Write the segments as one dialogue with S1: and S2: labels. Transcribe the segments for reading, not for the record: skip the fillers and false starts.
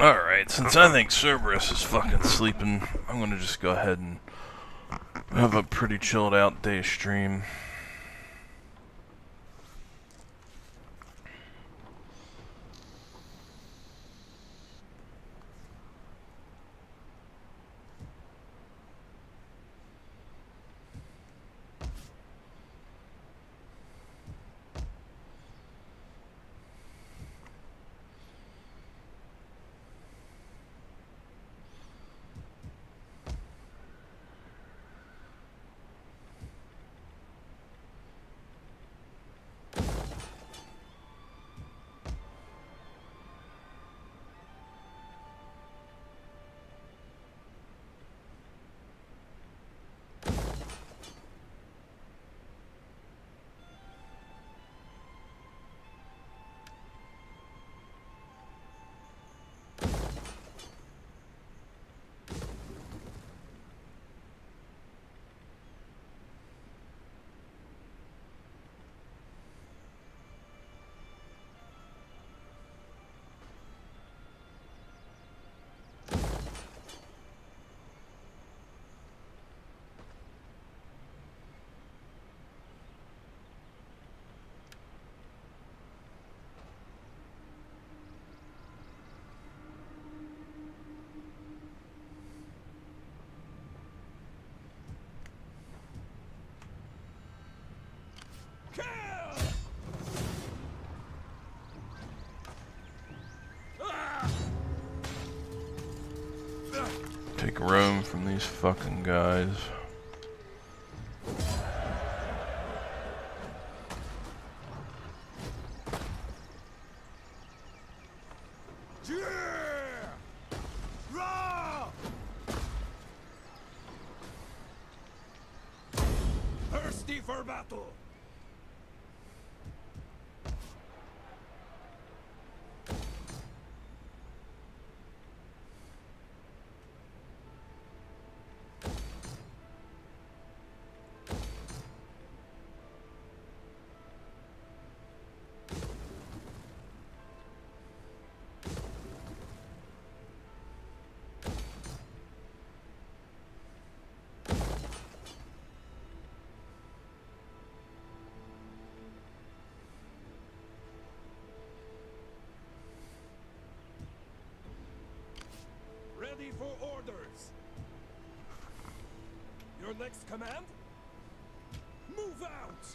S1: Alright, since I think Cerberus is fucking sleeping, I'm gonna just go ahead and have a pretty chilled out day stream. Take Rome from these fucking guys.
S2: Thirsty for battle. Ready for orders. Your next command? Move out!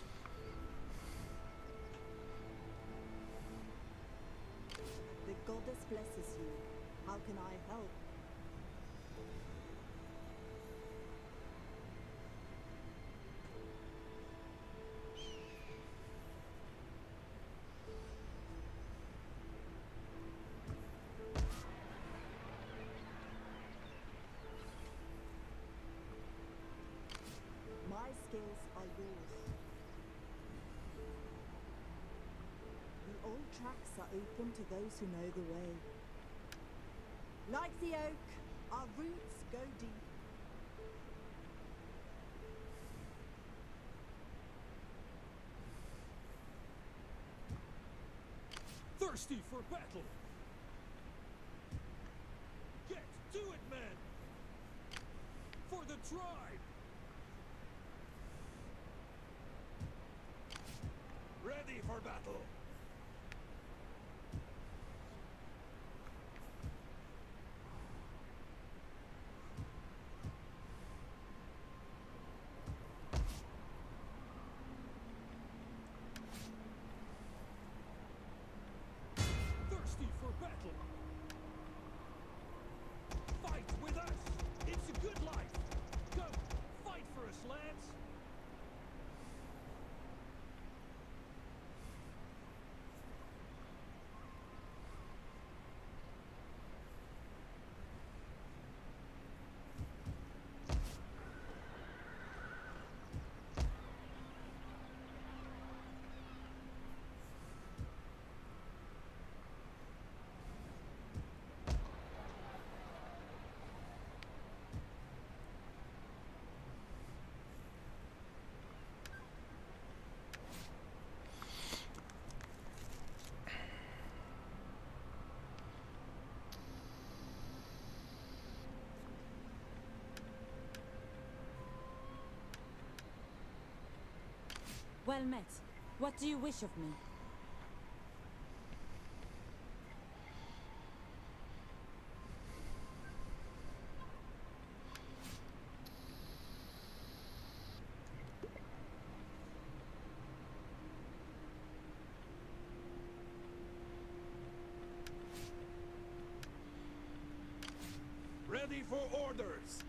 S3: The goddess blesses you. How can I help? My skills are yours. The old tracks are open to those who know the way. Like the oak, our roots go deep.
S2: Thirsty for battle. Get to it, men! For the tribe! Ready for battle! Thirsty for battle! Fight with us! It's a good life! Go! Fight for us, lads!
S3: Well met. What do you wish of me?
S2: Ready for orders.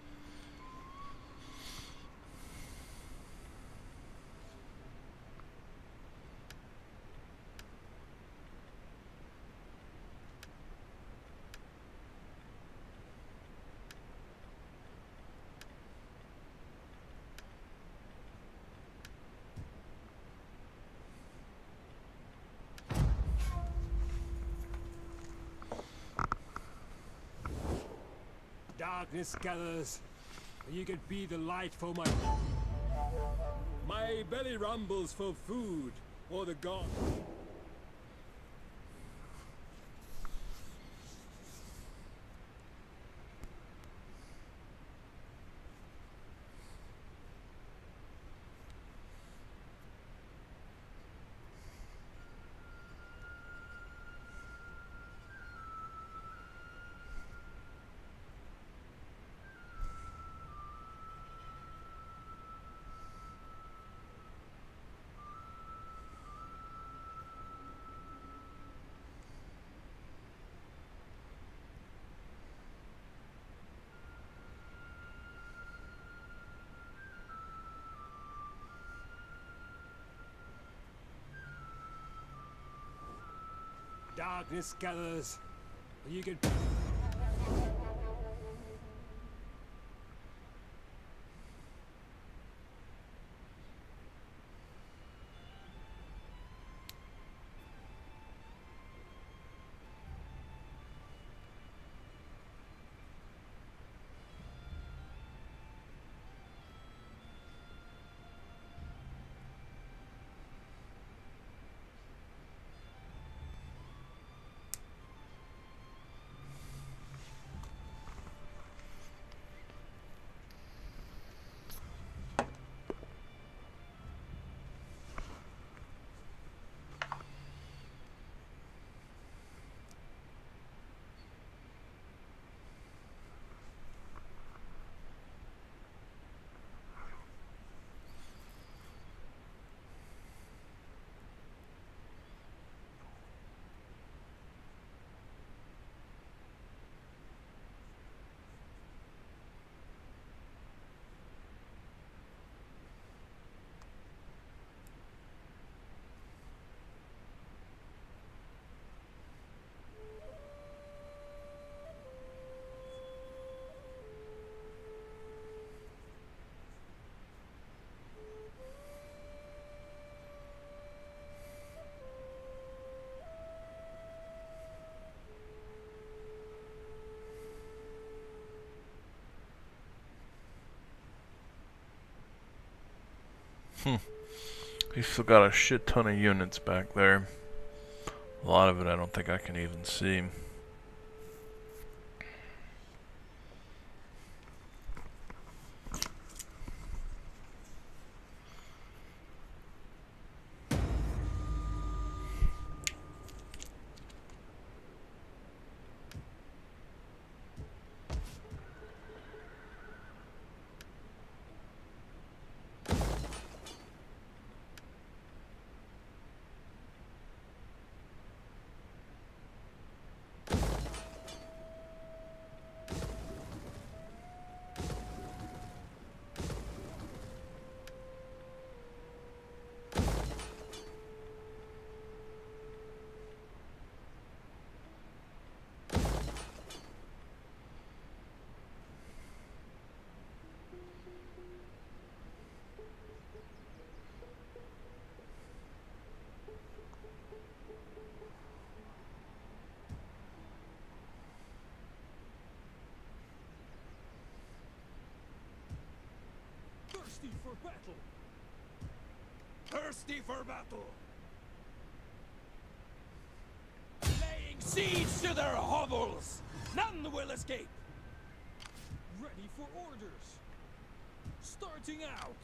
S2: Darkness gathers. You could be the light for my... My belly rumbles for food, or the god. Darkness gathers. You could...
S1: He's still got a shit ton of units back there. A lot of it I don't think I can even see.
S2: Thirsty for battle. Thirsty for battle. Laying siege to their hovels. None will escape. Ready for orders. Starting out.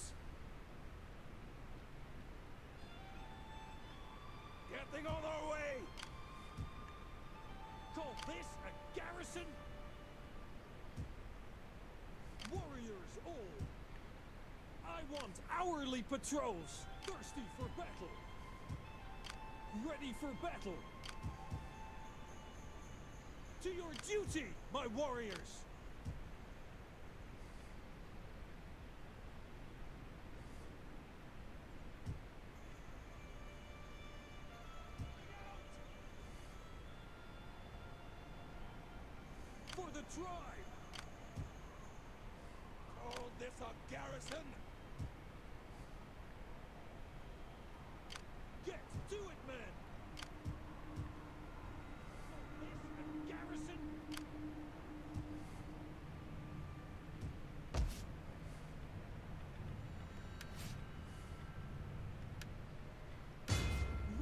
S2: Getting on our way! Call this a garrison? Warriors all! I want hourly patrols, thirsty for battle. Ready for battle. To your duty, my warriors! For the tribe! Call this a garrison? Get to it, men! Call this a garrison?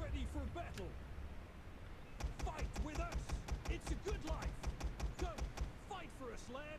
S2: Ready for battle! Fight with us! It's a good life! Come, fight for us, lads!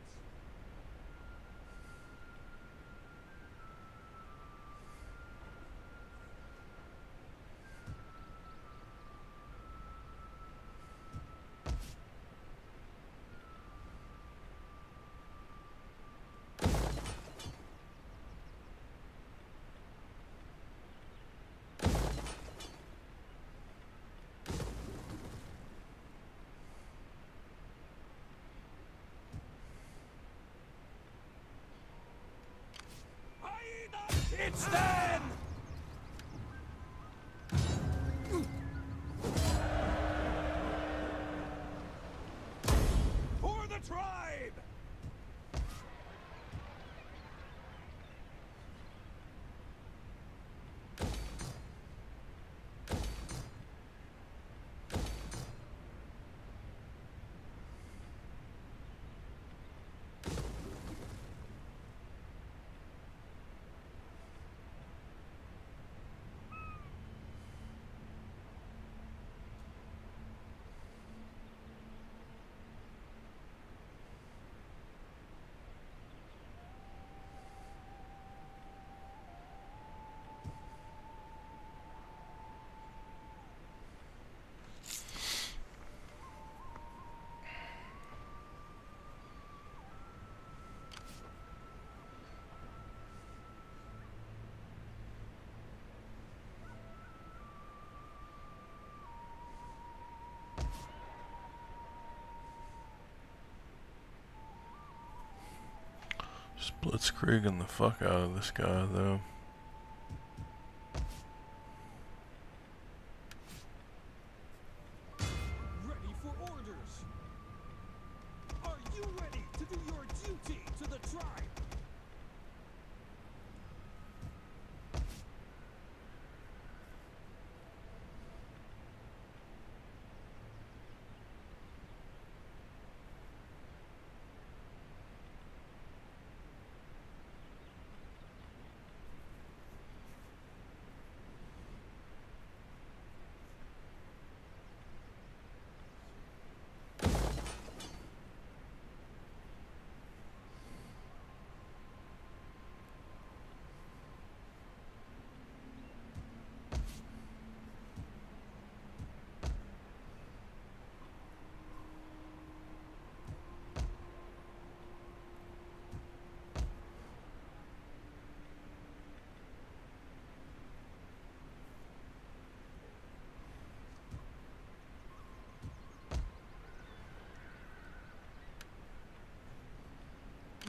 S2: It's them! For the tribe!
S1: Blitzkrieging the fuck out of this guy, though.
S2: Ready for orders! Are you ready to do your duty to the tribe?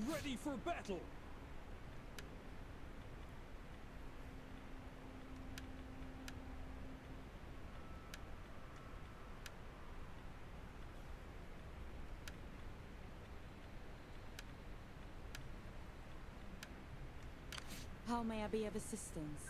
S2: Ready for battle!
S3: How may I be of assistance?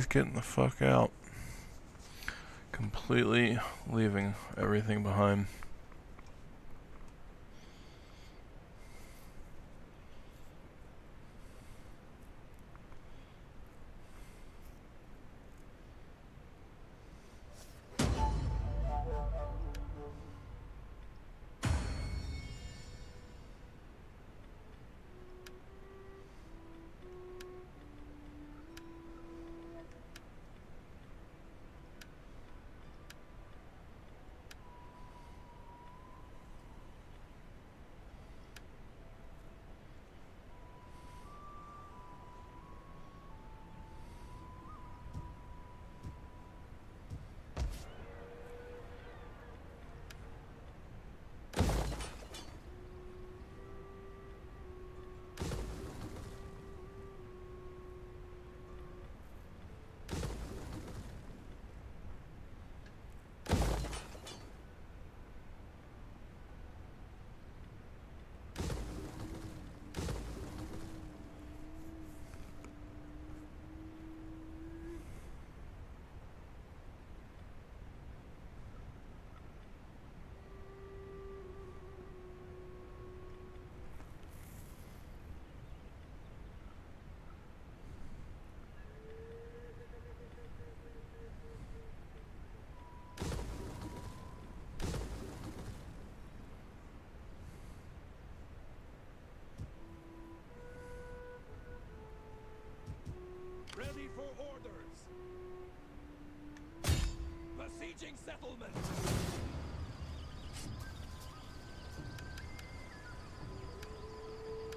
S1: worth getting the fuck out. Completely leaving everything behind.
S2: Ready for orders. Besieging settlement.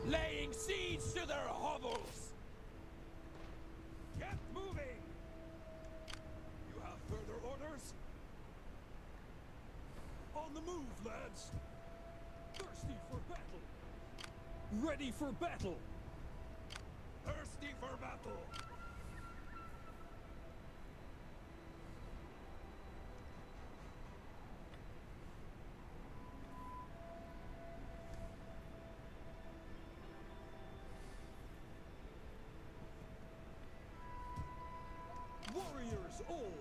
S2: Laying siege to their hovels. Get moving. You have further orders? On the move, lads. Thirsty for battle. Ready for battle. Thirsty for battle. Warriors all.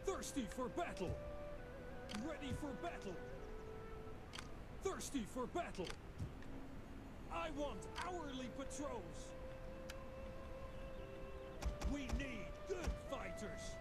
S2: Thirsty for battle. Ready for battle. Thirsty for battle. I want hourly patrols. We need good fighters.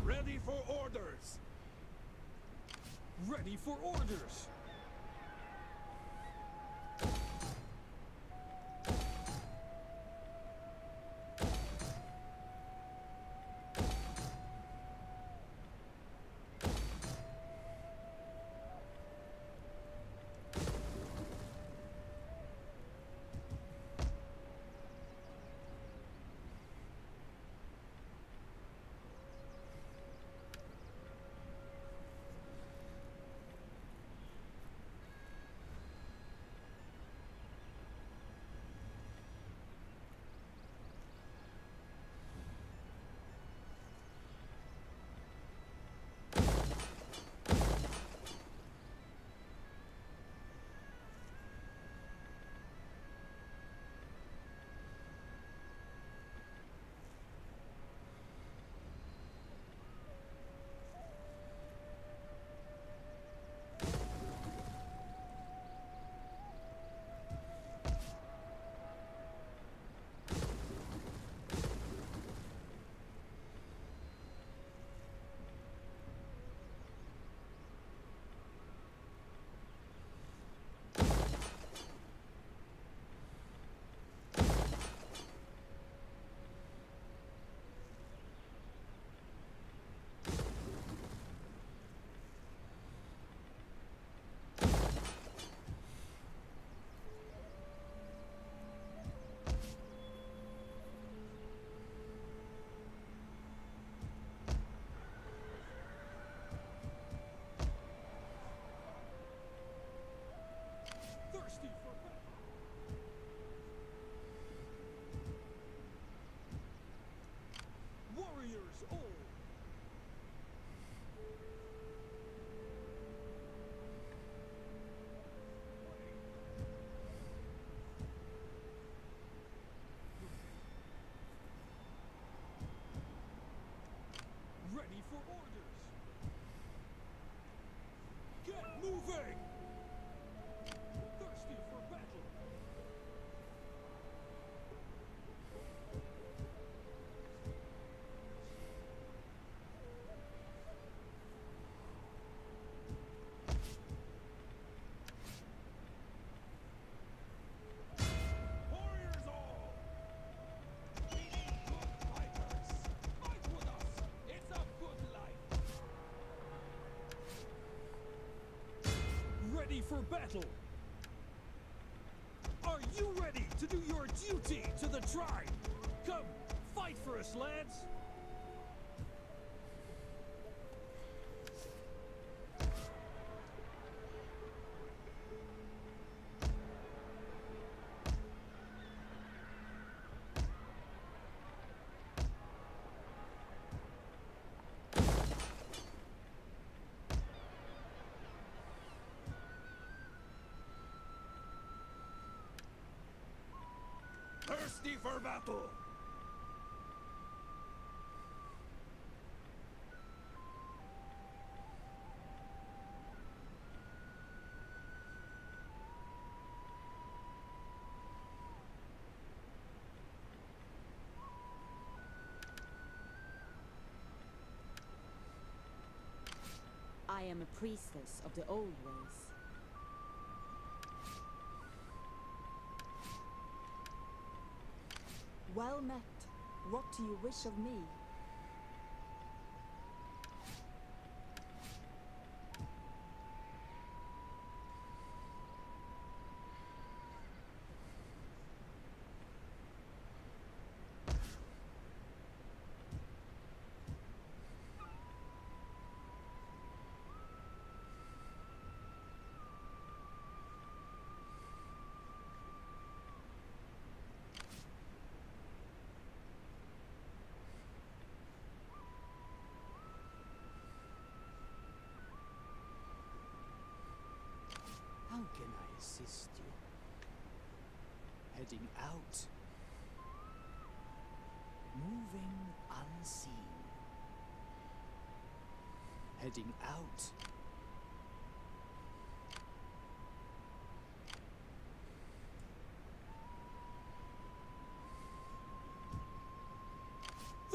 S2: Ready for orders. Ready for orders. Thirsty for battle. Warriors all. Ready for orders. Get moving. Thirsty for battle. Warriors all. We need good fighters. Fight with us. It's a good life. Ready for battle. Are you ready to do your duty to the tribe? Come, fight for us, lads! Thirsty for battle!
S3: I am a priestess of the old ways. Well met. What do you wish of me?
S4: How can I assist you? Heading out. Moving unseen. Heading out.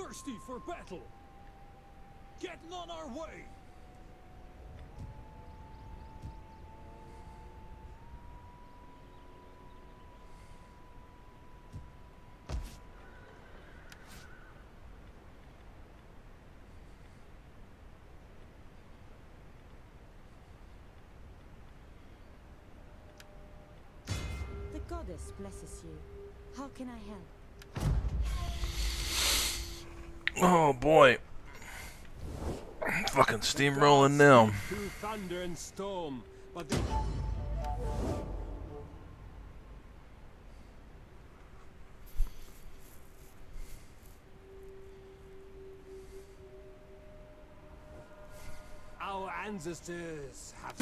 S2: Thirsty for battle. Getting on our way.
S3: The goddess blesses you. How can I help?
S1: Oh boy. Fucking steamrolling now.
S2: Through thunder and storm, but the our ancestors have.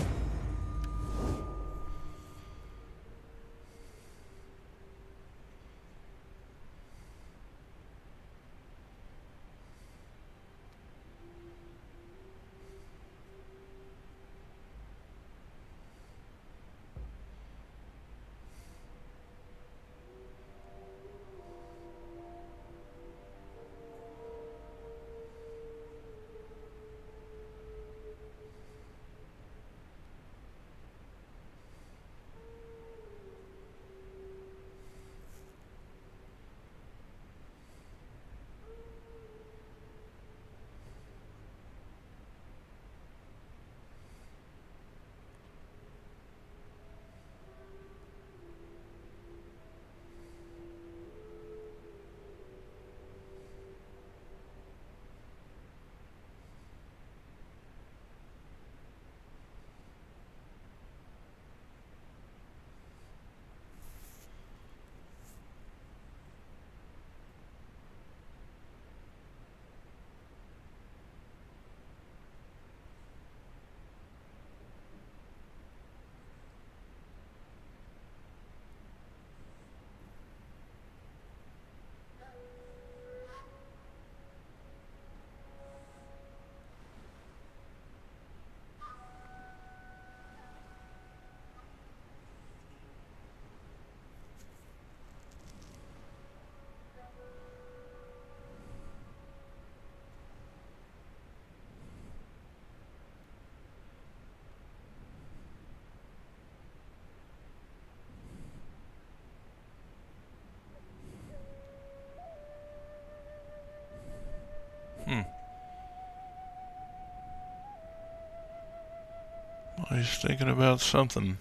S1: He's thinking about something.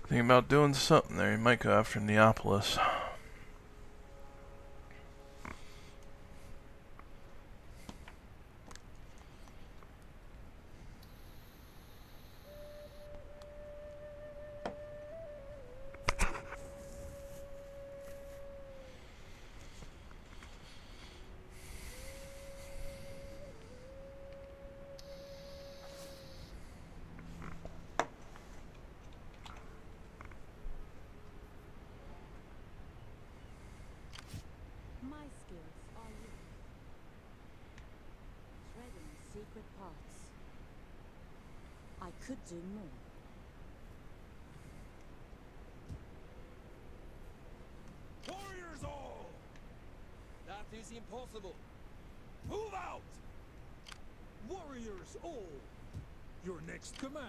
S1: Thinking about doing something there. He might go after Neapolis.
S3: My skills are yours. Threading secret paths. I could do more.
S2: Warriors all! That is impossible. Move out! Warriors all! Your next command.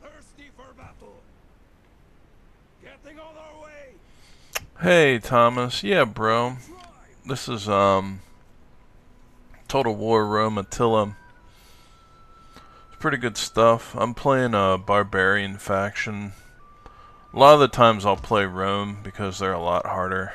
S2: Thirsty for battle. Getting on our way.
S1: Hey Thomas, yeah bro. This is Total War Attila. It's pretty good stuff. I'm playing a barbarian faction. A lot of the times I'll play Rome because they're a lot harder.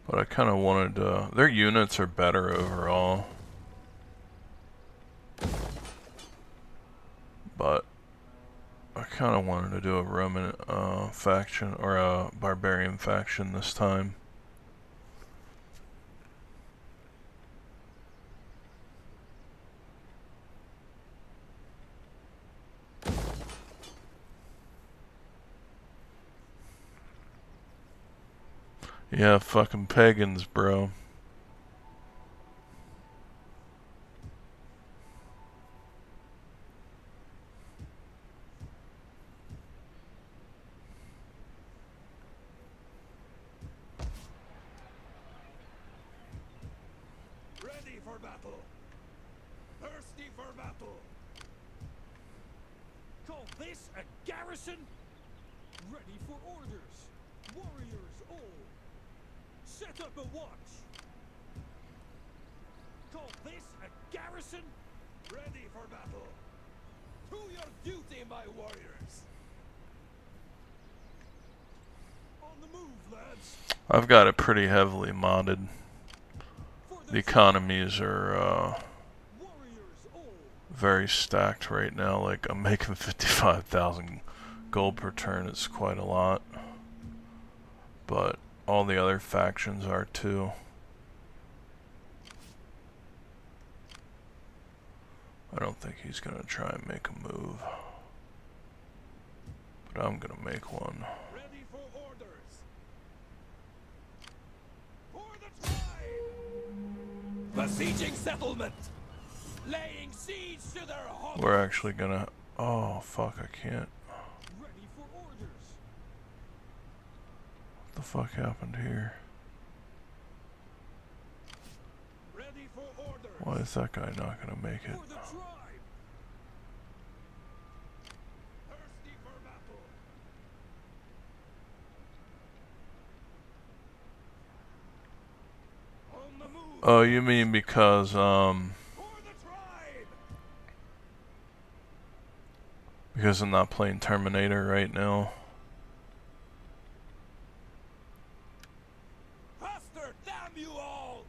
S1: But I kind of wanted to... Their units are better overall. But I kind of wanted to do a Roman faction or a barbarian faction this time. Yeah, fucking pagans, bro.
S2: for battle. Thirsty for battle. Call this a garrison? Ready for orders. Warriors all. Set up a watch. Call this a garrison? Ready for battle. To your duty, my warriors. On the move, lads.
S1: I've got it pretty heavily modded.
S2: For
S1: The economies are
S2: warriors all.
S1: very stacked right now. Like, I'm making 55,000 gold per turn. It's quite a lot. But all the other factions are too. I don't think he's gonna try and make a move. But I'm gonna make one.
S2: Ready for orders. For the tribe. Besieging settlement. Laying siege to their home.
S1: We're actually gonna... Oh, fuck, I can't.
S2: Ready for orders.
S1: What the fuck happened here?
S2: Ready for orders.
S1: Why is that guy not gonna make it?
S2: For the tribe. Thirsty for battle. On the move.
S1: Oh, you mean because,
S2: For the tribe.
S1: because I'm not playing Terminator right now?
S2: Faster, damn you all.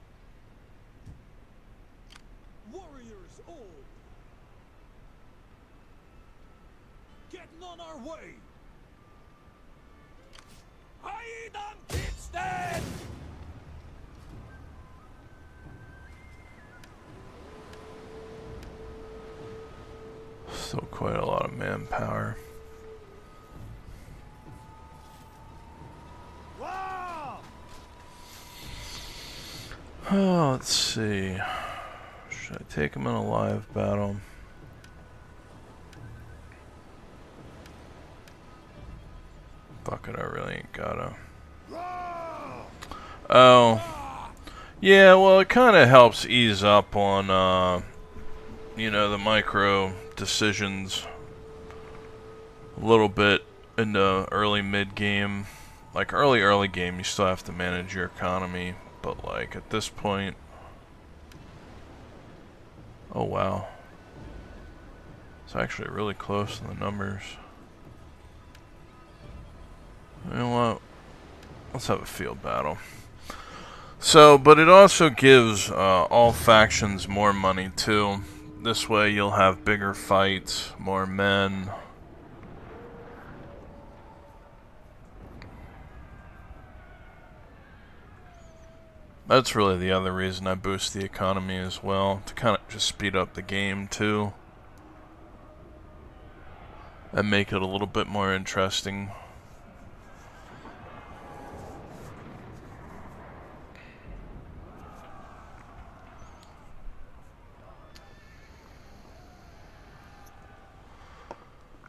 S2: Warriors all. Getting on our way. Hide on Kidston.
S1: Still quite a lot of manpower.
S2: Wow.
S1: Oh, let's see. Should I take him in a live battle? Fuck it, I really ain't gotta. Oh. Yeah, well, it kind of helps ease up on, you know, the micro decisions a little bit in the early mid-game. Like, early game, you still have to manage your economy. But, like, at this point... Oh, wow. It's actually really close to the numbers. You know what? Let's have a field battle. So, but it also gives all factions more money, too. This way you'll have bigger fights, more men. That's really the other reason I boost the economy as well, to kind of just speed up the game too. And make it a little bit more interesting.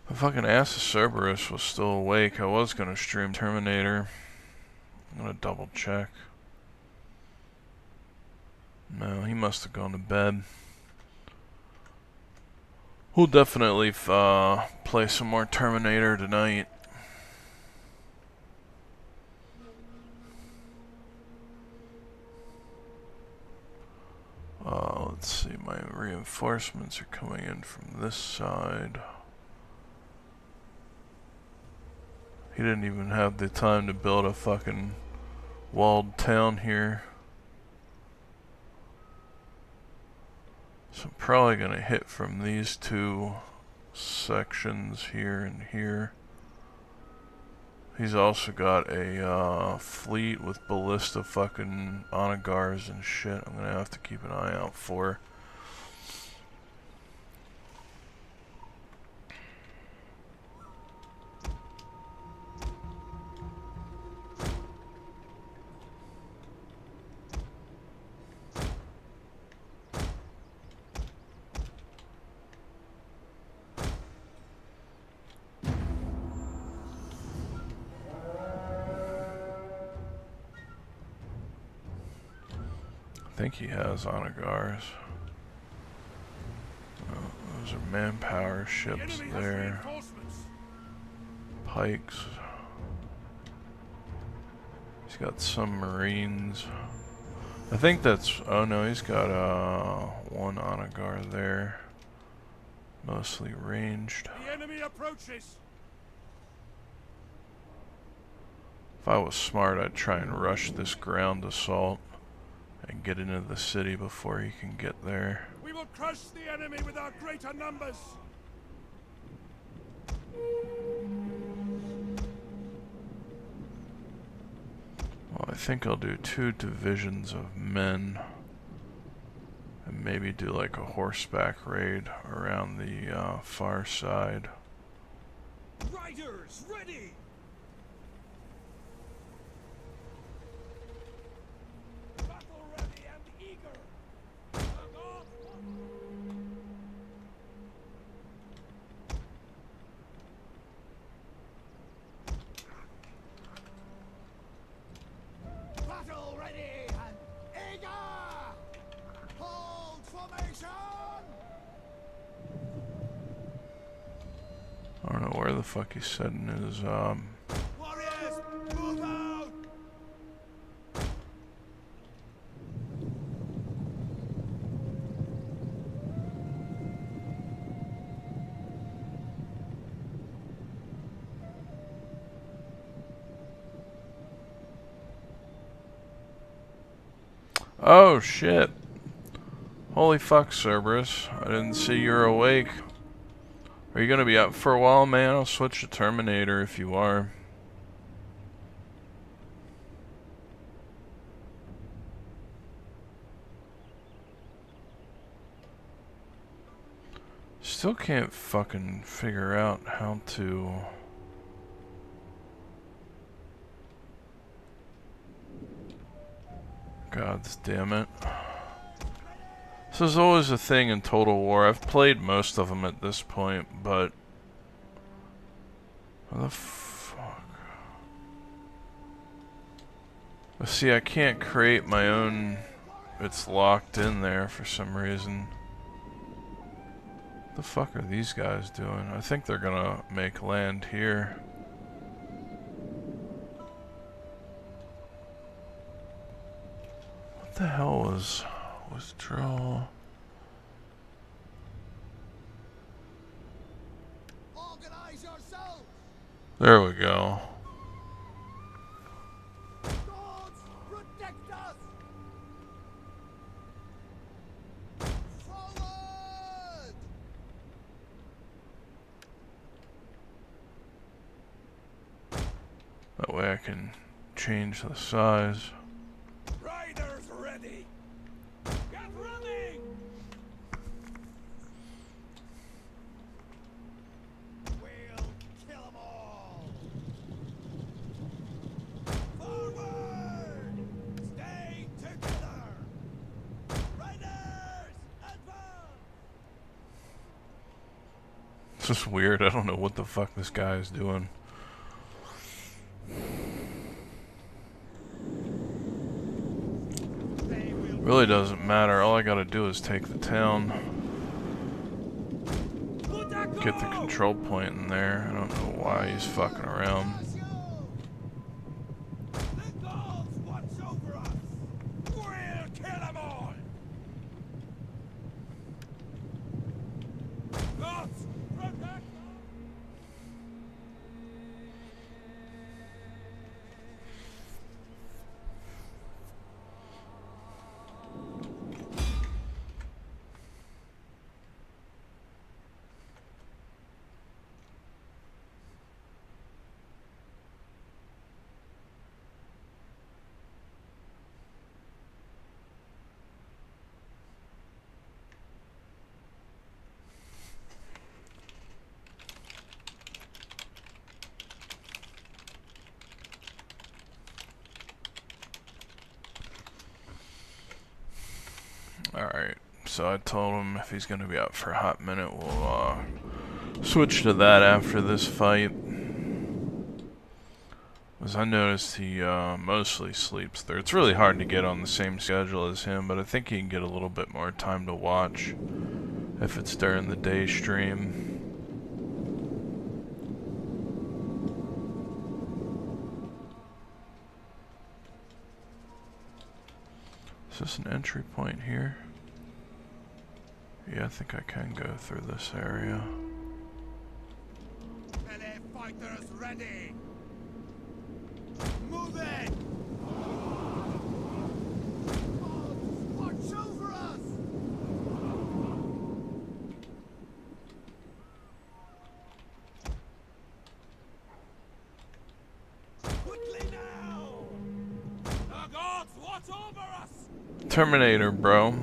S1: If fucking Asus Cerberus was still awake, I was gonna stream Terminator. I'm gonna double check. No, he must have gone to bed. We'll definitely play some more Terminator tonight. Let's see, my reinforcements are coming in from this side. He didn't even have the time to build a fucking walled town here. So I'm probably gonna hit from these two sections here and here. He's also got a fleet with ballista fucking onagars and shit. I'm gonna have to keep an eye out for. I think he has Onagars. Oh, those are manpower
S2: The
S1: ships
S2: enemy has
S1: there.
S2: reinforcements.
S1: Pikes. He's got some Marines. I think that's... Oh no, he's got one Onagar there. Mostly ranged.
S2: The enemy approaches.
S1: If I was smart, I'd try and rush this ground assault and get into the city before he can get there.
S2: We will crush the enemy with our greater numbers.
S1: Well, I think I'll do 2 divisions of men and maybe do like a horseback raid around the far side.
S2: Riders, ready! Battle ready and eager! And off! Battle ready and eager! Hold formation!
S1: I don't know where the fuck he's setting his
S2: Warriors, move out!
S1: Oh shit. Holy fuck, Cerberus. I didn't see you're awake. Are you gonna be up for a while, man? I'll switch to Terminator if you are. Still can't fucking figure out how to... God damn it. This is always a thing in Total War. I've played most of them at this point, but... What the fuck? Let's see, I can't create my own... It's locked in there for some reason. What the fuck are these guys doing? I think they're gonna make land here. What the hell was... Withdraw.
S2: Organize yourselves!
S1: There we go.
S2: Gods, protect us! Forward!
S1: That way I can change the size.
S2: Riders ready! Get running! We'll kill them all! Forward! Stay together! Riders, advance!
S1: It's just weird. I don't know what the fuck this guy is doing. Really doesn't matter. All I gotta do is take the town. Get the control point in there. I don't know why he's fucking around.
S2: The gods watch over us! We'll kill them all! Gods, protect us!
S1: Alright, so I told him if he's gonna be out for a hot minute, we'll switch to that after this fight. As I noticed, he mostly sleeps there. It's really hard to get on the same schedule as him, but I think he can get a little bit more time to watch if it's during the day stream. Is this an entry point here? Yeah, I think I can go through this area.
S2: Melee fighters ready. Move it. Watch over us. Quickly now. The gods watch over us.
S1: Terminator, bro.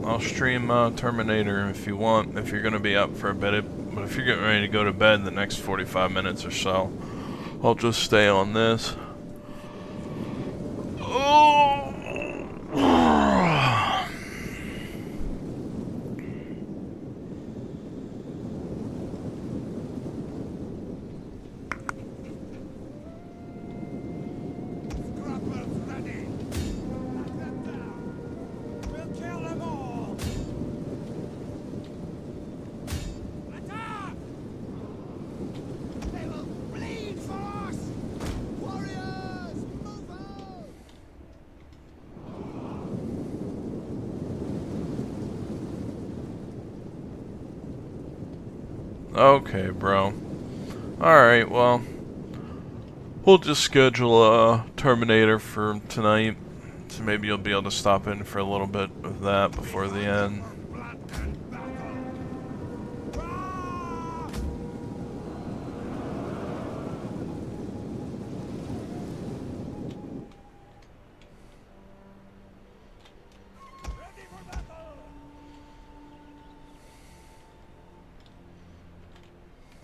S1: I'll stream Terminator if you want, if you're going to be up for a bit. But if you're getting ready to go to bed in the next 45 minutes or so, I'll just stay on this. Oh!
S2: Scrappers ready. Knock them down. We'll kill them all. Attack! They will bleed for us. Warriors, move out!
S1: Okay, bro. Alright, well, we'll just schedule a Terminator for tonight. So maybe you'll be able to stop in for a little bit of that before the end.
S2: Blood and battle. Ah! Ready for battle.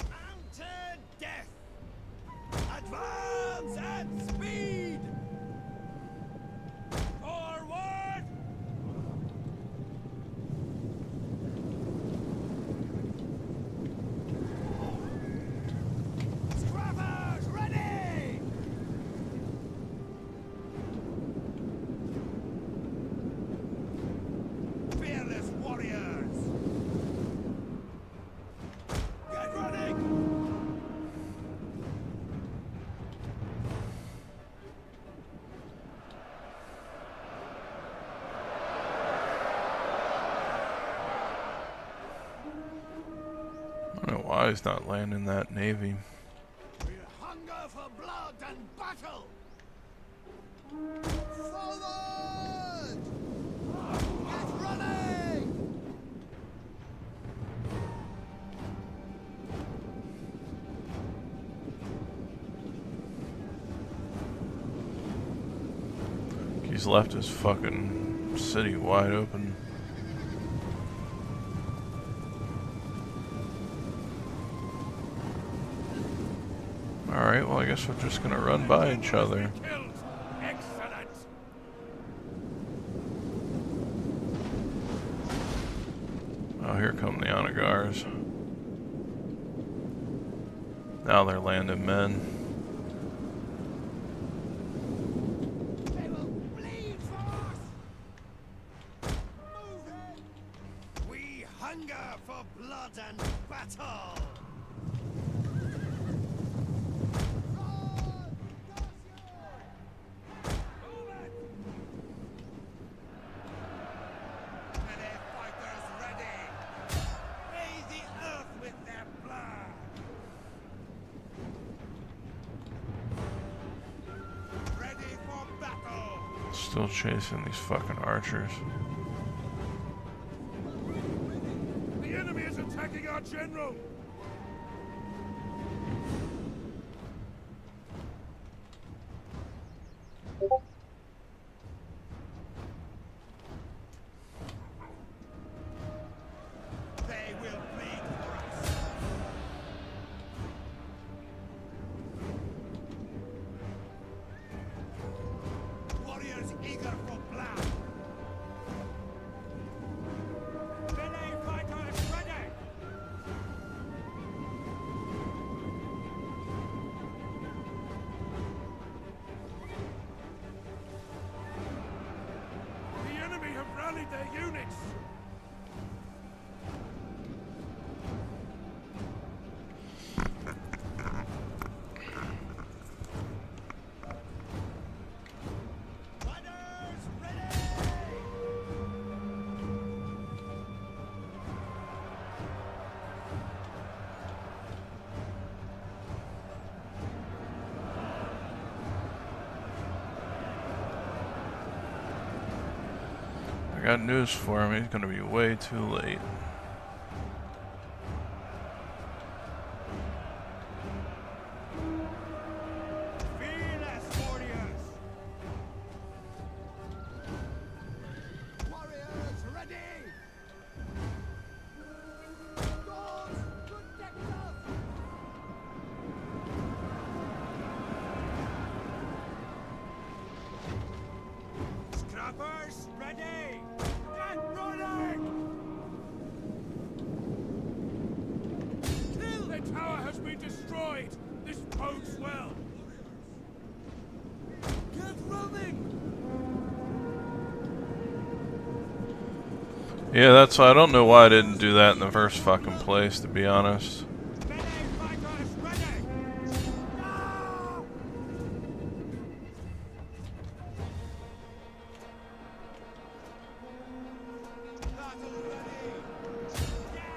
S2: Mounted death. Advance at speed. Forward. Scrappers ready. Fearless warriors. Get ready.
S1: I don't know why he's not landing that Navy.
S2: We hunger for blood and battle. Forward! Get running!
S1: He's left his fucking city wide open. Alright, well I guess we're just gonna run by each other.
S2: Killed. Excellent.
S1: Oh, here come the Onagars. Now they're landing men.
S2: They will bleed for us. Move it. We hunger for blood and battle. Run! Move it. Melee fighters ready. Bathe the earth with their blood. Ready for battle.
S1: Still chasing these fucking archers.
S2: The enemy is attacking our general. They will bleed for us. Warriors eager for blood. Melee fighters ready. their units!
S1: I got news for him. He's gonna be way too late.
S2: Fearless warriors! Warriors ready! Gods, protect us! Scrappers ready! Get running! Kill! The tower has been destroyed! This bodes well! Get running!
S1: Yeah, that's. I don't know why I didn't do that in the first fucking place, to be honest.
S2: Melee fighters ready! Ah! Battle ready! Yeah!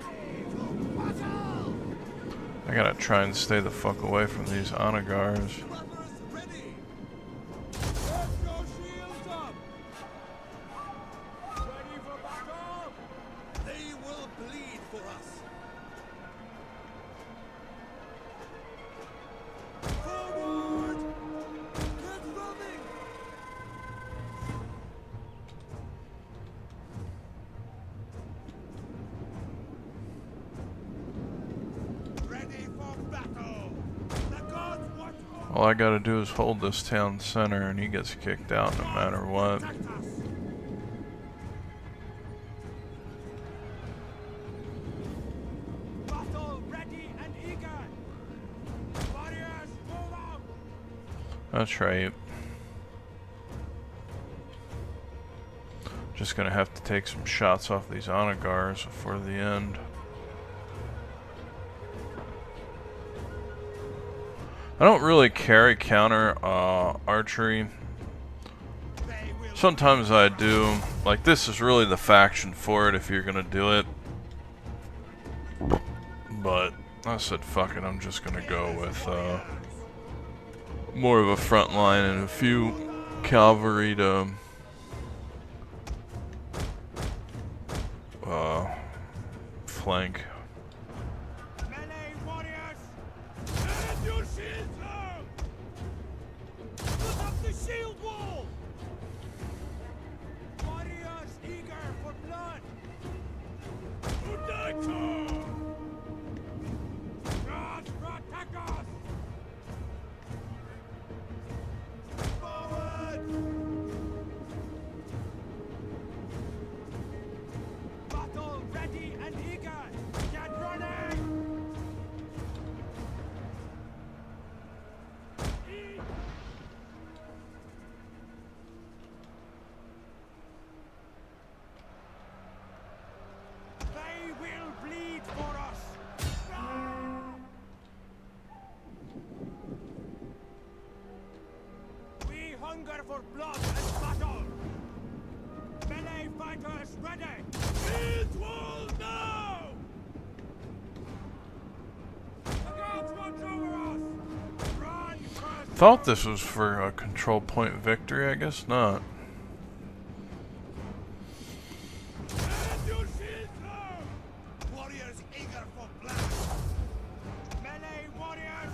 S2: Ready for battle!
S1: I gotta try and stay the fuck away from these onagars.
S2: Scrappers ready! Let's go shields up! Ready for battle! They will bleed for us! Forward! Get running! Ready for battle! The gods watch over
S1: All I gotta do is hold this town center and he gets kicked out no matter what.
S2: protect us! Battle ready and eager! Warriors, move out!
S1: That's right. Just gonna have to take some shots off these onagars before the end. I don't really carry counter archery.
S2: They will
S1: Sometimes I do. Like, this is really the faction for it if you're gonna do it. But I said, fuck it, I'm just gonna go with more of a front line and a few cavalry to flank.
S2: melee warriors! And your shields up! Put up the shield wall! Warriors eager for blood! Unite! Gods protect us! Forward! Battle ready and eager! Get running! They will bleed for us! We hunger for blood and battle! Melee fighters ready! It will now! The gods watch over us! Run first!
S1: Thought this was for a control point victory, I guess not.
S2: And your shields low! Warriors eager for blood! Melee warriors!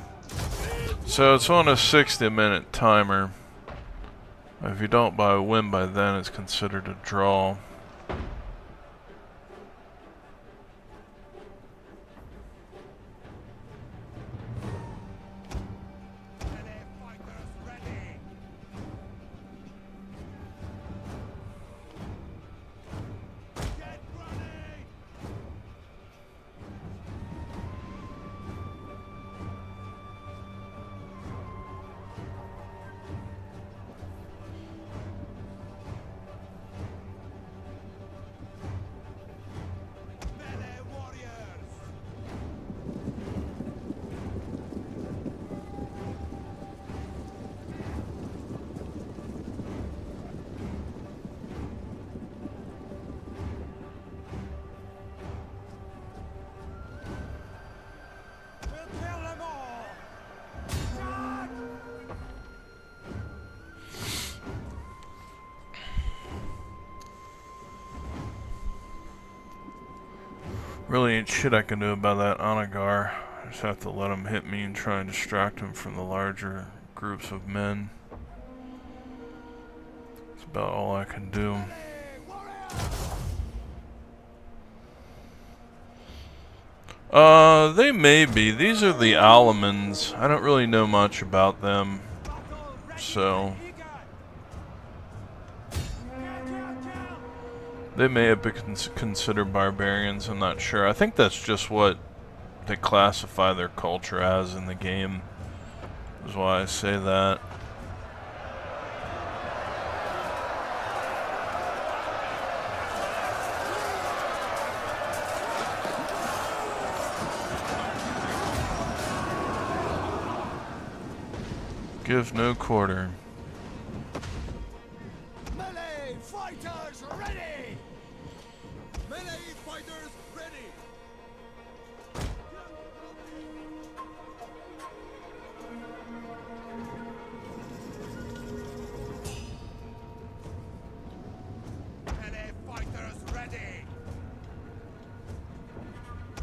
S1: So it's on a 60-minute timer. If you don't win by then, it's considered a draw.
S2: Melee fighters ready! Get running!
S1: Really ain't shit I can do about that Onagar. I just have to let him hit me and try and distract him from the larger groups of men. That's about all I can do. They may be. These are the Alamans. I don't really know much about them, so they may have been considered barbarians. I'm not sure. I think that's just what they classify their culture as in the game. That's why I say that. Give no quarter.
S2: Melee fighters ready! Melee fighters ready! Melee fighters ready!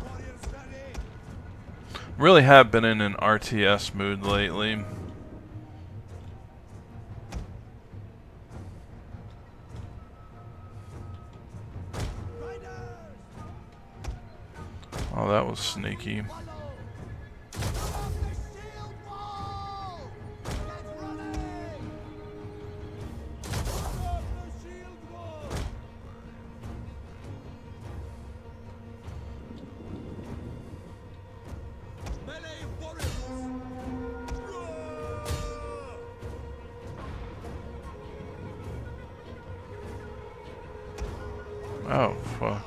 S2: Warriors ready!
S1: Really have been in an RTS mood lately. Oh, that was sneaky. Oh, fuck.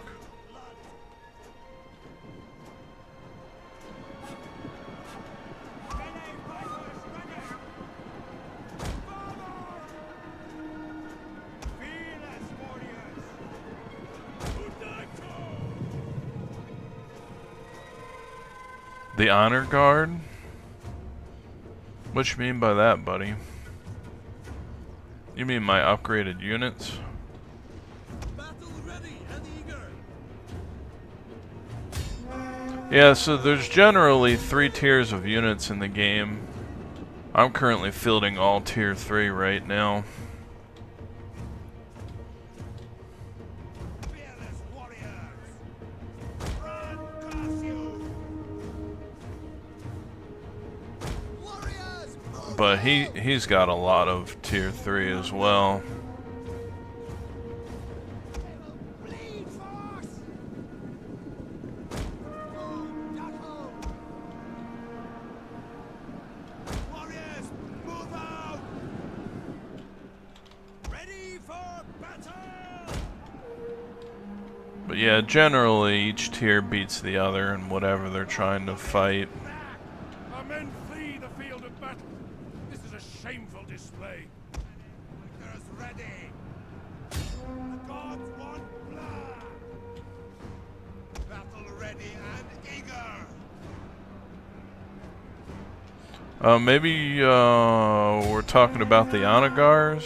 S1: The honor guard? What you mean by that, buddy? You mean my upgraded units?
S2: Battle ready and eager.
S1: Yeah, so there's generally 3 tiers of units in the game. I'm currently fielding all tier 3 right now.
S2: Fearless warriors. Run, curse you. Warriors, move
S1: But he's got a lot of tier 3 as well.
S2: bleed force. Warriors, move out. Ready for battle.
S1: But yeah, generally each tier beats the other in whatever they're trying to fight.
S2: Our men flee the field of battle. This is a shameful display. Fighters ready. The gods want blood. Battle ready and eager.
S1: Maybe we're talking about the Onagars?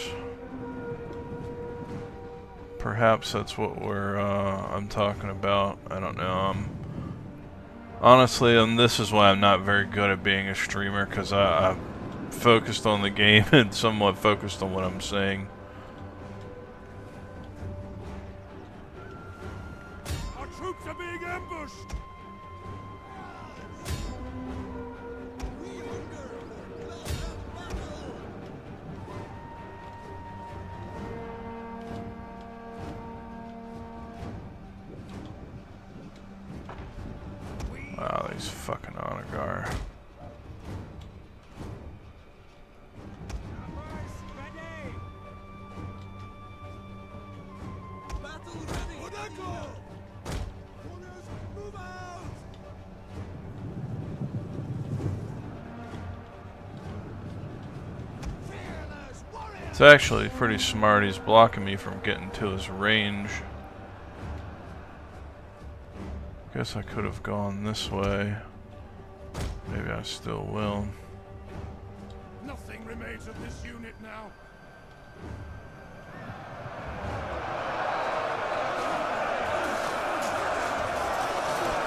S1: Perhaps that's what I'm talking about. I don't know. Honestly, and this is why I'm not very good at being a streamer, because I'm focused on the game and somewhat focused on what I'm saying.
S2: Our troops are being ambushed. We hunger for blood and battle.
S1: Wow, these fucking Onagar.
S2: Ready. Battle ready. Odako. Warriors, move out. Fearless warriors.
S1: It's actually pretty smart. He's blocking me from getting to his range. Guess I could have gone this way. Maybe I still will.
S2: Nothing remains of this unit now.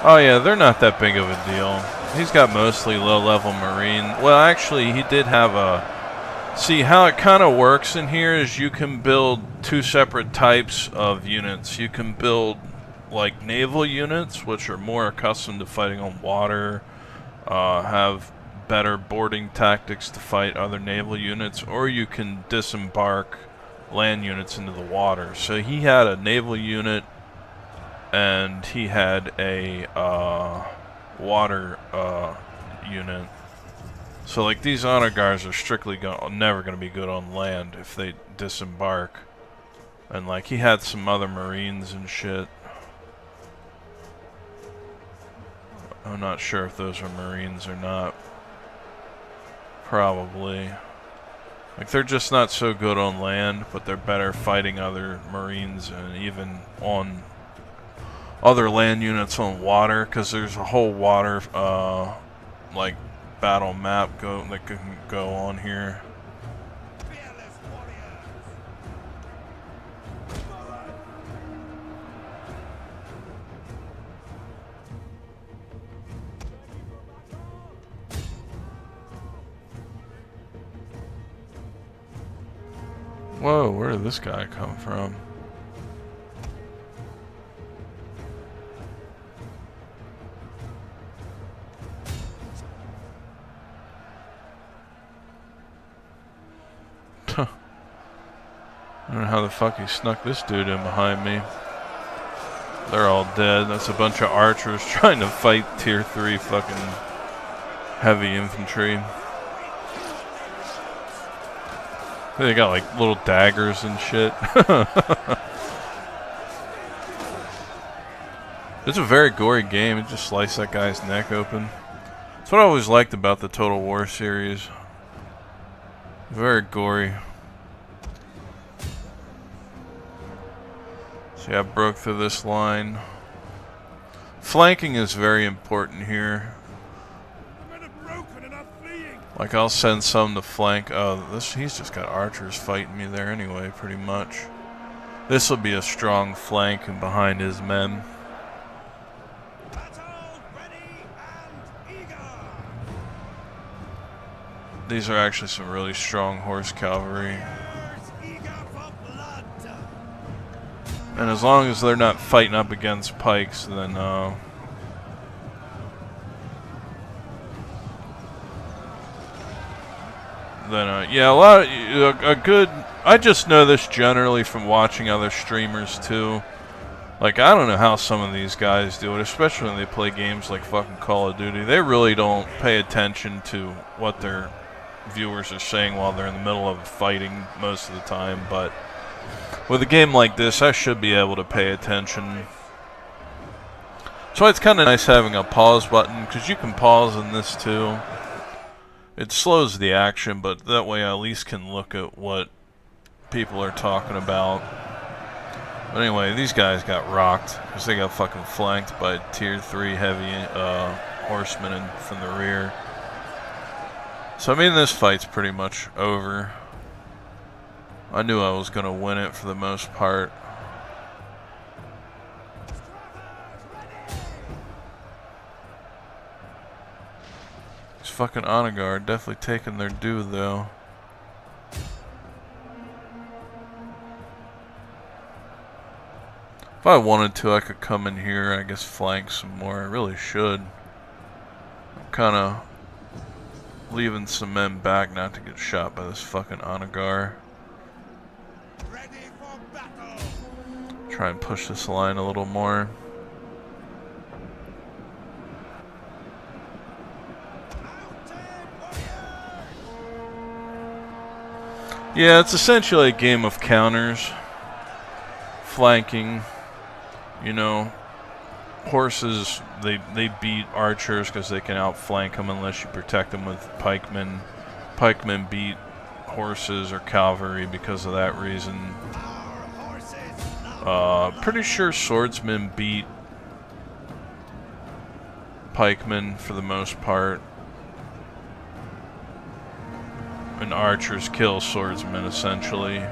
S1: Oh yeah, they're not that big of a deal. He's got mostly low-level Marine. Well, actually, he did have a... See, how it kind of works in here is you can build two separate types of units. You can build, like, naval units, which are more accustomed to fighting on water, have better boarding tactics to fight other naval units, or you can disembark land units into the water. So he had a naval unit, and he had a water unit. So like these honor guards are strictly never going to be good on land if they disembark. And like he had some other marines and shit. I'm not sure if those are marines or not. Probably. Like they're just not so good on land, but they're better fighting other marines and even on other land units on water, because there's a whole water like battle map that can go on here. Whoa, where did this guy come from? I don't know how the fuck he snuck this dude in behind me. They're all dead. That's a bunch of archers trying to fight tier 3 fucking heavy infantry. They got like little daggers and shit. It's a very gory game. It just sliced that guy's neck open. That's what I always liked about the Total War series. Very gory. See, I broke through this line. Flanking is very important here. Like, I'll send some to flank. Oh, he's just got archers fighting me there anyway, pretty much. This will be a strong flank and behind his men. These are actually some really strong horse cavalry. And as long as they're not fighting up against pikes, then yeah, a good. I just know this generally from watching other streamers too. Like, I don't know how some of these guys do it, especially when they play games like fucking Call of Duty. They really don't pay attention to what their viewers are saying while they're in the middle of fighting most of the time, but with a game like this, I should be able to pay attention. So it's kind of nice having a pause button, because you can pause in this too. It slows the action, but that way I at least can look at what people are talking about. But anyway, these guys got rocked, because they got fucking flanked by tier 3 heavy horsemen from the rear. So I mean, this fight's pretty much over. I knew I was going to win it for the most part. These fucking honor guard definitely taking their due, though. If I wanted to, I could come in here, I guess flank some more. I really should. I'm kind of leaving some men back not to get shot by this fucking honor guard. Try and push this line a little more. Yeah, it's essentially a game of counters. Flanking. You know, horses, they beat archers because they can outflank them unless you protect them with pikemen. Pikemen beat horses or cavalry because of that reason. Pretty sure swordsmen beat pikemen for the most part. And archers kill swordsmen, essentially.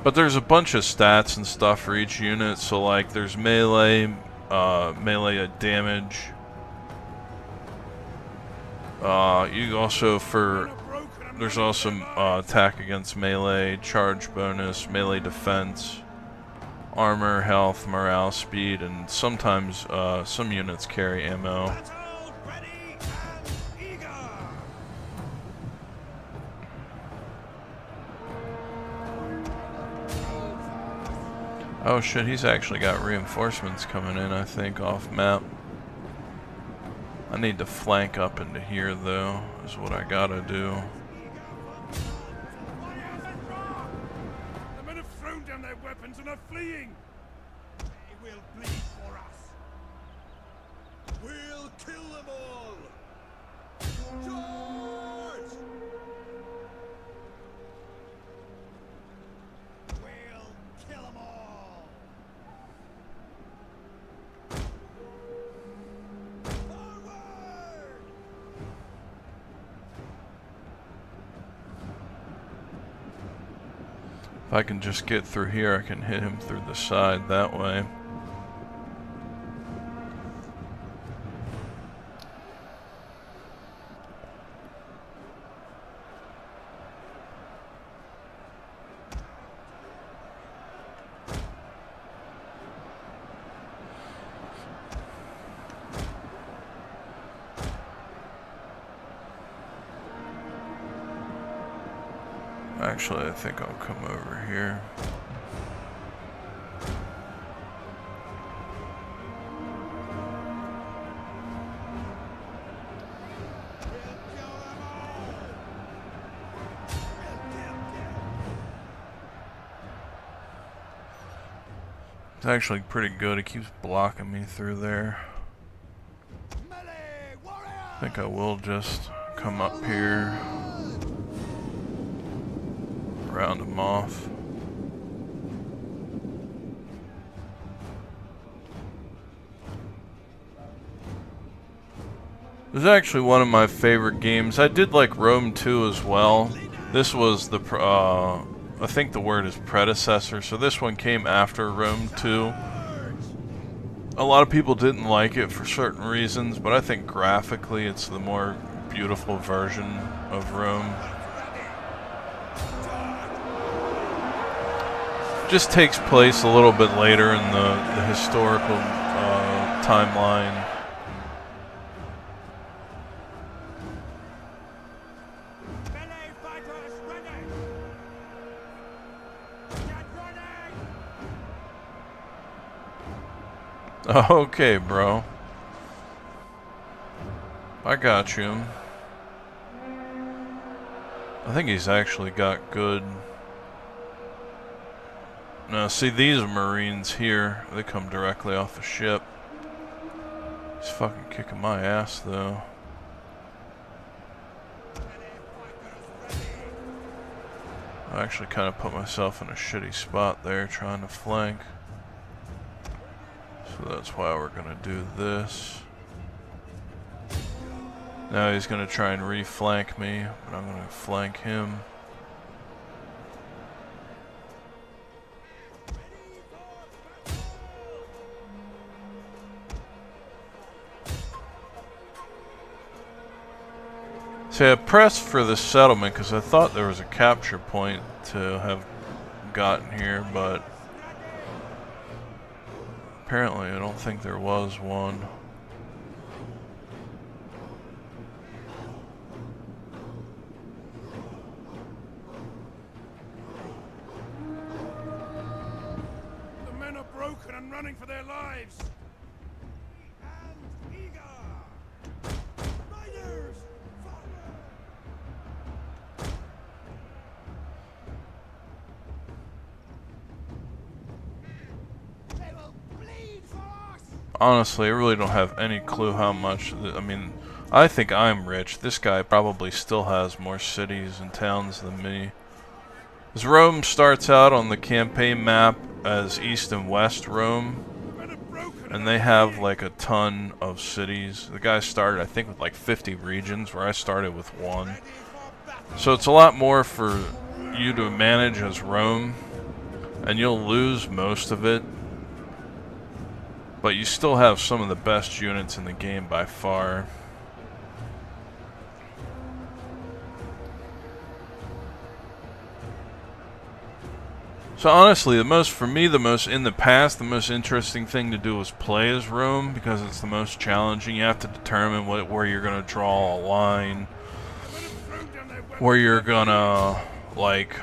S1: But there's a bunch of stats and stuff for each unit, so like there's melee, melee damage. You also there's also attack against melee, charge bonus, melee defense, armor, health, morale, speed, and sometimes some units carry ammo.
S2: Battle ready and eager.
S1: Oh shit, he's actually got reinforcements coming in, I think, off map. I need to flank up into here, though, is what I gotta do.
S2: The men have thrown down their weapons and are fleeing. They will bleed for us. We'll kill them all. Charge! We'll kill them all. Forward!
S1: If I can just get through here, I can hit him through the side that way. Actually, I think I'll come over here. It's actually pretty good. It keeps blocking me through there. I think I will just come up here. Round them off. This is actually one of my favorite games. I did like Rome 2 as well. This was the, I think the word is predecessor, so this one came after Rome 2. A lot of people didn't like it for certain reasons, but I think graphically it's the more beautiful version of Rome. Just takes place a little bit later in the historical timeline.
S2: Melee fighters ready. Get ready.
S1: Okay, bro. I got you. I think he's actually got good. Now, see these Marines here, they come directly off the ship. He's fucking kicking my ass, though. I actually kind of put myself in a shitty spot there, trying to flank. So that's why we're gonna do this. Now he's gonna try and re-flank me, but I'm gonna flank him. See, I pressed for the settlement because I thought there was a capture point to have gotten here, but apparently I don't think there was one.
S2: The men are broken and running for their lives. And eager. Riders, forward. They will bleed for us.
S1: Honestly, I really don't have any clue how much. I mean, I think I'm rich. This guy probably still has more cities and towns than me. As Rome starts out on the campaign map as East and West Rome,
S2: The men are broken
S1: and they have like a ton of cities. The guy started, I think, with like 50 regions, where I started with one.
S2: ready for battle.
S1: So it's a lot more for you to manage as Rome, and you'll lose most of it. But you still have some of the best units in the game by far. So honestly, for me, the most interesting thing to do is play as Rome, because it's the most challenging. You have to determine where you're gonna draw a line, where you're gonna like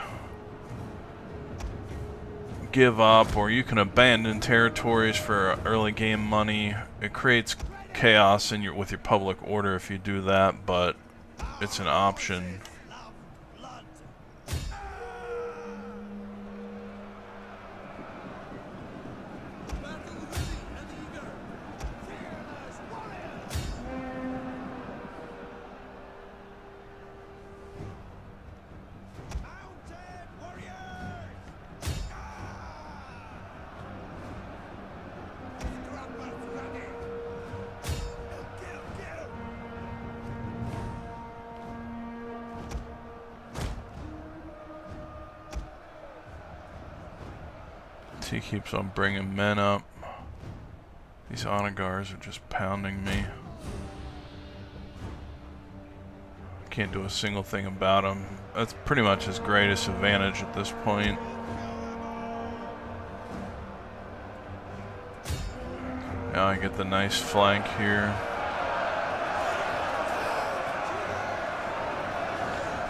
S1: give up, or you can abandon territories for early game money. It creates chaos with your public order if you do that, but it's an option. He keeps on bringing men up. These Onagars are just pounding me. Can't do a single thing about them. That's pretty much his greatest advantage at this point. Now I get the nice flank here.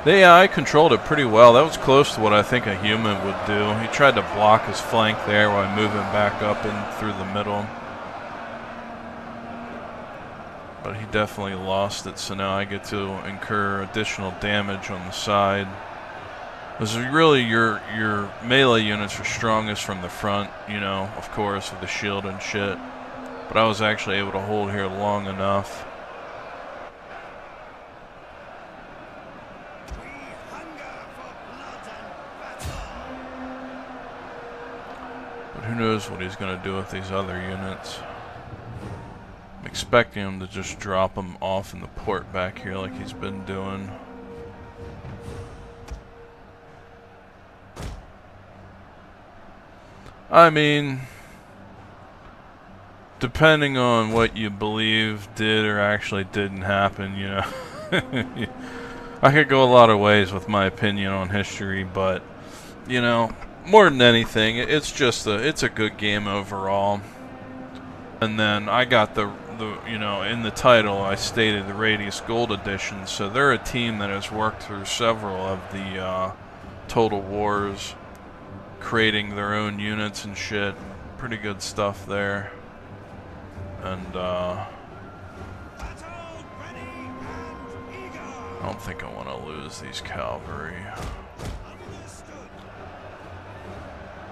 S1: The AI controlled it pretty well. That was close to what I think a human would do. He tried to block his flank there while moving back up and through the middle. But he definitely lost it, so now I get to incur additional damage on the side. Because really your melee units are strongest from the front, you know, of course, with the shield and shit. But I was actually able to hold here long enough. Who knows what he's going to do with these other units. I'm expecting him to just drop them off in the port back here like he's been doing. I mean, depending on what you believe did or actually didn't happen, you know. I could go a lot of ways with my opinion on history, but, you know, more than anything, it's just it's a good game overall. And then I got the you know, in the title I stated the Radious Gold Edition, so they're a team that has worked through several of the Total Wars, creating their own units and shit. Pretty good stuff there. And I don't think I want to lose these cavalry.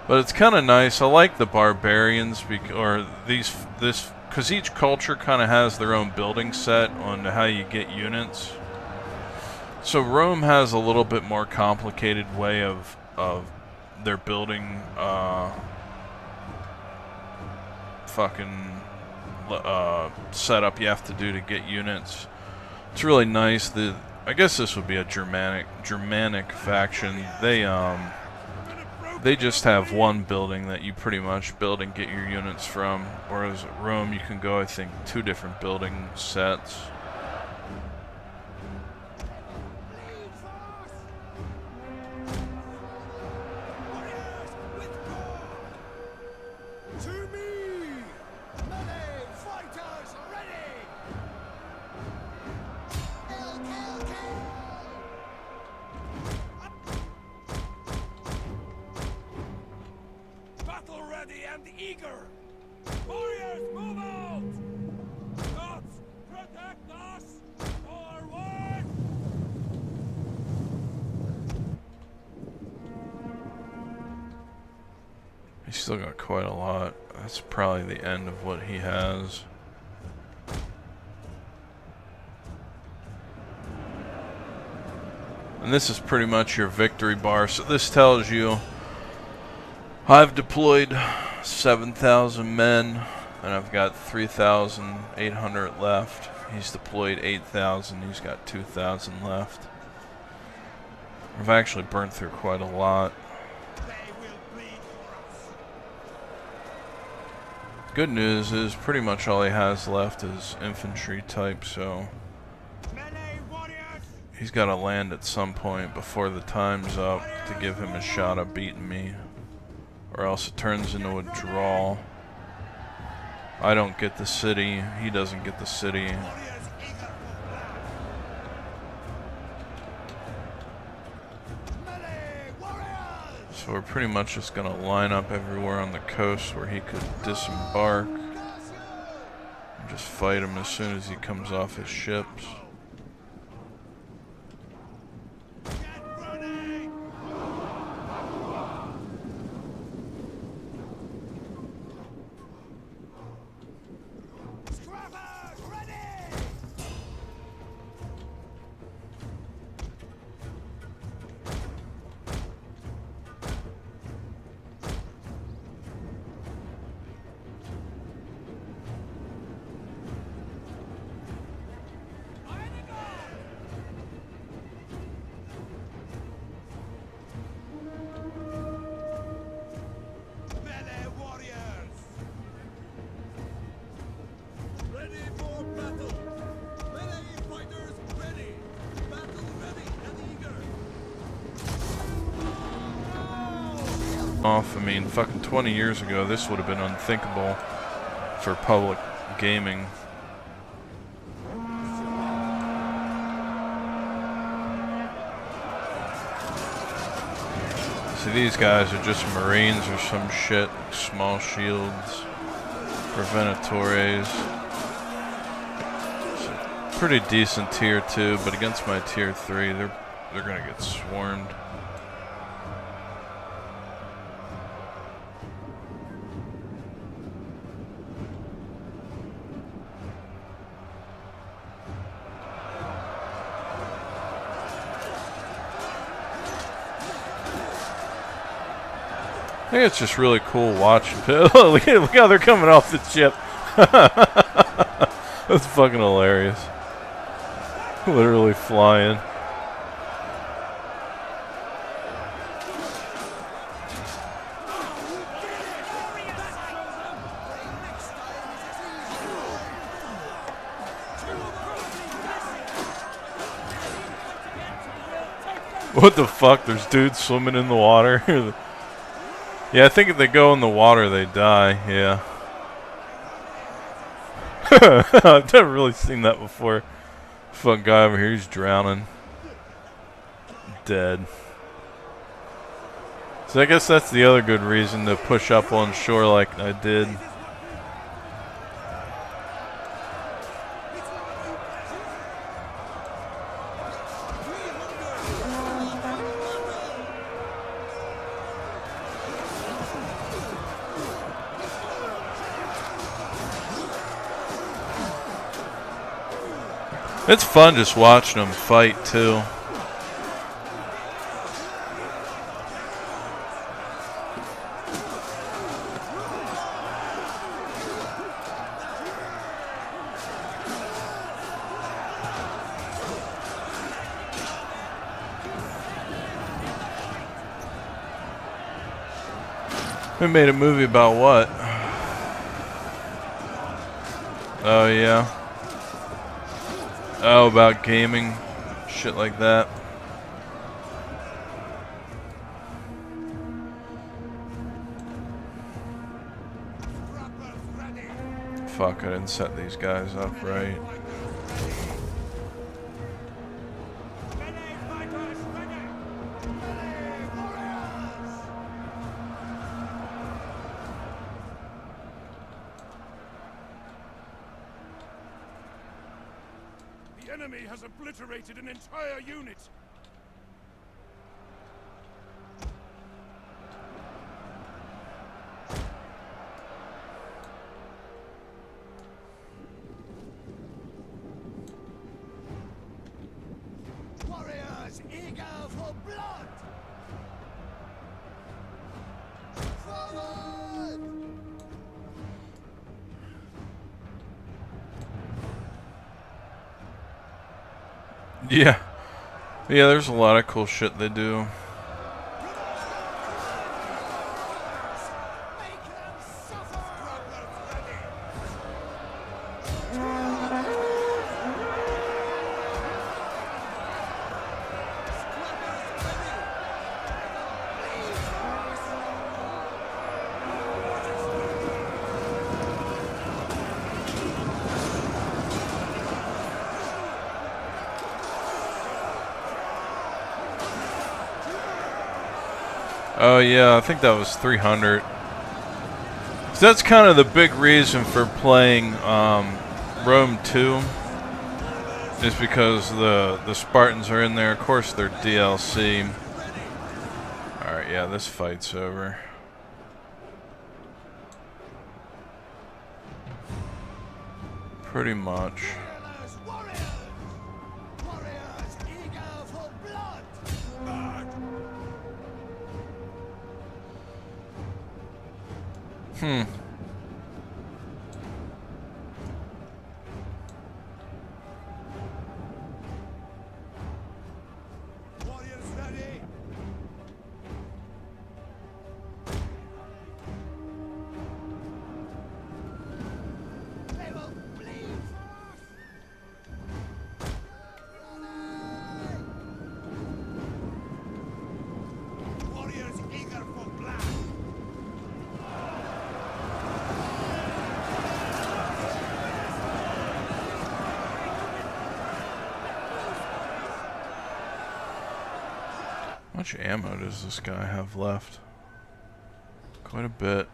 S1: But it's kind of nice. I like the barbarians, because each culture kind of has their own building set on how you get units. So Rome has a little bit more complicated way of their building setup you have to do to get units. It's really nice. I guess this would be a Germanic faction. They just have one building that you pretty much build and get your units from, whereas at Rome you can go, I think, 2 different building sets. He's still got quite a lot. That's probably the end of what he has. And this is pretty much your victory bar. So this tells you I've deployed 7,000 men and I've got 3,800 left. He's deployed 8,000. He's got 2,000 left. I've actually burned through quite a lot. Good news is pretty much all he has left is infantry type, so
S2: Melee warriors!
S1: he's got to land at some point before the time's up to give him a shot at beating me, or else it turns into a draw. I don't get the city, he doesn't get the city.
S2: Warriors eager for blood! Melee warriors!
S1: So we're pretty much just going to line up everywhere on the coast where he could disembark and just fight him as soon as he comes off his ships.
S2: Get ready! Scrappers ready! Melee warriors! Ready for battle! Melee fighters ready! Battle ready and eager!
S1: Off, I mean, fucking 20 years ago, this would have been unthinkable for public gaming. See, these guys are just Marines or some shit, small shields, Prevenitores. It's a pretty decent tier 2, but against my tier 3, they're gonna get swarmed. I think it's just really cool watching. Look how they're coming off the ship. That's fucking hilarious. Literally flying. What the fuck? There's dudes swimming in the water. Yeah, I think if they go in the water, they die. Yeah. I've never really seen that before. Fucking guy over here, he's drowning. Dead. So I guess that's the other good reason to push up on shore like I did. It's fun just watching them fight, too. We made a movie about what? Oh, yeah. Oh, about gaming, shit like that. Fuck, I didn't set these guys up right.
S2: The enemy has obliterated an entire unit. Warriors eager for blood. Forward!
S1: Yeah. Yeah, there's a lot of cool shit they do. Oh yeah, I think that was 300. So that's kind of the big reason for playing Rome 2. Is because the Spartans are in there. Of course, they're DLC. Alright, yeah, this fight's over. Pretty much. Hmm. How much ammo does this guy have left? Quite a bit.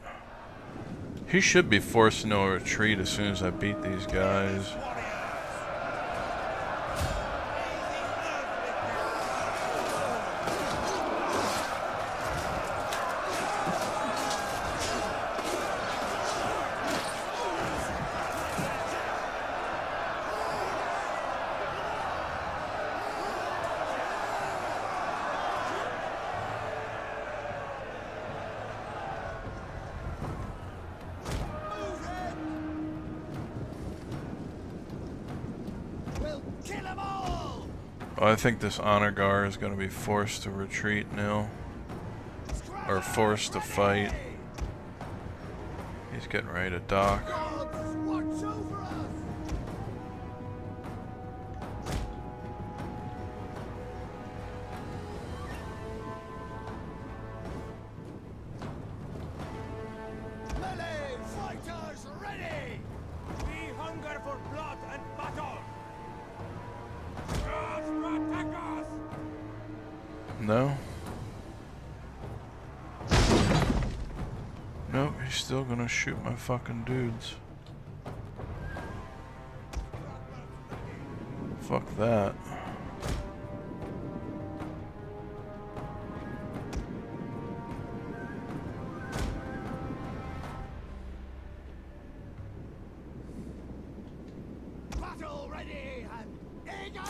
S1: He should be forced into a retreat as soon as I beat these guys. Oh, I think this honor guard is going to be forced to retreat now. Or forced to fight. He's getting ready to dock. No? Nope, he's still gonna shoot my fucking dudes. Fuck that.
S2: Battle ready and eager!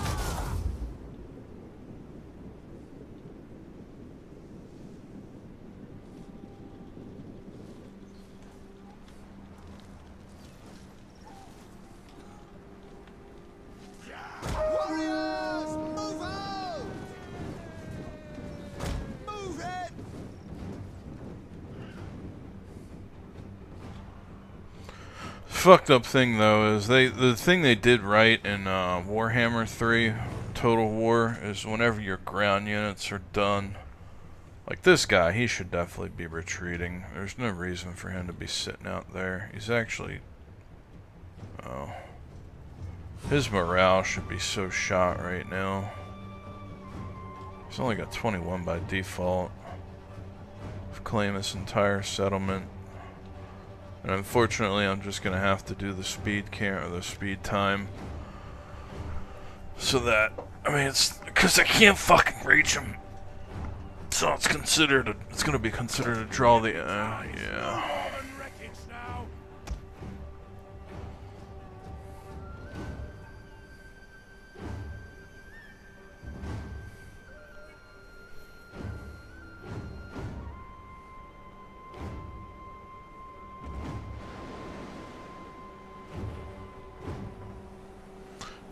S1: Fucked up thing though is the thing they did right in Warhammer 3 Total War is whenever your ground units are done, like this guy, he should definitely be retreating. There's no reason for him to be sitting out there. He's actually, oh, his morale should be so shot right now. He's only got 21 by default. I've claimed this entire settlement. And unfortunately, I'm just gonna have to do the speed or the speed time, so that, I mean, it's because I can't fucking reach him. So it's considered it's gonna be considered a draw. The yeah.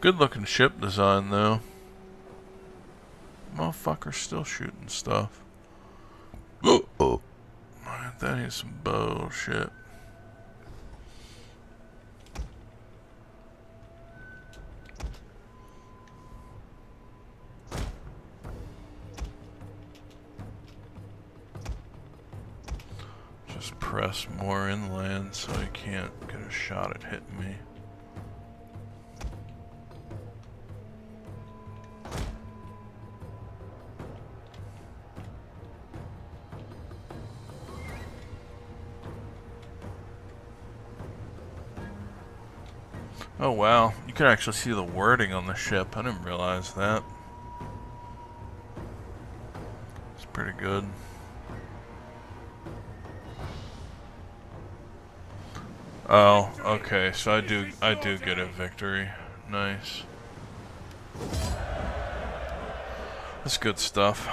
S1: Good looking ship design though. Motherfucker's still shooting stuff. Oh. That is some bullshit. Just press more inland so he can't get a shot at hitting me. Oh wow, you can actually see the wording on the ship. I didn't realize that. It's pretty good. Oh, okay, so I do get a victory. Nice. That's good stuff.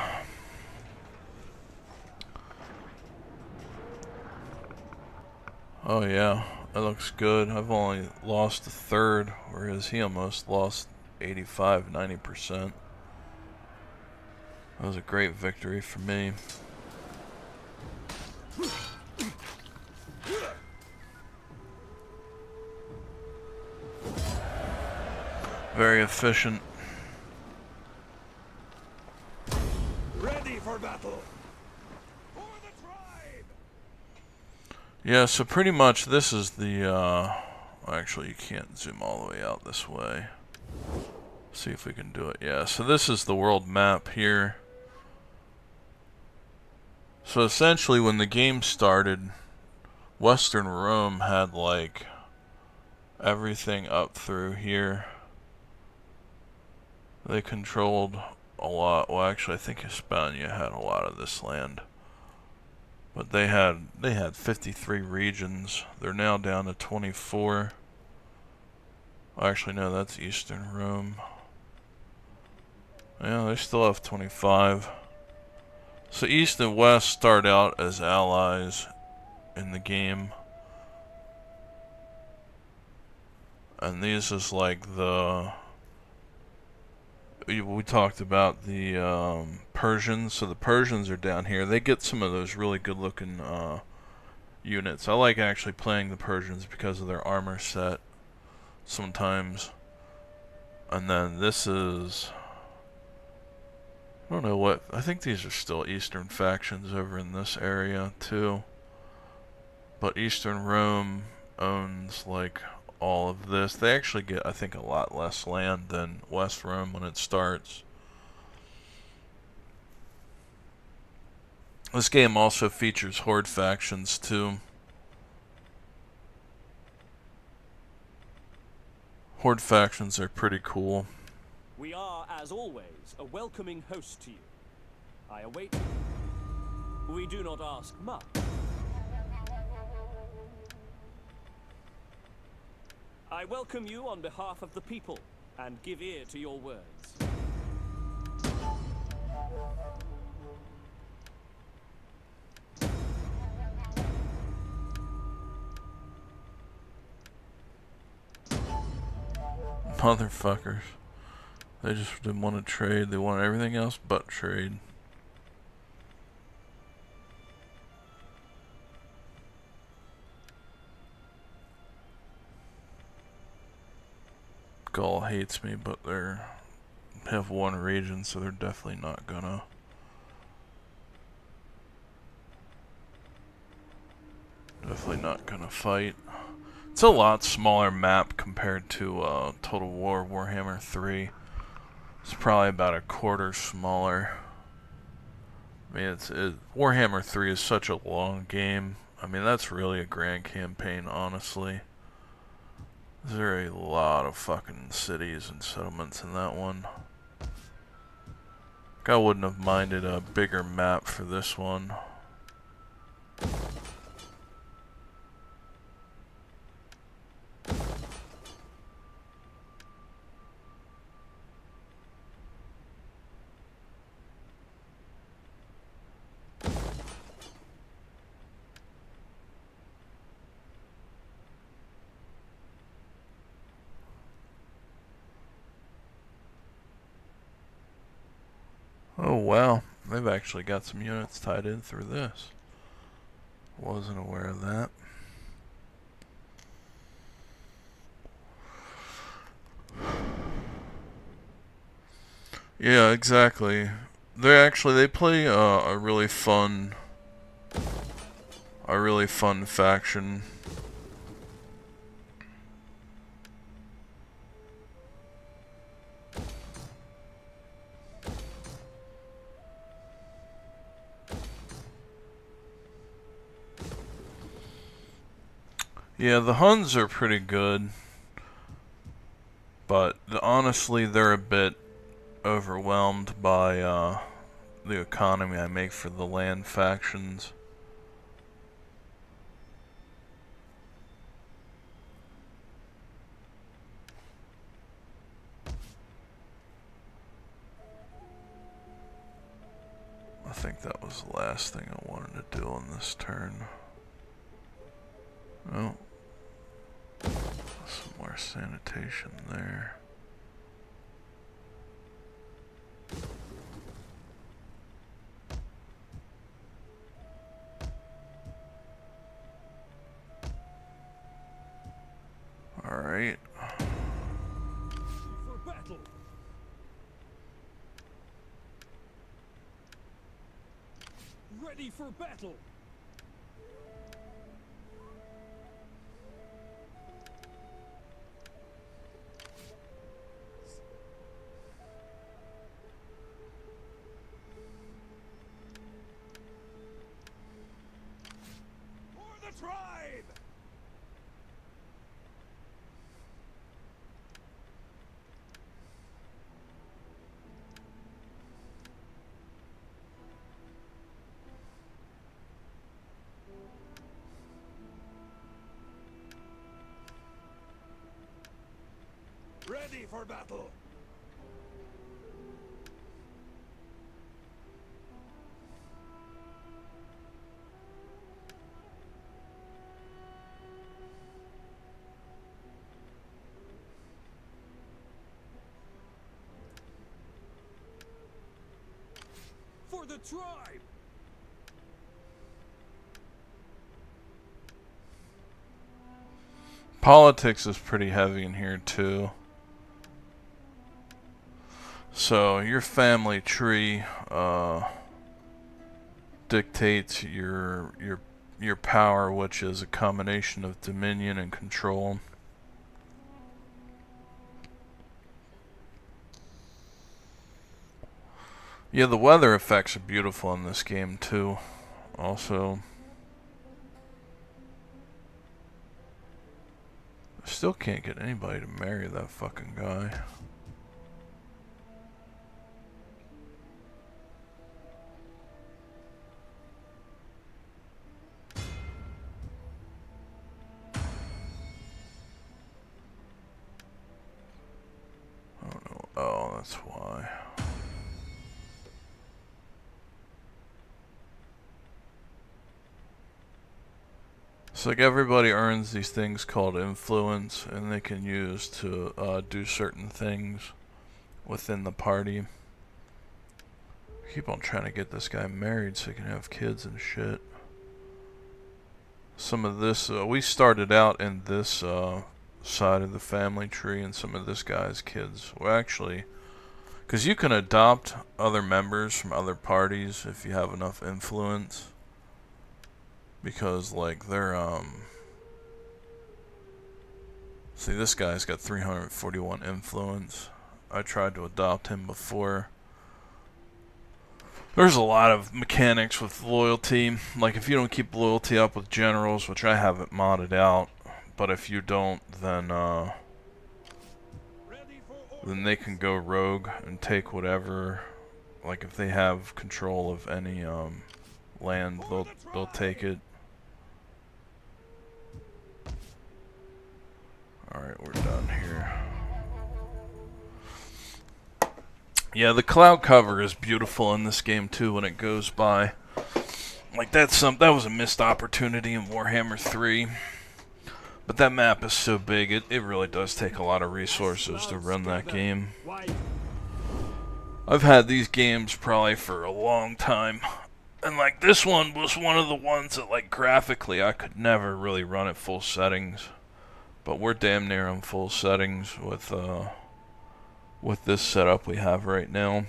S1: Oh yeah, that looks good. I've only lost a third, whereas he almost lost 85–90%. That was a great victory for me. Very efficient.
S2: Ready for battle. For the tribe.
S1: Yeah, so pretty much this is the, actually you can't zoom all the way out this way. See if we can do it. Yeah, so this is the world map here. So essentially when the game started, Western Rome had like everything up through here. They controlled a lot. Well, actually I think Hispania had a lot of this land. But they had 53 regions. They're now down to 24. Actually no, that's Eastern Rome. Yeah, they still have 25. So East and West start out as allies in the game. And these is like the... We talked about the Persians. So the Persians are down here. They get some of those really good looking units. I like actually playing the Persians because of their armor set sometimes. And then this is... I don't know what, I think these are still Eastern factions over in this area too. But Eastern Rome owns like all of this. They actually get, I think, a lot less land than West Rome when it starts. This game also features Horde factions too. Horde factions are pretty cool.
S5: We are, as always, a welcoming host to you. I await you. We do not ask much. I welcome you on behalf of the people, and give ear to your words.
S1: Motherfuckers. They just didn't want to trade. They wanted everything else but trade. Gaul hates me, but they have one region, so they're definitely not gonna. Definitely not gonna fight. It's a lot smaller map compared to Total War Warhammer 3. It's probably about a quarter smaller. I mean, Warhammer 3 is such a long game. I mean, that's really a grand campaign, honestly. There are a lot of fucking cities and settlements in that one. I wouldn't have minded a bigger map for this one. Oh wow, they've actually got some units tied in through this. Wasn't aware of that. Yeah, exactly. They play a really fun faction. Yeah, the Huns are pretty good. But honestly, they're a bit overwhelmed by the economy I make for the land factions. I think that was the last thing I wanted to do on this turn. Oh, some more sanitation there. Alright.
S2: For battle. Ready for battle. For the tribe. Ready for battle. For the tribe.
S1: Politics is pretty heavy in here too. So your family tree dictates your power, which is a combination of dominion and control. Yeah, the weather effects are beautiful in this game too. Also, I still can't get anybody to marry that fucking guy. I don't know. Oh, that's why. So like everybody earns these things called influence, and they can use to do certain things within the party. I keep on trying to get this guy married so he can have kids and shit. Some of this, we started out in this side of the family tree, and some of this guy's kids were actually, because you can adopt other members from other parties if you have enough influence. Because like they're see, this guy's got 341 influence. I tried to adopt him before. There's a lot of mechanics with loyalty. Like if you don't keep loyalty up with generals, which I haven't modded out, but if you don't, then they can go rogue and take whatever. Like if they have control of any land, they'll take it. Alright, we're done here. Yeah, the cloud cover is beautiful in this game too when it goes by. Like that was a missed opportunity in Warhammer 3. But that map is so big, it really does take a lot of resources to run that game. I've had these games probably for a long time. And like this one was one of the ones that like graphically I could never really run at full settings. But we're damn near on full settings with this setup we have right now.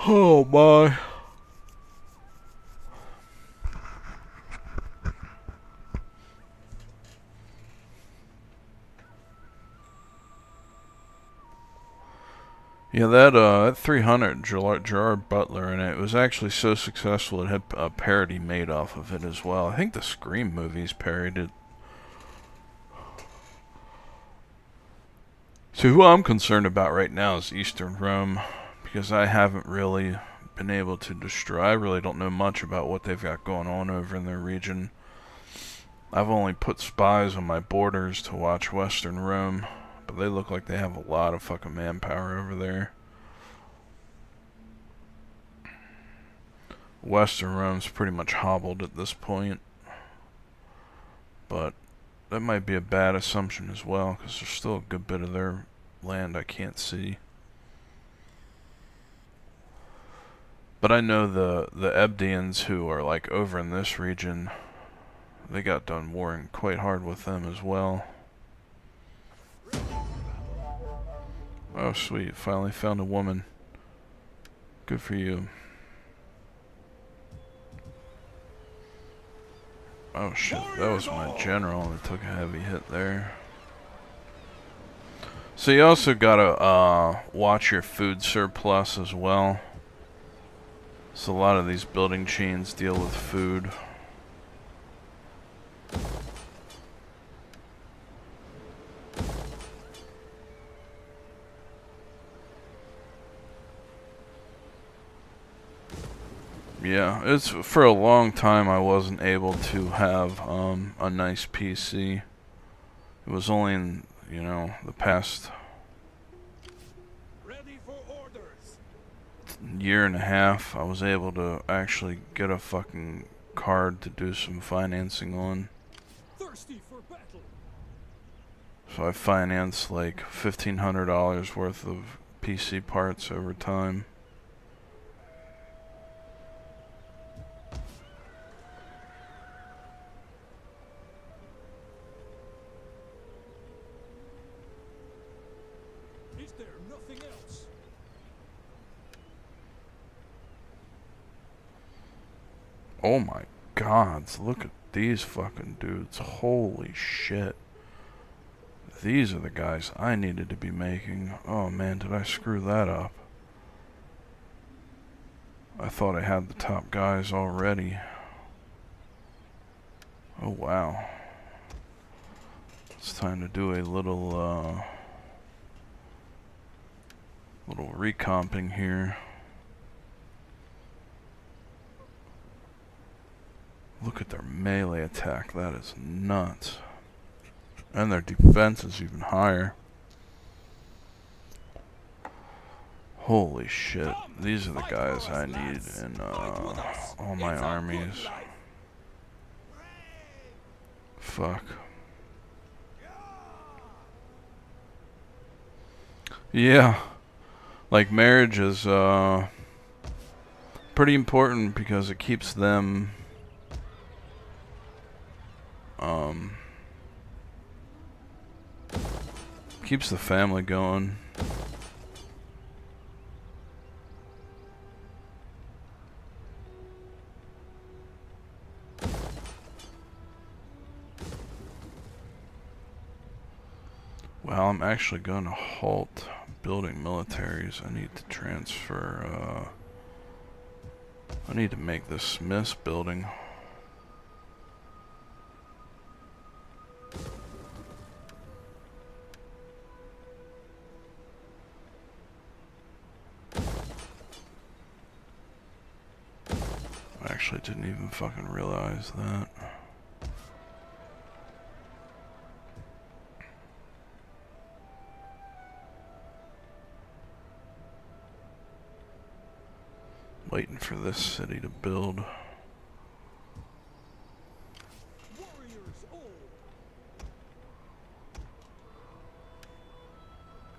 S1: Oh my. Yeah, that 300 Gerard Butler, and it was actually so successful it had a parody made off of it as well. I think the Scream movies parodied it. So who I'm concerned about right now is Eastern Rome, because I haven't really been able to destroy. I really don't know much about what they've got going on over in their region. I've only put spies on my borders to watch Western Rome, but they look like they have a lot of fucking manpower over there. Western Rome's pretty much hobbled at this point, but that might be a bad assumption as well, because there's still a good bit of their land I can't see. But I know the Ebdians who are like over in this region, they got done warring quite hard with them as well. Oh sweet, finally found a woman. Good for you. Oh shit, that was my general that took a heavy hit there. So you also gotta watch your food surplus as well. So a lot of these building chains deal with food. Yeah, it's for a long time I wasn't able to have a nice PC. It was only in, you know, the past
S2: Ready for orders.
S1: year and a half I was able to actually get a fucking card to do some financing on.
S5: Thirsty for battle.
S1: So I financed like $1,500 worth of PC parts over time.
S5: Is there nothing else?
S1: Oh my gods, look at these fucking dudes. Holy shit. These are the guys I needed to be making. Oh man, did I screw that up? I thought I had the top guys already. Oh wow. It's time to do a little recomping here. Look at their melee attack, that is nuts. And their defense is even higher. Holy shit, these are the guys I need in all my armies. Fuck. Yeah. Like marriage is pretty important because it keeps them keeps the family going. Well, I'm actually going to halt building militaries. I need to transfer, I need to make this Smith's building. I actually didn't even fucking realize that. Waiting for this city to build.
S5: Warriors all.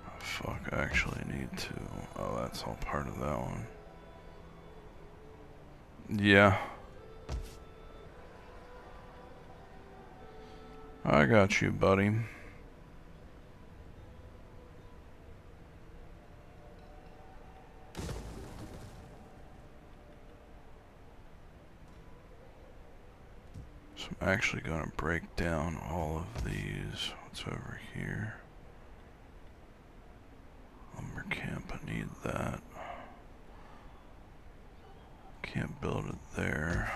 S1: Oh, fuck, I actually need to. Oh, that's all part of that one. Yeah. I got you, buddy. So I'm actually going to break down all of these. What's over here? Lumber camp, I need that. Can't build it there.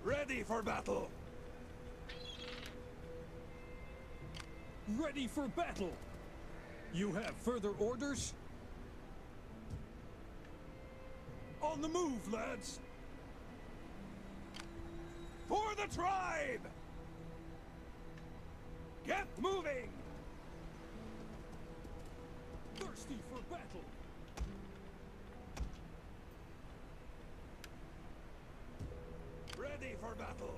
S2: Ready for battle!
S5: Ready for battle! You have further orders?
S2: On the move, lads! For the tribe! Get moving!
S5: Thirsty for battle!
S2: Ready for battle!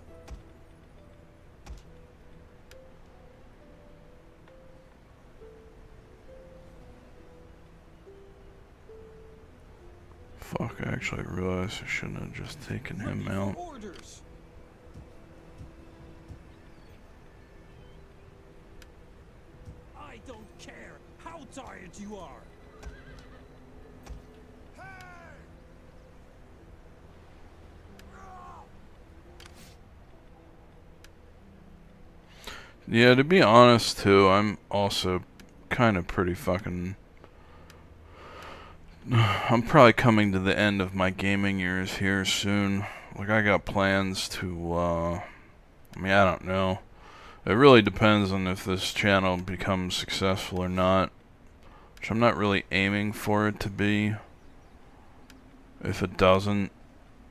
S1: Fuck, I actually realized I shouldn't have just taken him out.
S5: Orders! I don't care how tired you are!
S1: Yeah, to be honest too, I'm also kind of pretty fucking... I'm probably coming to the end of my gaming years here soon. Like, I got plans to, I mean, I don't know. It really depends on if this channel becomes successful or not. Which I'm not really aiming for it to be. If it doesn't,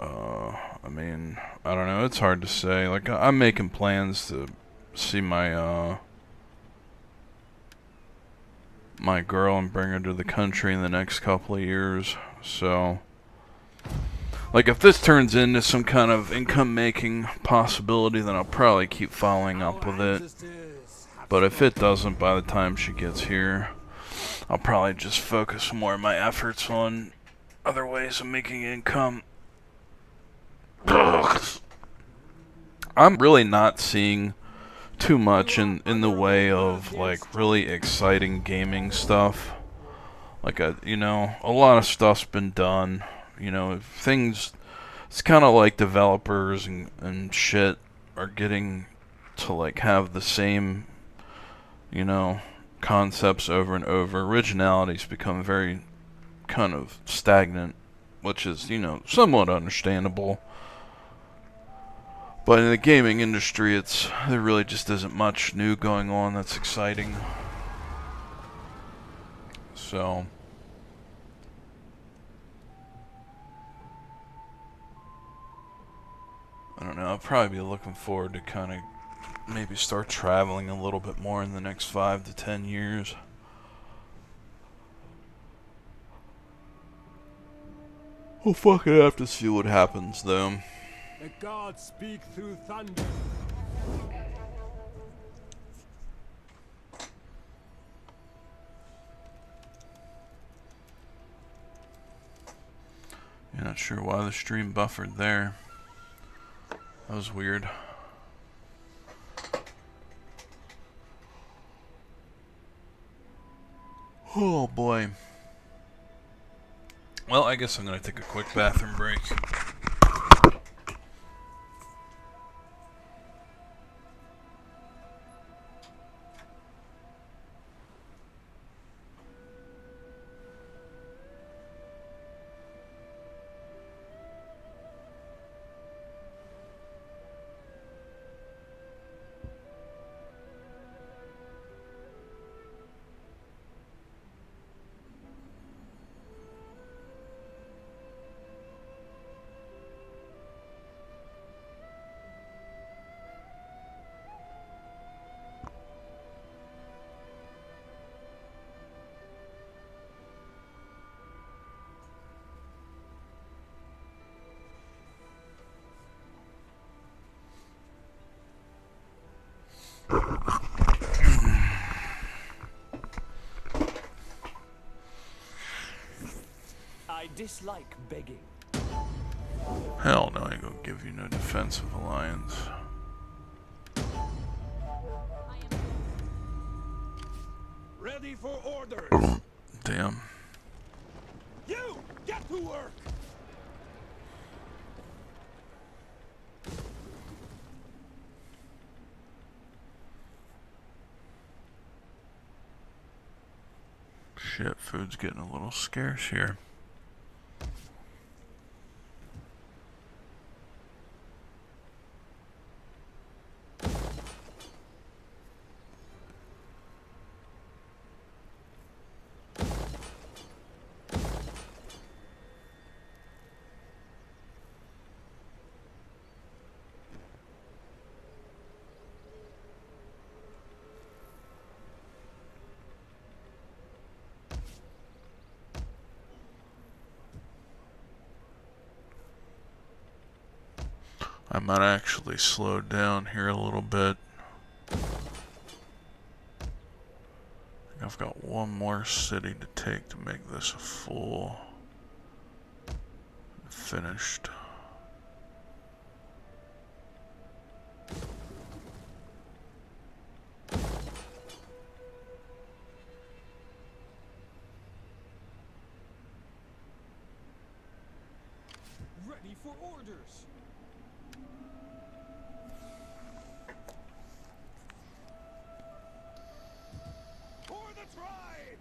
S1: I mean, I don't know, it's hard to say. Like, I'm making plans to see my, my girl and bring her to the country in the next couple of years. So, like, if this turns into some kind of income-making possibility, then I'll probably keep following up with it. But if it doesn't by the time she gets here, I'll probably just focus more of my efforts on other ways of making income. I'm really not seeing too much in the way of, like, really exciting gaming stuff. Like, you know, a lot of stuff's been done. You know, things, it's kind of like developers and shit are getting to, like, have the same, you know, concepts over and over. Originality's become very kind of stagnant, which is, you know, somewhat understandable. But in the gaming industry, there really just isn't much new going on that's exciting. So, I don't know, I'll probably be looking forward to kind of maybe start traveling a little bit more in the next 5 to 10 years. We'll fucking have to see what happens, though.
S2: The gods speak through thunder.
S1: Yeah, not sure why the stream buffered there. That was weird. Oh boy. Well, I guess I'm gonna take a quick bathroom break.
S5: dislike begging.
S1: Hell no, I ain't gonna give you no defensive alliance.
S2: Ready for orders.
S1: Damn.
S2: You get to work.
S1: Shit, food's getting a little scarce here. I might actually slow down here a little bit. I've got one more city to take to make this a full finished.
S5: Ready for orders.
S2: For the tribe.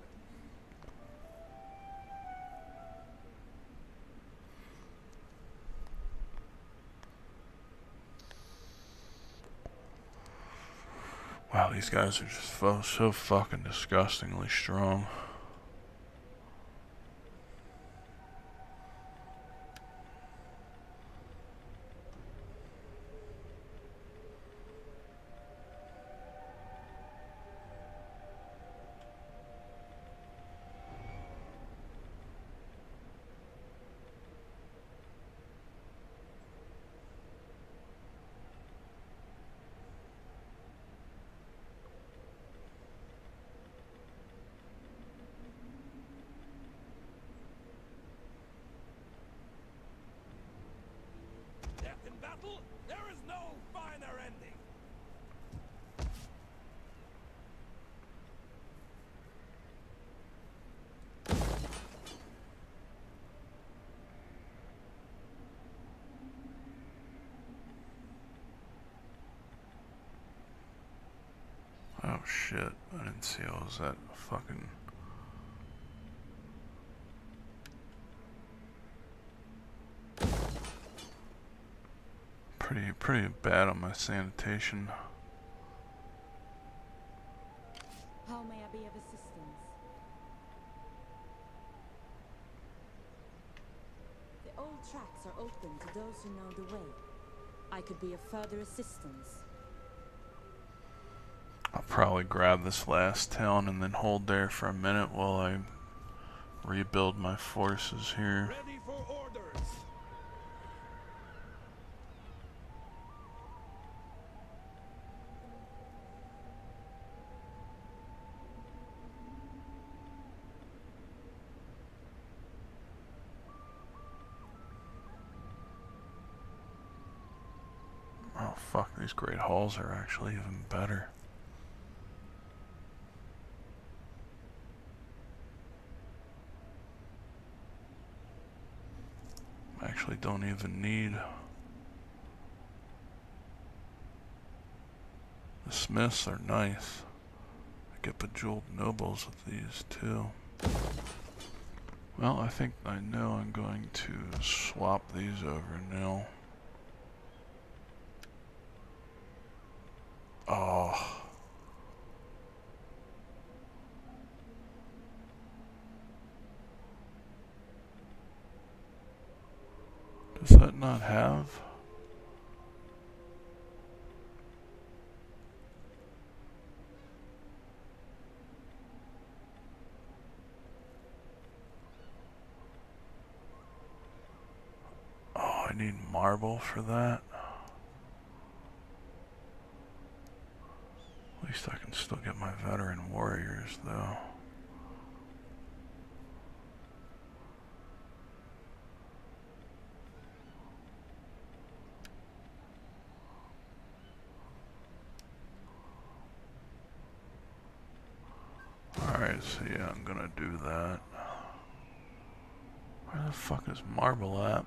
S1: Wow, these guys are just so fucking disgustingly strong.
S2: Death in battle, there is no finer ending.
S1: Oh shit, I didn't see I was that fucking... Pretty bad on my sanitation.
S3: How may I be of assistance? The old tracks are open to those who know the way. I could be of further assistance.
S1: I'll probably grab this last town and then hold there for a minute while I rebuild my forces here.
S2: Ready for orders.
S1: Oh fuck, these great halls are actually even better. Actually don't even need the smiths are nice. I get bejeweled nobles with these too. Well, I think I know I'm going to swap these over now. Oh. Does that not have? Oh, I need marble for that. At least I can still get my veteran warriors though. so yeah, I'm gonna do that. Where the fuck is Marble at?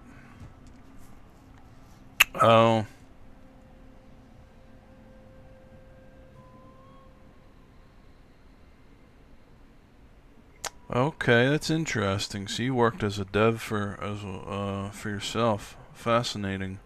S1: Oh. Okay, that's interesting. So you worked as a dev for yourself. Fascinating.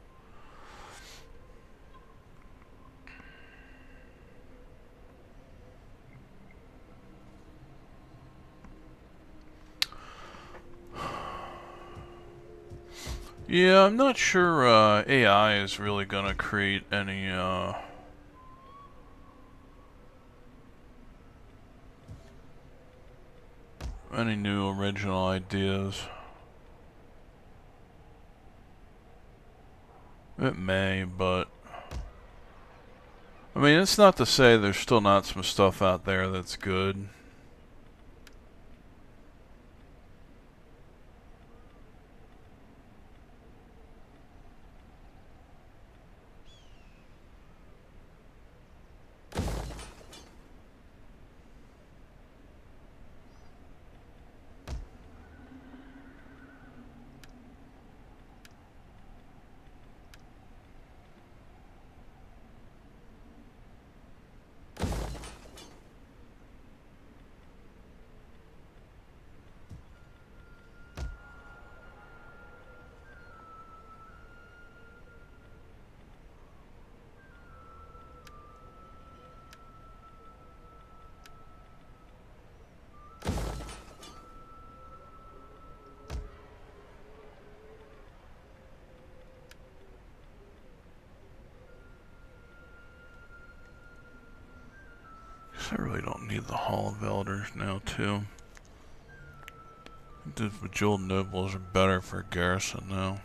S1: Yeah, I'm not sure AI is really gonna create any new original ideas. It may, but I mean, it's not to say there's still not some stuff out there that's good. I really don't need the Hall of Elders now, too. I think the Bejeweled Nobles are better for garrison now.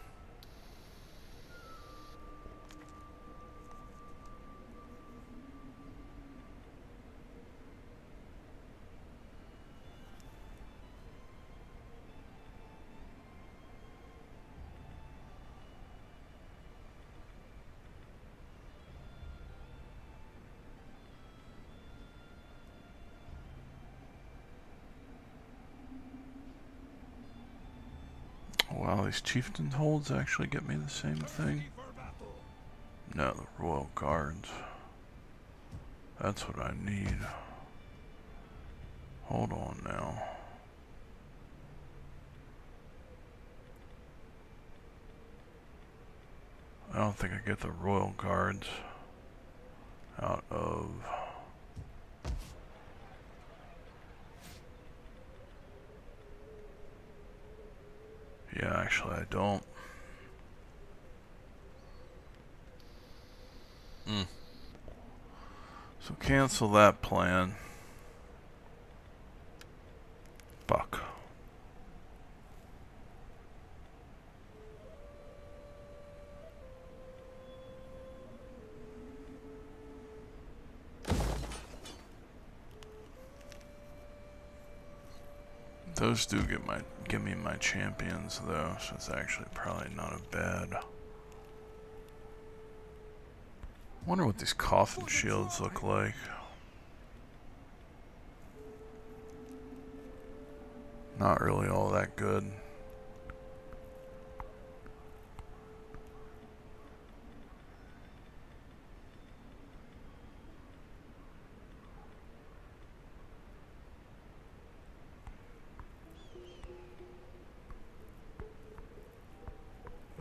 S1: Wow, these chieftain holds actually get me the same thing. No, the Royal Guards. That's what I need. Hold on now. I don't think I get the Royal Guards out of... Yeah, actually I don't. So cancel that plan. Fuck. Those do give me my champions though, so it's actually probably not a bad. Wonder what these coffin shields look like. Not really all that good.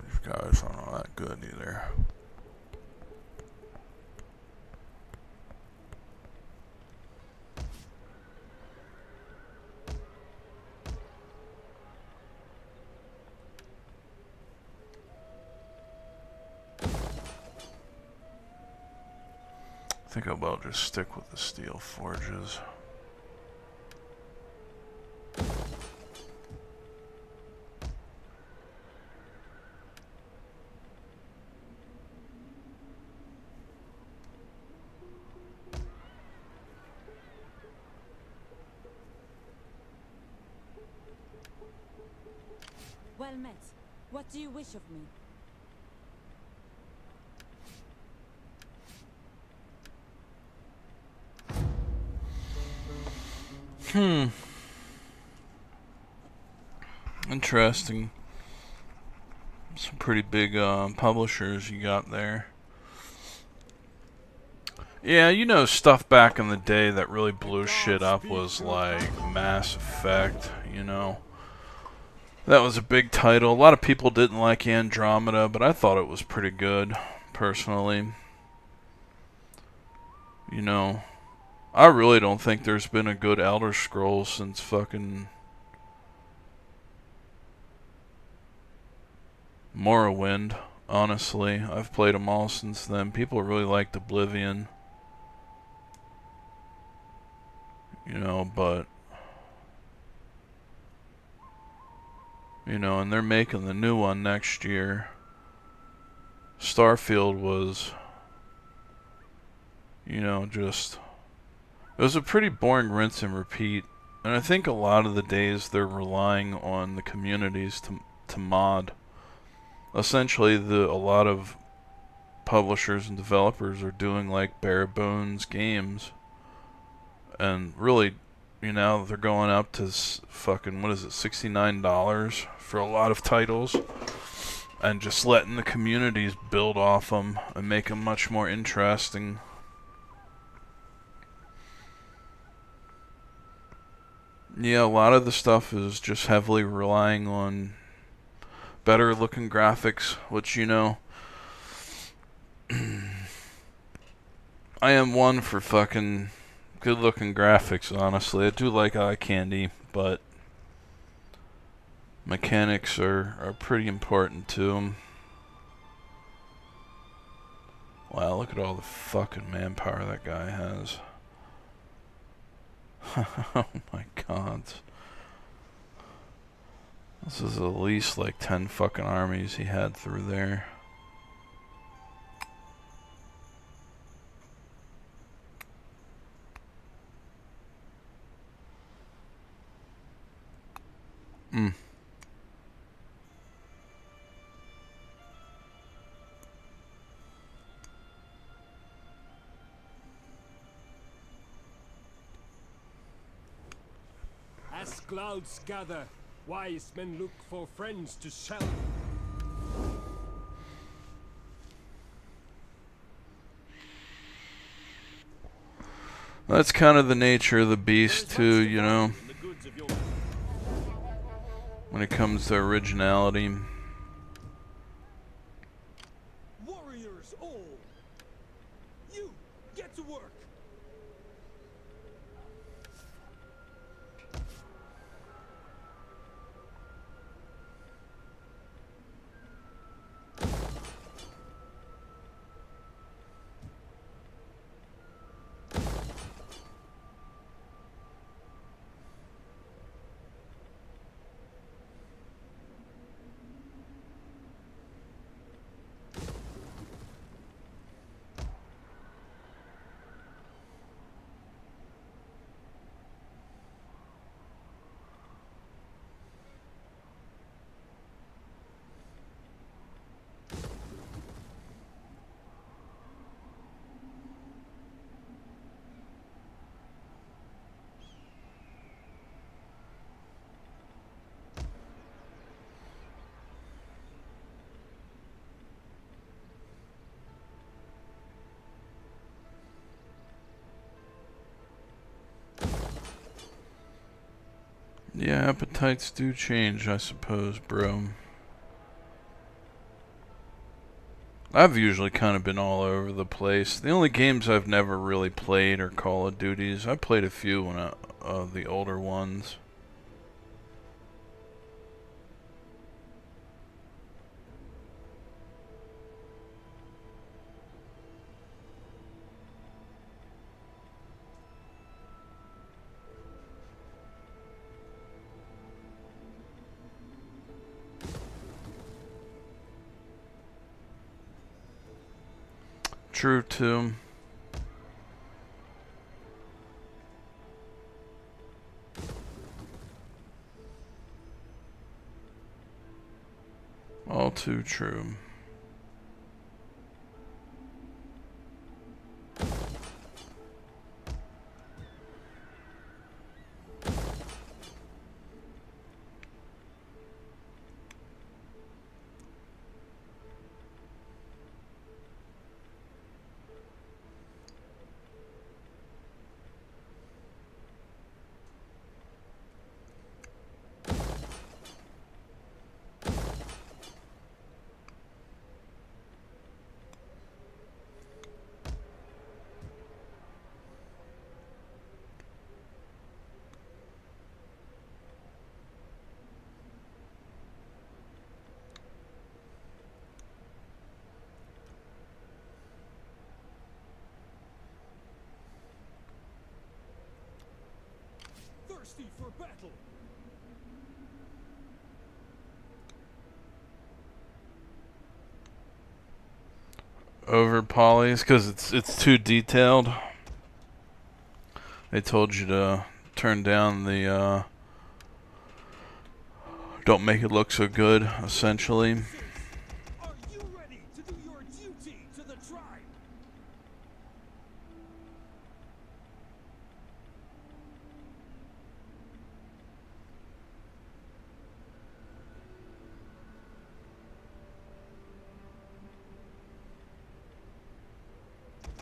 S1: These guys aren't all that good either. I think I will just stick with the steel forges.
S3: Well met. What do you wish of me?
S1: Interesting. Some pretty big publishers you got there. Yeah, you know, stuff back in the day that really blew shit up was like Mass Effect, you know. That was a big title. A lot of people didn't like Andromeda, but I thought it was pretty good, personally. You know, I really don't think there's been a good Elder Scrolls since fucking Morrowind, honestly. I've played them all since then. People really liked Oblivion. You know, but... You know, and they're making the new one next year. Starfield was... You know, just... It was a pretty boring rinse and repeat. And I think a lot of the days they're relying on the communities to mod. Essentially, a lot of publishers and developers are doing like bare bones games. And really, you know, they're going up to fucking, what is it, $69 for a lot of titles. And just letting the communities build off them and make them much more interesting. Yeah, a lot of the stuff is just heavily relying on better looking graphics, which, you know, I am one for fucking good looking graphics, honestly. I do like eye candy, but mechanics are pretty important too. Wow, look at all the fucking manpower that guy has. Oh my god. This is at least like 10 fucking armies he had through there.
S2: As clouds gather, wise men look for friends to shelter.
S1: That's kind of the nature of the beast too, you know, when it comes to originality.
S2: Warriors all, you get to work.
S1: Yeah, appetites do change, I suppose, bro. I've usually kind of been all over the place. The only games I've never really played are Call of Duties. I played a few when the older ones. True too. All too true.
S2: battle.
S1: Over polys because it's too detailed. They told you to turn down the don't make it look so good, essentially.
S2: Are you ready to do your duty to the tribe?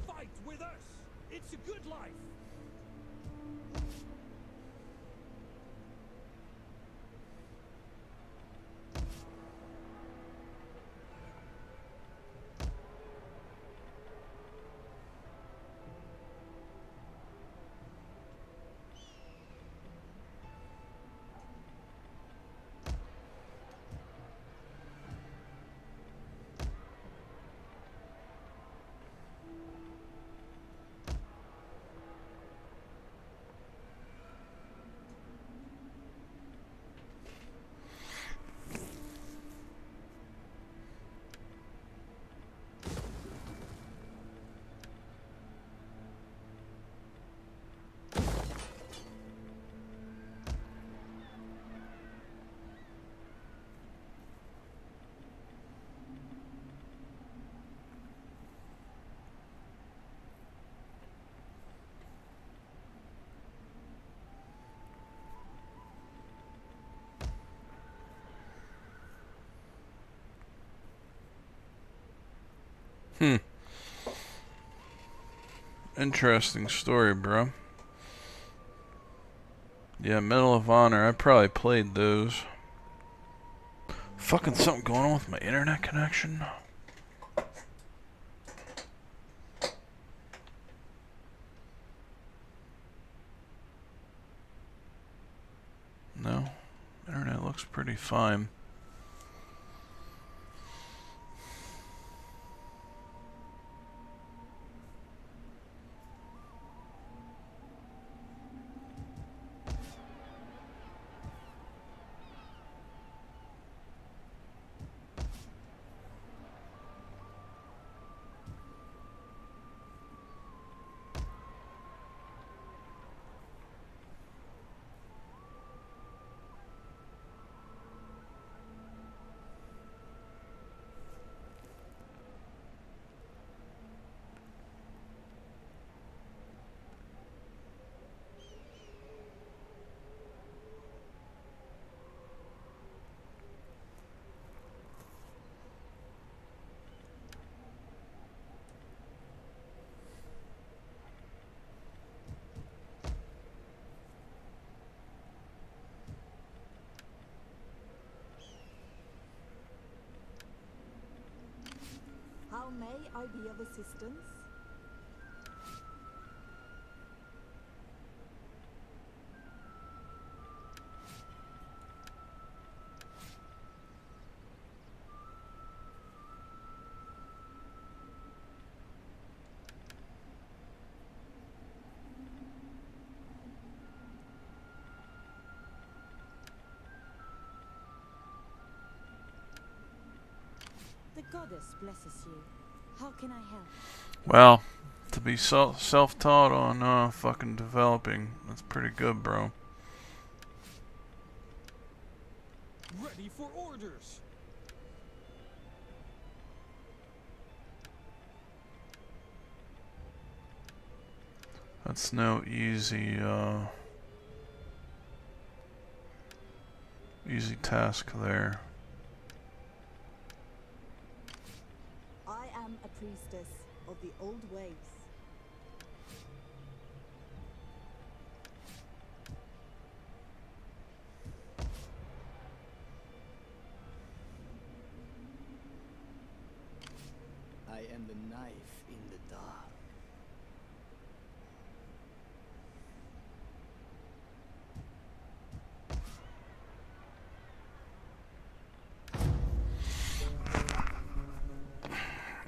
S2: Fight with us. It's a good life.
S1: Interesting story, bro. Yeah, Medal of Honor. I probably played those. Fucking something going on with my internet connection. No, internet looks pretty fine.
S3: How may I be of assistance? The goddess blesses you. How can I help?
S1: Well, to be self-taught on fucking developing, that's pretty good, bro.
S2: Ready for orders.
S1: That's no easy easy task there.
S3: I am a priestess of the old ways.
S4: I am the knife in the dark.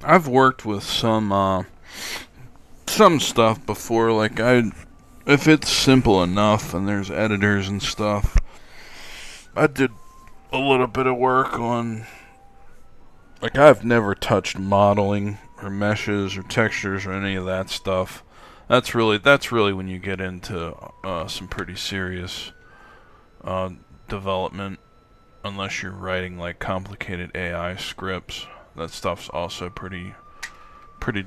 S1: I've worked with some stuff before. Like if it's simple enough and there's editors and stuff. I did a little bit of work on, like, I've never touched modeling or meshes or textures or any of that stuff. That's really when you get into some pretty serious development, unless you're writing like complicated AI scripts. That stuff's also pretty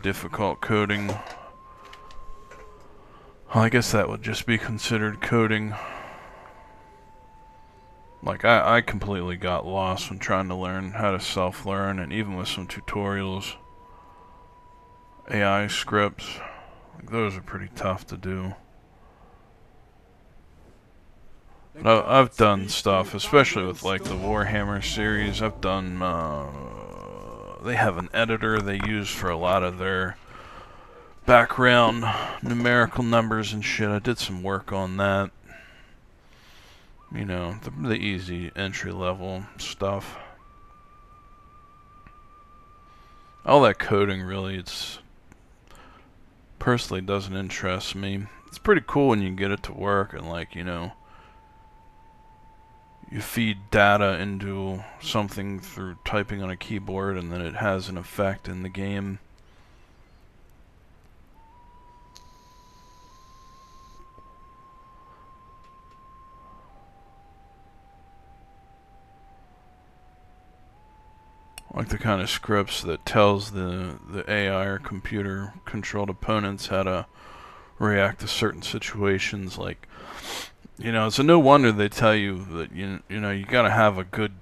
S1: difficult coding. Well, I guess that would just be considered coding. Like, I completely got lost when trying to learn how to self-learn, and even with some tutorials, AI scripts, like, those are pretty tough to do. But I've done stuff, especially with like the Warhammer series. I've done, they have an editor they use for a lot of their background numerical numbers and shit. I did some work on that. You know, the easy entry-level stuff. All that coding really, it's personally doesn't interest me. It's pretty cool when you get it to work and, like, you know, you feed data into something through typing on a keyboard and then it has an effect in the game. Like the kind of scripts that tells the AI or computer controlled opponents how to react to certain situations. Like, you know, it's no wonder they tell you that you know you gotta have a good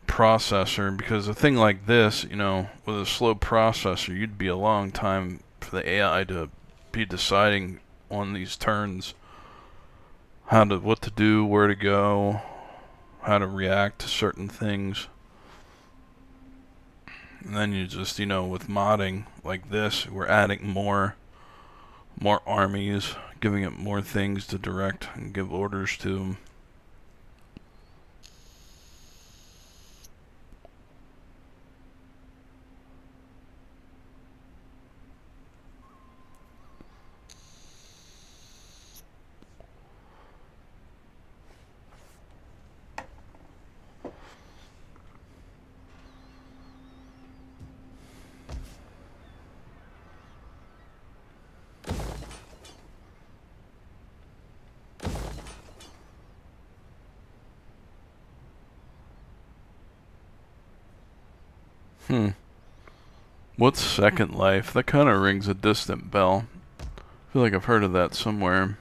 S1: processor, because a thing like this, you know, with a slow processor, you'd be a long time for the AI to be deciding on these turns what to do, where to go, how to react to certain things. And then you just, you know, with modding like this, we're adding more armies, giving it more things to direct and give orders to. What's Second Life? That kind of rings a distant bell. I feel like I've heard of that somewhere.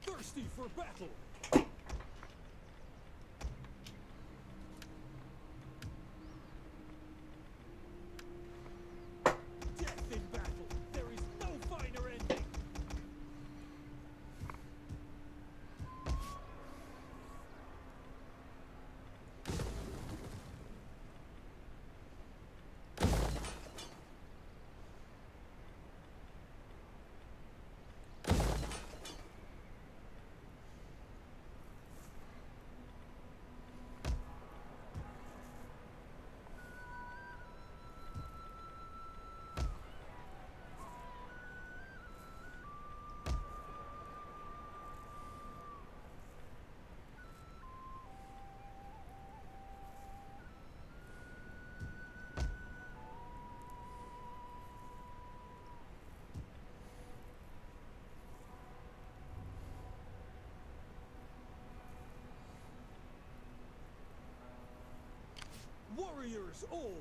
S5: Thirsty for battle. Death in battle. There is no finer ending. Warriors all.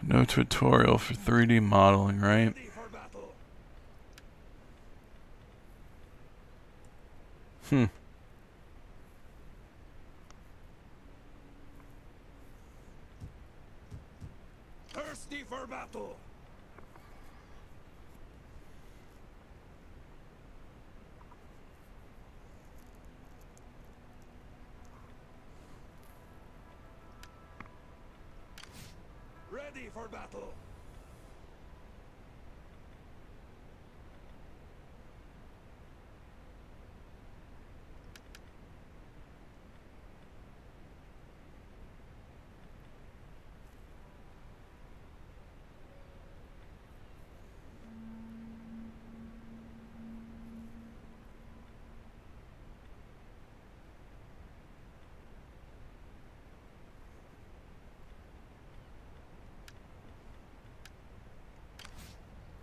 S1: No tutorial for 3D modeling, right?
S2: Ready for battle. for battle. Ready for battle.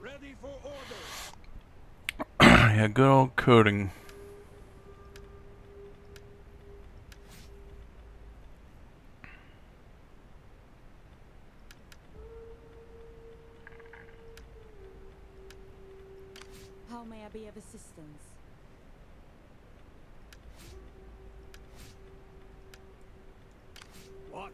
S2: Ready for orders.
S1: Yeah, good old coding.
S3: How may I be of assistance?
S2: What?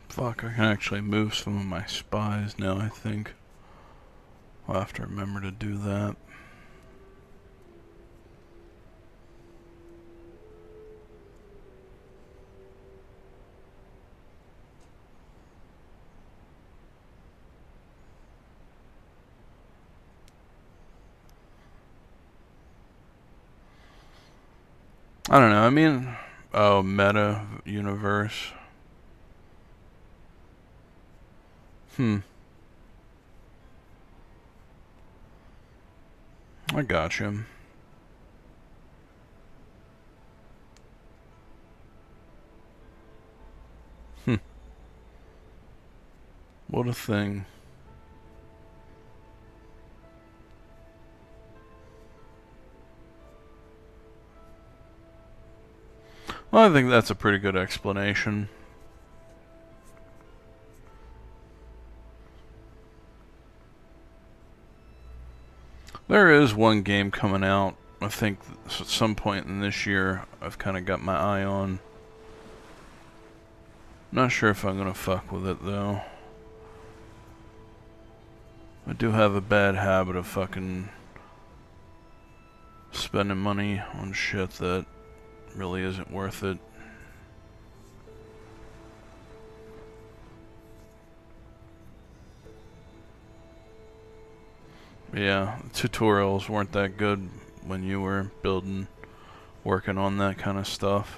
S1: Fuck, I can actually move some of my spies now, I think. I'll have to remember to do that. I don't know, I mean, oh, meta universe. I got you. What a thing. Well, I think that's a pretty good explanation. There is one game coming out, I think, at some point in this year, I've kind of got my eye on. Not sure if I'm gonna fuck with it, though. I do have a bad habit of fucking spending money on shit that really isn't worth it. Yeah, the tutorials weren't that good when you were working on that kind of stuff.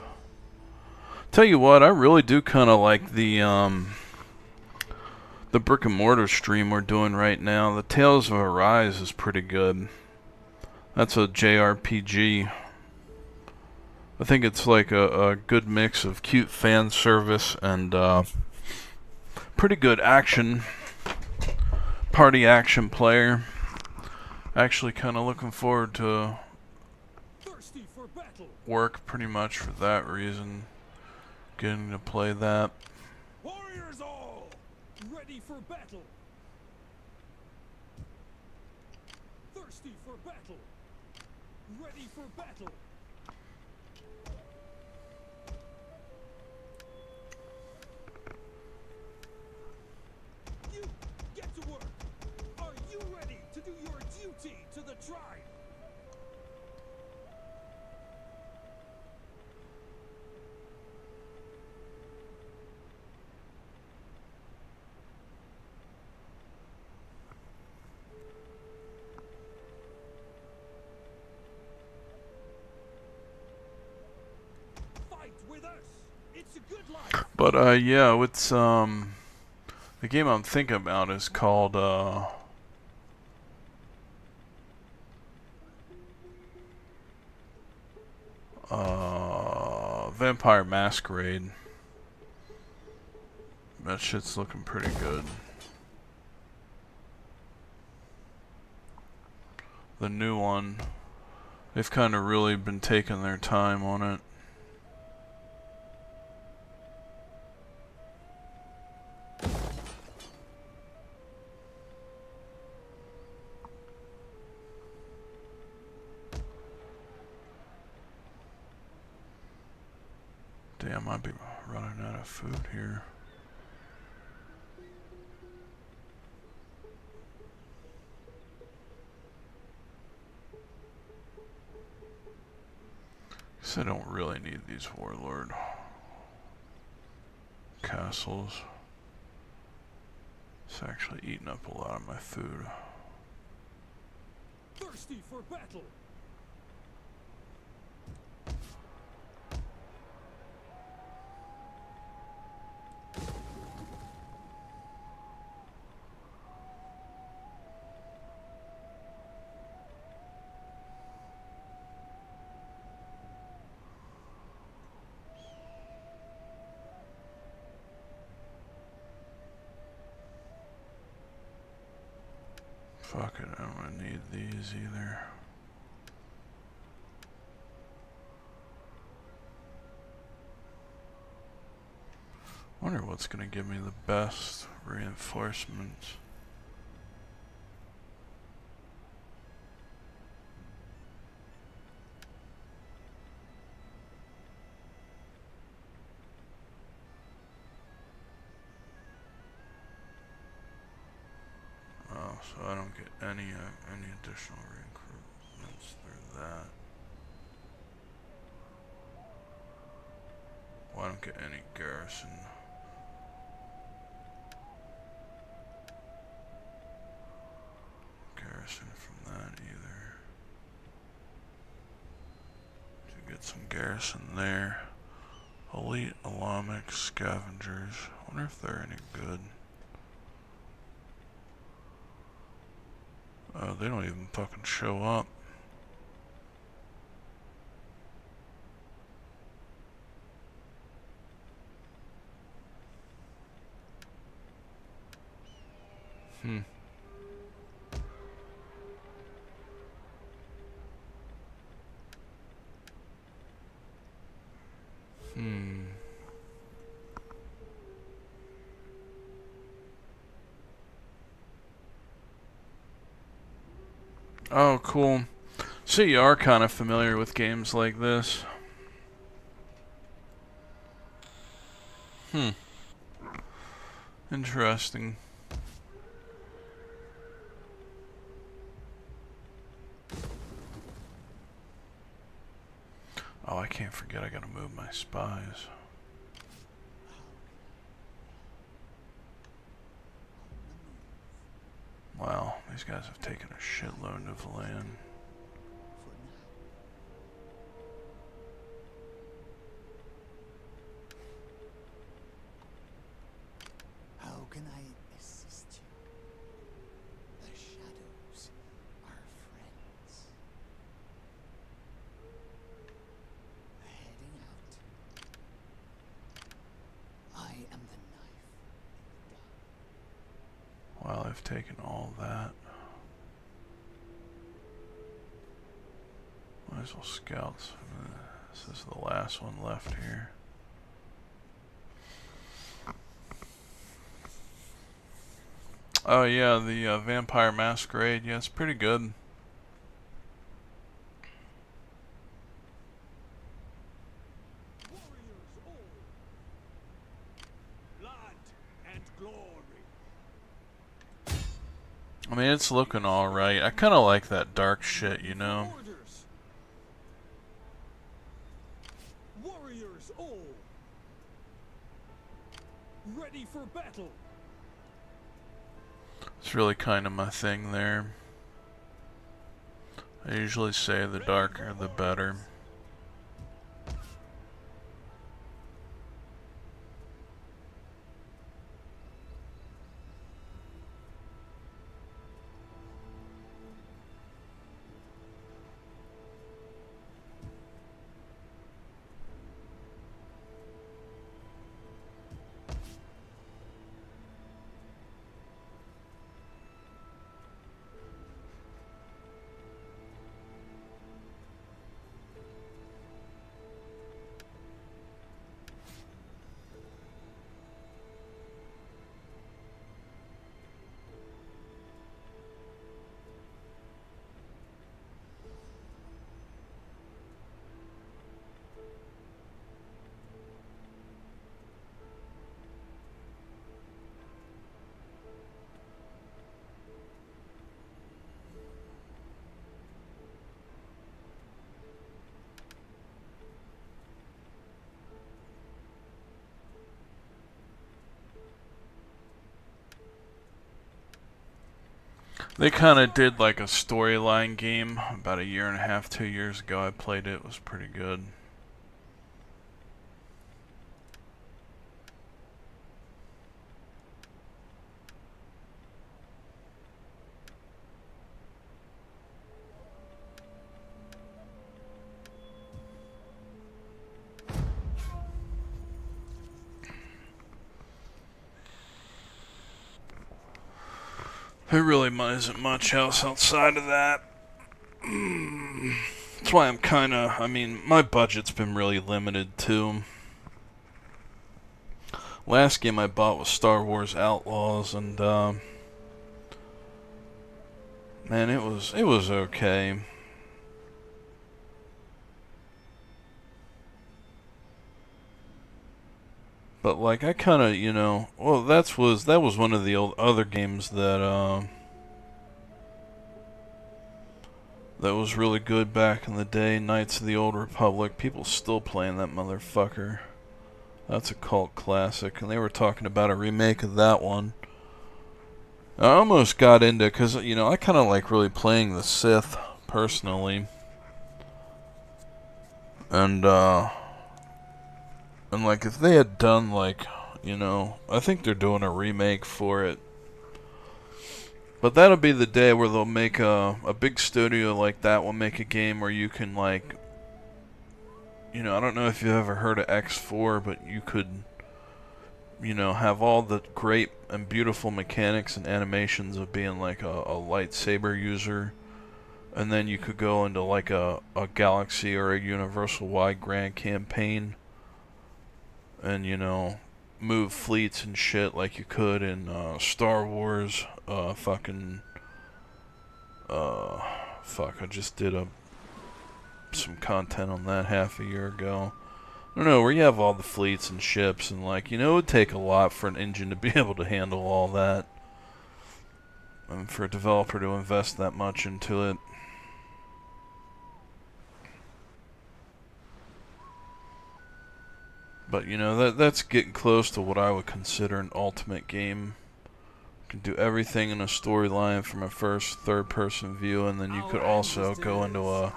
S1: Tell you what, I really do kind of like the brick and mortar stream we're doing right now. The Tales of Arise is pretty good. That's a JRPG. I think it's like a good mix of cute fan service and pretty good action, party action player. Actually kind of looking forward to
S2: Thirsty for battle.
S1: work pretty much for that reason. Getting to play that.
S2: Warriors all, ready for battle. Thirsty for battle. Ready for battle. You get to work. Are you ready to do your duty to the tribe? Fight with us. It's a good life.
S1: But yeah, it's The game I'm thinking about is called Vampire Masquerade. That shit's looking pretty good. The new one, they've kind of really been taking their time on it. Damn, I'd be running out of food here. Guess I don't really need these warlord castles. It's actually eating up a lot of my food.
S5: Thirsty for battle.
S1: Fuck it, I don't need these either. Wonder what's gonna give me the best reinforcements. So I don't get any additional recruitments through that. Well, I don't get any garrison. Garrison from that either. To get some garrison there. Elite Alamic scavengers. I wonder if they're any good. Oh, they don't even fucking show up. Oh, cool. So you are kind of familiar with games like this. Interesting. Oh, I can't forget I gotta move my spies. Wow, these guys have taken a shitload of land.
S4: How can I assist you? The shadows are friends. Heading out. I am the knife in the dark.
S1: Wow, I've taken all that. Might as well scouts. This is the last one left here. Oh yeah, the Vampire Masquerade. Yeah, it's pretty good.
S2: Warriors all. Blood and glory.
S1: I mean, it's looking alright. I kind of like that dark shit, you know?
S5: Orders. Warriors all. Ready for battle.
S1: It's really kind of my thing there. I usually say the darker the better. They kind of did like a storyline game about a year and a half, 2 years ago. I played it. It was pretty good. There really isn't much else outside of that. That's why I'm kinda, I mean, my budget's been really limited too. Last game I bought was Star Wars Outlaws, and man, it was okay. But like I kind of, you know, well that was one of the old other games that that was really good back in the day, Knights of the Old Republic. People still playing that motherfucker. That's a cult classic, and they were talking about a remake of that one. I almost got into, because, you know, I kind of like really playing the Sith, personally. And like, if they had done, like, you know, I think they're doing a remake for it. But that'll be the day where they'll make a big studio like that will make a game where you can, like, you know, I don't know if you've ever heard of X4, but you could, you know, have all the great and beautiful mechanics and animations of being like a lightsaber user, and then you could go into like a Galaxy or a Universal wide grand campaign, and, you know, move fleets and shit like you could in Star Wars. Fuck, I just did some content on that half a year ago. I don't know, where you have all the fleets and ships, and, like, you know, it would take a lot for an engine to be able to handle all that, and for a developer to invest that much into it. But, you know, that's getting close to what I would consider an ultimate game. You can do everything in a storyline from a first, third-person view, and then you could also go into a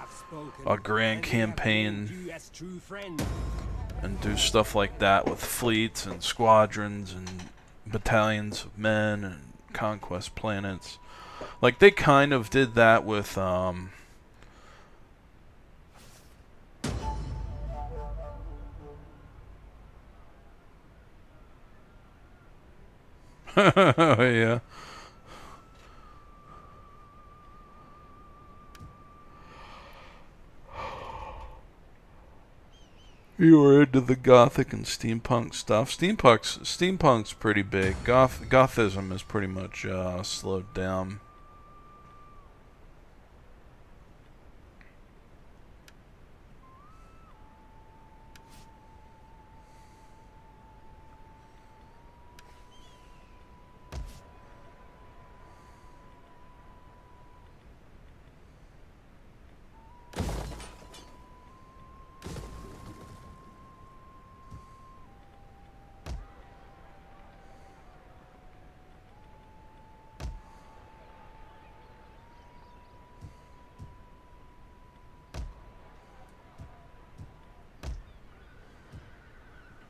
S1: grand campaign and do stuff like that with fleets and squadrons and battalions of men and conquest planets. Like, they kind of did that with yeah. You were into the gothic and steampunk stuff. Steampunk's pretty big. Gothism is pretty much slowed down.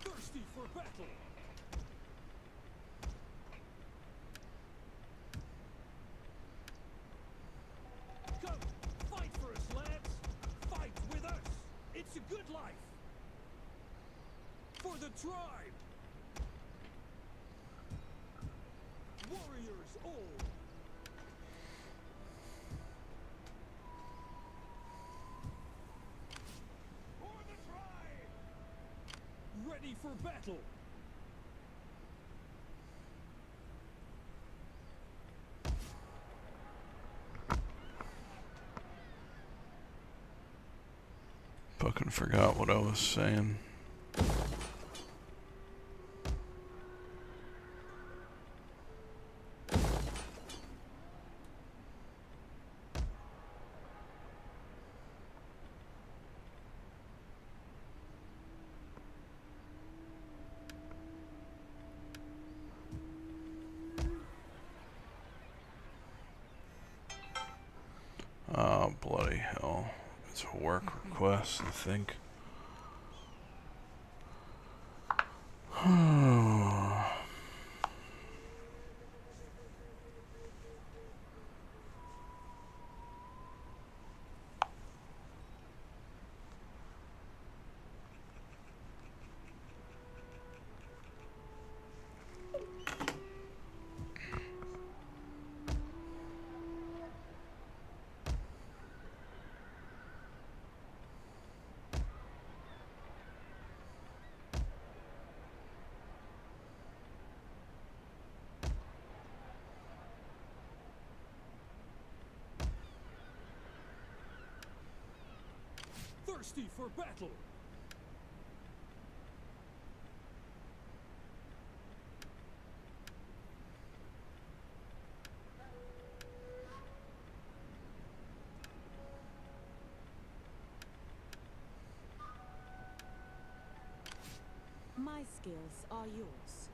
S5: Thirsty for battle. Come, fight for us, lads. Fight with us. It's a good life. For the tribe. Warriors all. For the tribe. Ready for battle.
S1: Fucking forgot what I was saying. It's a work request, I think.
S5: Thirsty for battle.
S3: My skills are yours.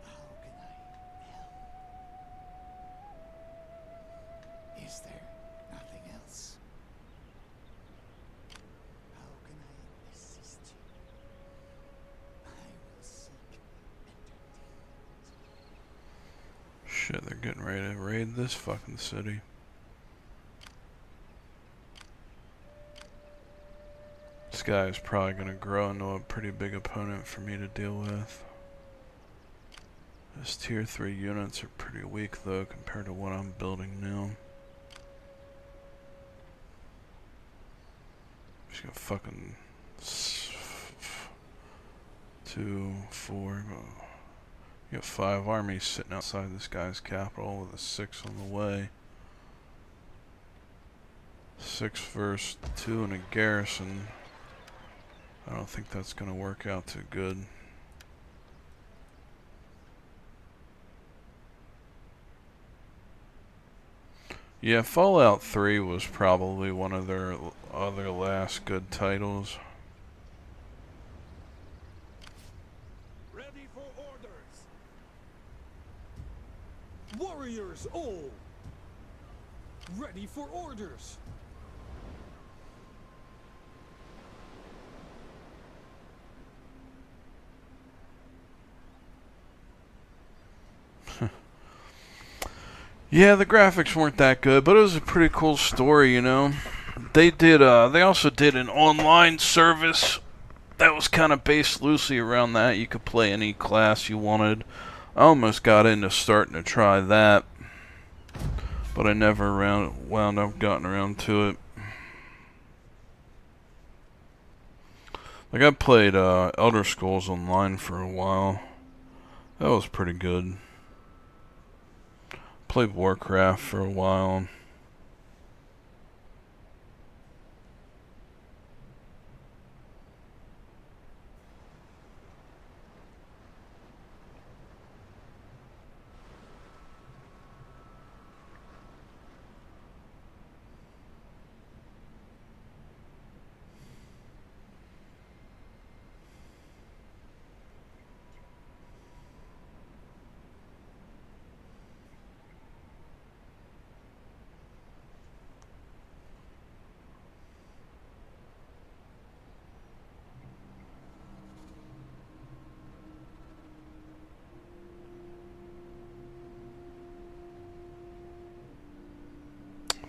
S4: How can I help? Is there nothing else? How can I assist you? I will seek entertainment.
S1: Shit, they're getting ready to raid this fucking city. This guy is probably gonna grow into a pretty big opponent for me to deal with. His tier 3 units are pretty weak though compared to what I'm building now. Just got fucking 2, 4. You got 5 armies sitting outside this guy's capital with a 6 on the way. 6 versus 2 and a garrison. I don't think that's gonna work out too good. Yeah, Fallout 3 was probably one of their other last good titles.
S2: Ready for orders.
S5: Warriors all. Ready for orders.
S1: Yeah, the graphics weren't that good, but it was a pretty cool story, you know. They also did an online service that was kind of based loosely around that. You could play any class you wanted. I almost got into starting to try that, but I never wound up getting around to it. Like, I played Elder Scrolls Online for a while. That was pretty good. Played Warcraft for a while.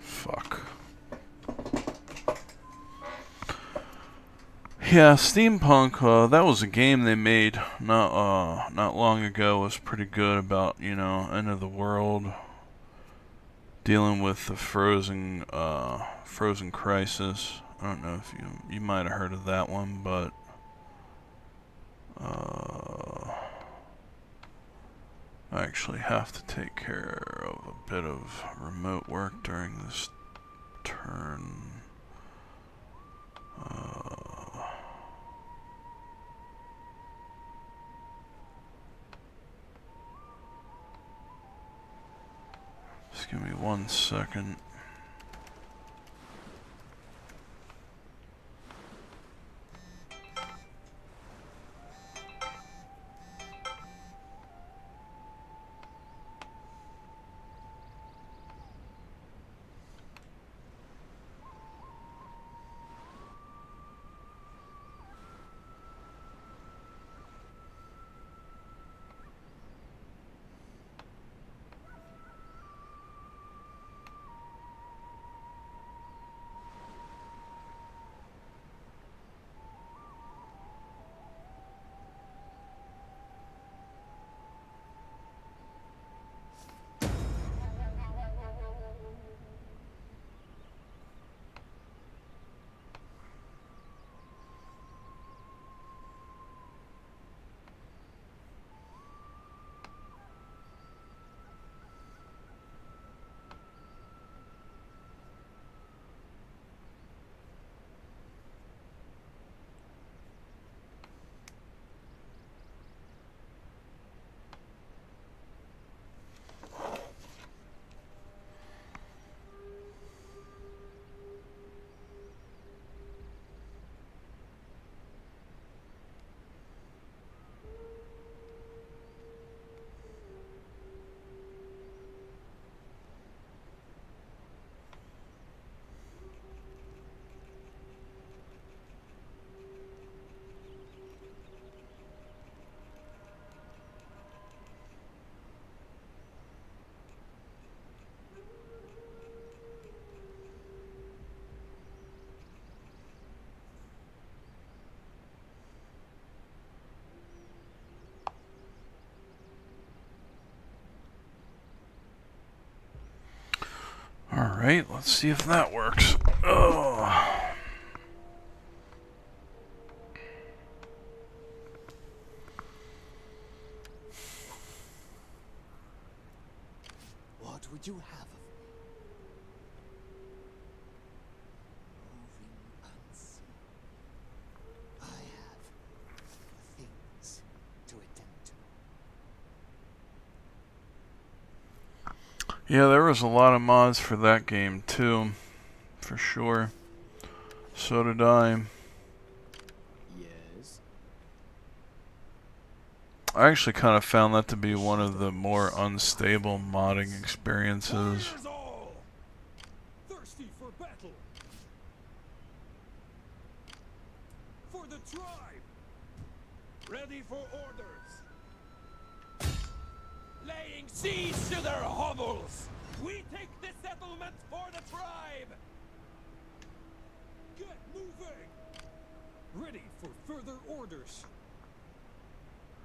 S1: Fuck. Yeah, Steampunk, that was a game they made not long ago. It was pretty good about, you know, end of the world, dealing with the frozen crisis. I don't know if you might have heard of that one, but I actually have to take care of a bit of remote work during this turn. Just give me 1 second. Alright, let's see if that works. Oh.
S4: What would you have of me? Moving unseen. I have things to attend to.
S1: Yeah, there was a lot of mods for that game too, for sure. So did I.
S4: Yes.
S1: I actually kind of found that to be one of the more unstable modding experiences.
S2: Warriors all! Thirsty for battle! For the tribe! Ready for orders! Laying siege to their hovels! We take the settlement for the tribe! Get moving! Ready for further orders!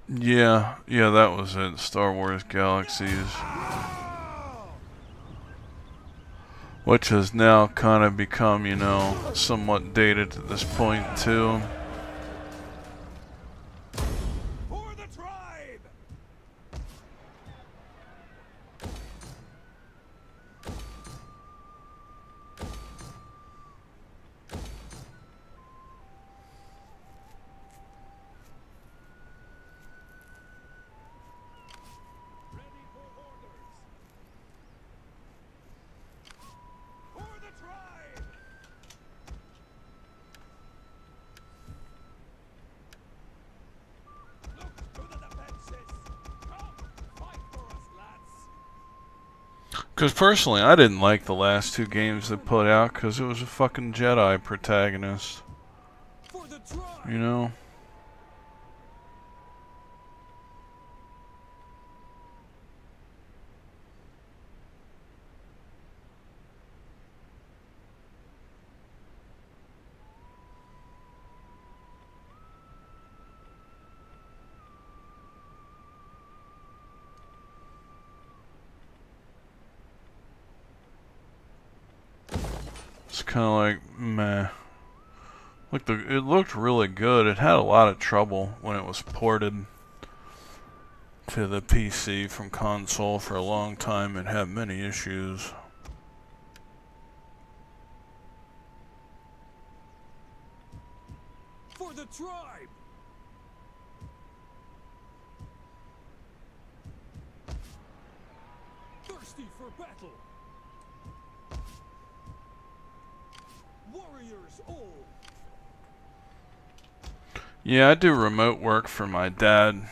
S1: Yeah, that was it. Star Wars Galaxies. Which has now kind of become, you know, somewhat dated at this point too.
S2: For the tribe! Ready for orders! For the tribe! Look to the defenses! Come, fight for us, lads!
S1: Because personally, I didn't like the last two games they put out because it was a fucking Jedi protagonist.
S2: For the tribe!
S1: You know? It's kind of like, meh. Look, it looked really good. It had a lot of trouble when it was ported to the PC from console for a long time. It had many issues.
S2: For the tribe! Thirsty for battle!
S1: Yeah, I do remote work for my dad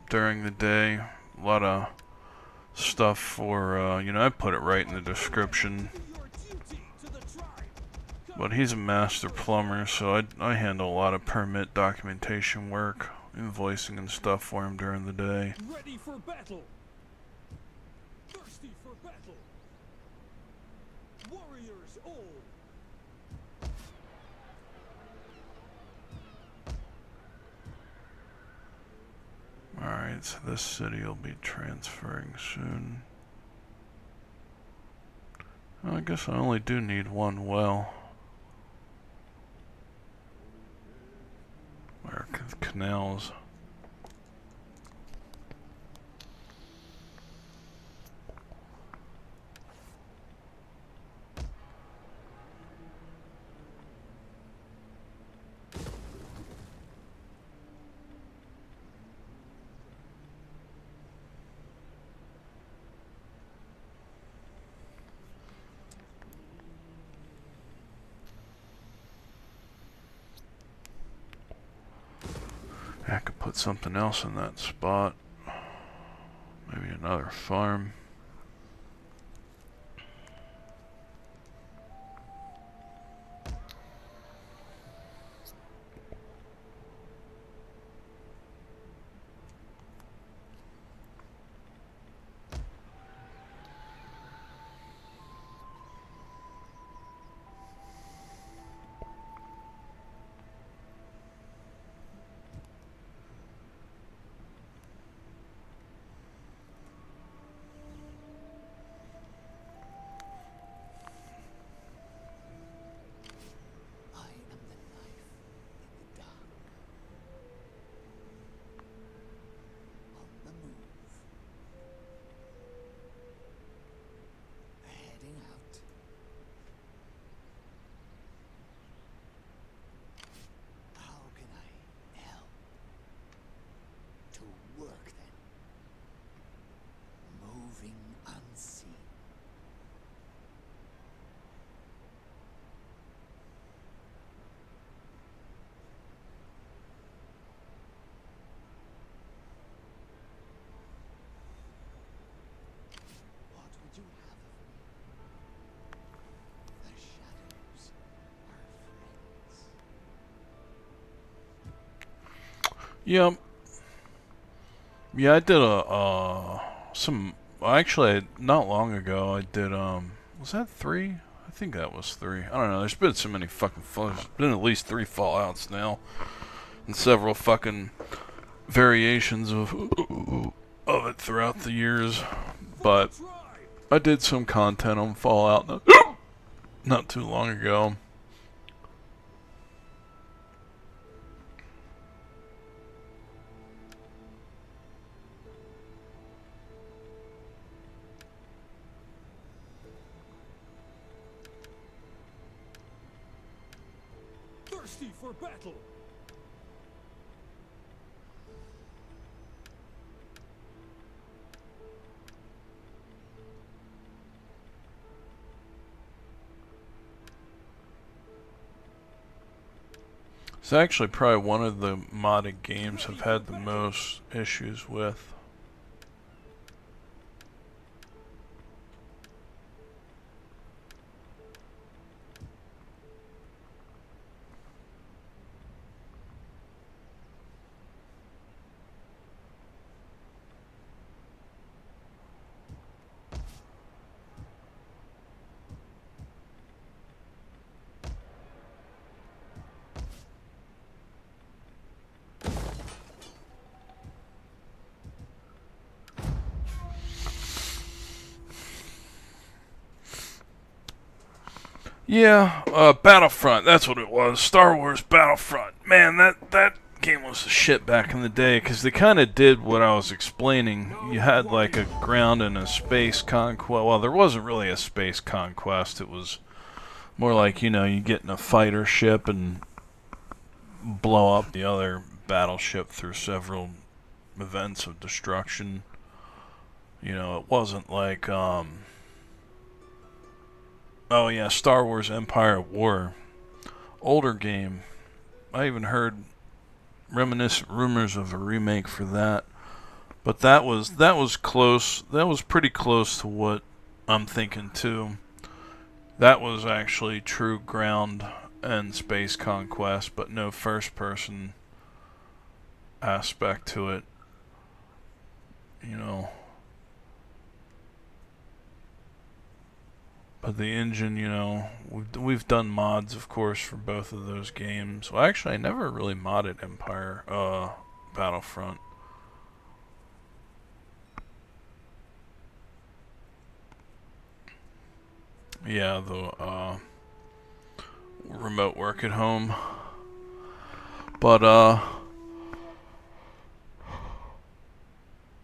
S1: during the day. A lot of stuff for, you know, I put it right in the description. But he's a master plumber, so I handle a lot of permit documentation work, invoicing and stuff for him during the day.
S5: Ready for battle. Thirsty for battle. Warriors all.
S1: Alright, so this city will be transferring soon. Well, I guess I only do need one well. Or canals. I could put something else in that spot. Maybe another farm. Yep. Yeah, I did actually, not long ago, I did, was that 3? I think that was 3. I don't know, there's been so many fucking there's been at least 3 Fallouts now. And several fucking variations of it throughout the years. But I did some content on Fallout not too long ago.
S5: Thirsty for battle.
S1: It's actually probably one of the modded games I've had the most issues with. Yeah, Battlefront, that's what it was. Star Wars Battlefront. Man, that game was the shit back in the day, because they kind of did what I was explaining. You had like a ground and a space conquest. Well, there wasn't really a space conquest. It was more like, you know, you get in a fighter ship and blow up the other battleship through several events of destruction. You know, it wasn't like, oh yeah, Star Wars Empire at War. older game. I even heard reminiscent rumors of a remake for that. But that was close. That was pretty close to what I'm thinking too. That was actually true ground and space conquest, but no first person aspect to it. You know. But the engine, you know, we've done mods, of course, for both of those games. Well, actually, I never really modded Battlefront. Yeah, the remote work at home. But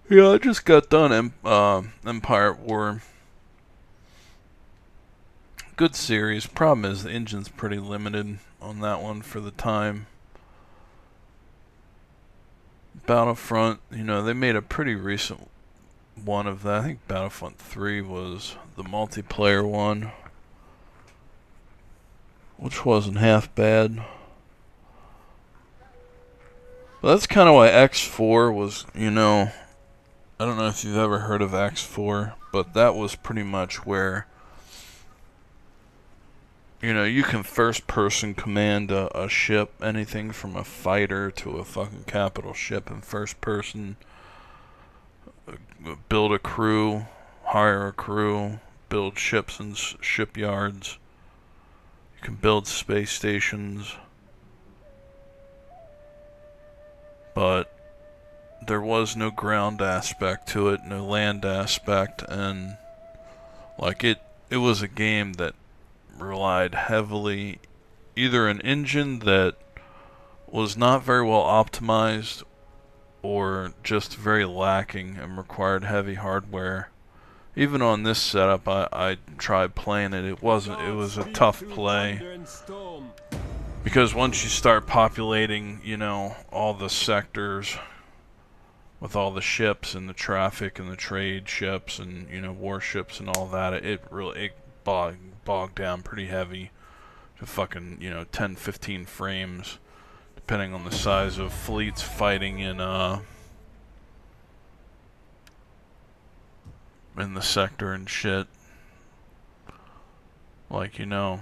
S1: yeah, I just got done Empire War. Good series. Problem is the engine's pretty limited on that one for the time. Battlefront, you know, they made a pretty recent one of that. I think Battlefront 3 was the multiplayer one, which wasn't half bad. But that's kind of why X4 was, you know, I don't know if you've ever heard of X4, but that was pretty much where, you know, you can first person command a ship, anything from a fighter to a fucking capital ship in first person. Build a crew, hire a crew, build ships and shipyards. You can build space stations. But there was no ground aspect to it, no land aspect, and like it was a game that relied heavily either an engine that was not very well optimized or just very lacking and required heavy hardware. Even on this setup, I tried playing it. It was a tough play because once you start populating, you know, all the sectors with all the ships and the traffic and the trade ships and, you know, warships and all that, it really bogged down pretty heavy to fucking, you know, 10-15 frames depending on the size of fleets fighting in the sector and shit. Like, you know.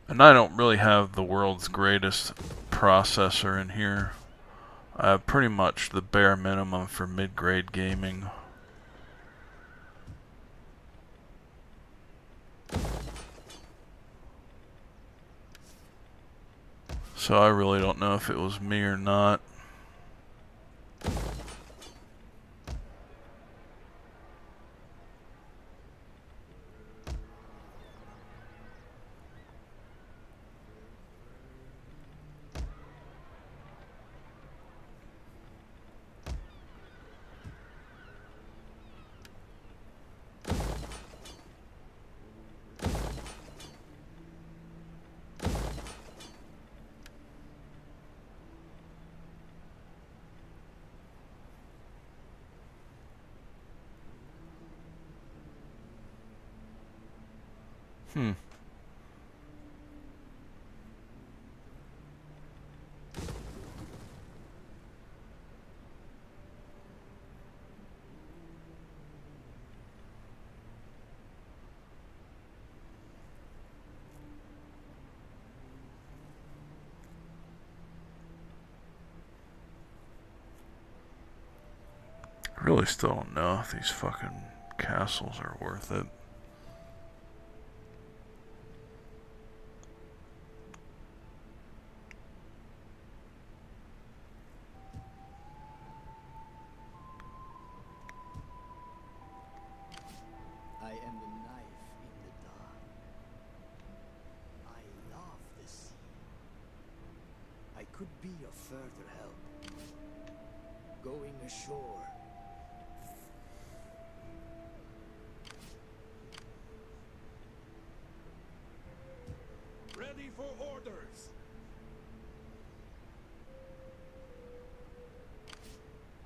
S1: And I don't really have the world's greatest processor in here. I have pretty much the bare minimum for mid-grade gaming. So I really don't know if it was me or not. I really still don't know if these fucking castles are worth it.
S4: I am the knife in the dark. I love the sea. I could be of further help. Going ashore.
S2: Ready for orders.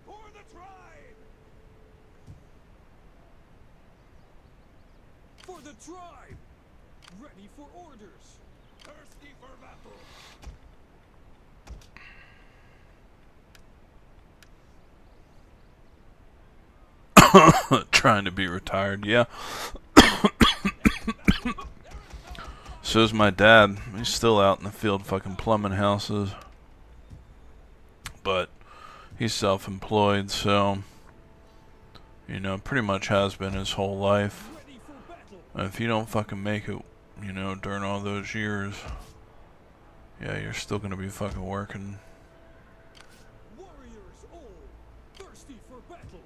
S2: For the tribe.
S5: For the tribe! Ready for orders.
S2: Thirsty for battle.
S1: Trying to be retired, yeah. So's my dad. He's still out in the field fucking plumbing houses. But he's self-employed, so, you know, pretty much has been his whole life.
S5: Ready for battle.
S1: And if you don't fucking make it, you know, during all those years, yeah, you're still gonna be fucking working.
S5: Warriors all, thirsty for battle.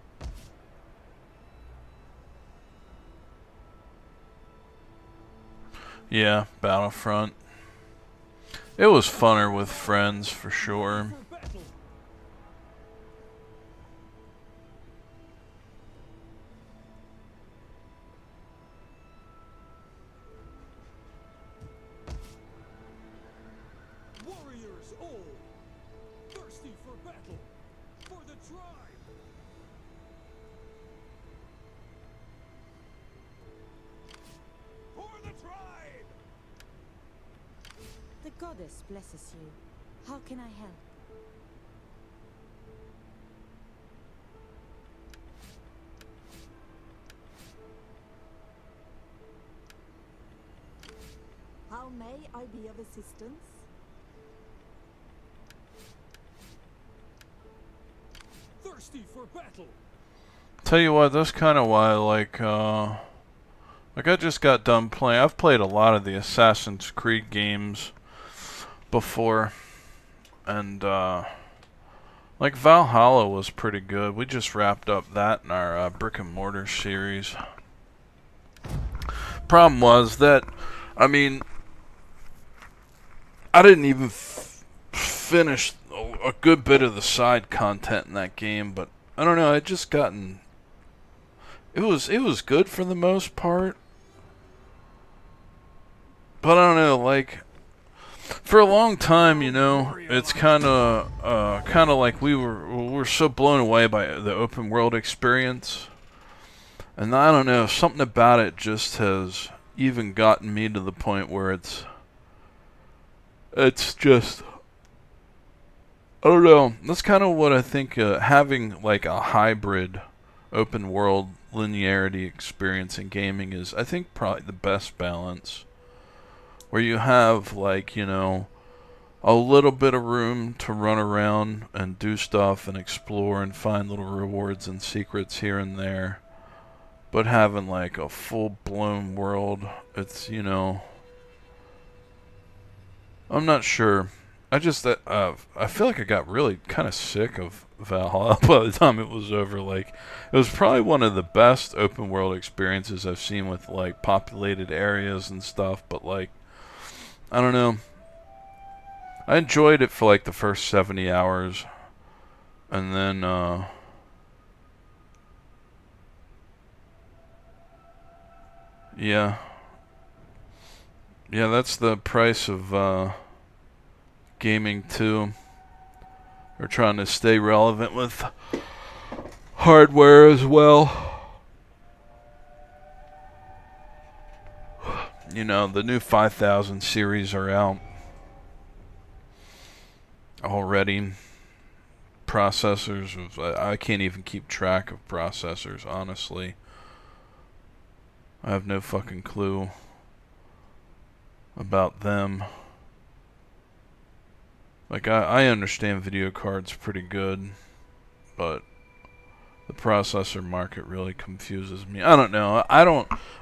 S1: Yeah, Battlefront. It was funner with friends, for sure.
S5: For battle. Warriors all, thirsty for battle. For the tribe.
S2: For the tribe.
S3: The goddess blesses you. How can I help? How may I be of assistance?
S5: Thirsty for battle.
S1: Tell you what, that's kind of why, like I just got done playing. I've played a lot of the Assassin's Creed games before, and like Valhalla was pretty good. We just wrapped up that in our brick and mortar series. Problem was that, I mean, I didn't even finish a good bit of the side content in that game, but I don't know. I just gotten. It was good for the most part, but I don't know. Like, for a long time, you know, it's kind of like we're so blown away by the open world experience, and I don't know, something about it just has even gotten me to the point where it's just, I don't know. That's kind of what I think having like a hybrid open world linearity experience in gaming is, I think, probably the best balance. Where you have, like, you know, a little bit of room to run around and do stuff and explore and find little rewards and secrets here and there. But having, like, a full-blown world, it's, you know, I'm not sure. I feel like I got really kind of sick of Valhalla by the time it was over. Like, it was probably one of the best open world experiences I've seen with, like, populated areas and stuff, but, like, I don't know. I enjoyed it for like the first 70 hours. And then, yeah. Yeah, that's the price of, gaming too. We're trying to stay relevant with hardware as well. You know, the new 5000 series are out already. Processors, I can't even keep track of processors, honestly. I have no fucking clue about them. Like, I understand video cards pretty good, but the processor market really confuses me. I don't know.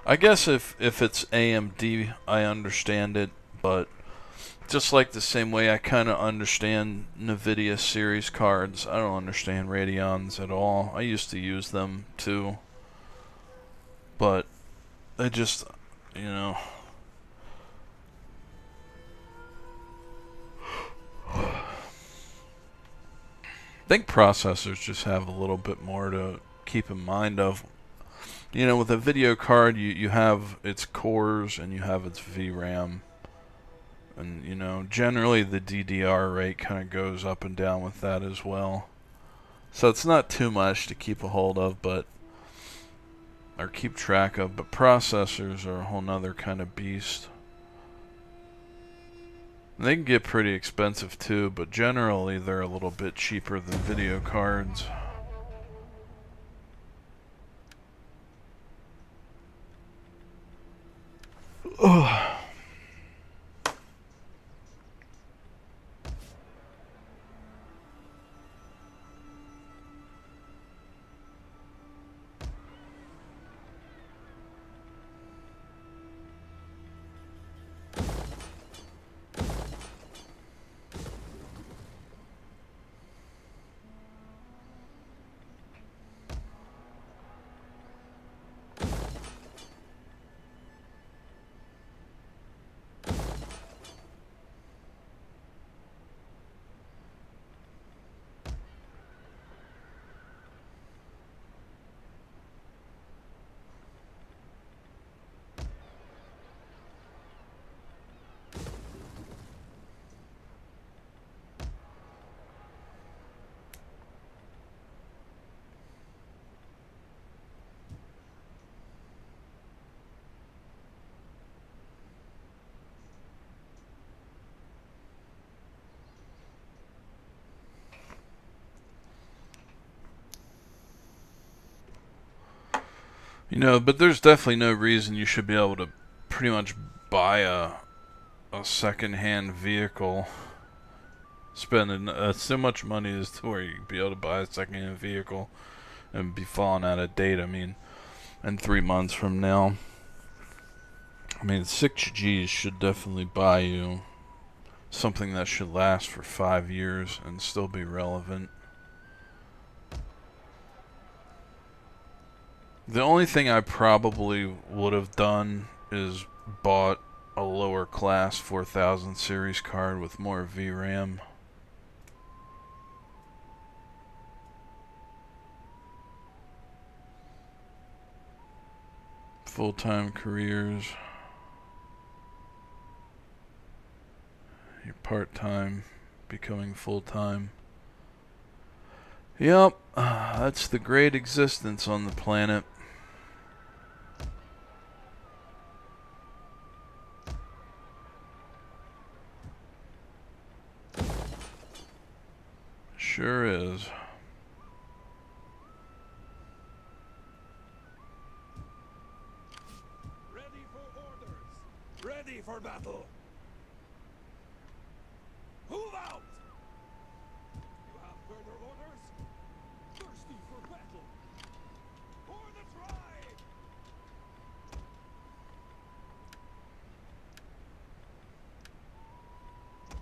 S1: I guess if it's AMD, I understand it, but just like the same way I kind of understand NVIDIA series cards, I don't understand Radeons at all. I used to use them too, but I just, you know. I think processors just have a little bit more to keep in mind of. You know, with a video card, you have its cores and you have its VRAM. And, you know, generally the DDR rate kind of goes up and down with that as well. So it's not too much to keep a hold of, but or keep track of, but processors are a whole nother kind of beast. They can get pretty expensive too, but generally they're a little bit cheaper than video cards. Ugh. You know, but there's definitely no reason you should be able to pretty much buy a second-hand vehicle, spending so much money as to where you'd be able to buy a second-hand vehicle and be falling out of date. I mean, in 3 months from now, I mean, 6Gs should definitely buy you something that should last for 5 years and still be relevant. The only thing I probably would have done is bought a lower class 4000 series card with more VRAM. Full-time careers. You're part-time, becoming full-time. Yep, that's the great existence on the planet. Sure is.
S2: Ready for orders. Ready for battle. Move out! You have further orders? Thirsty for battle. For the tribe!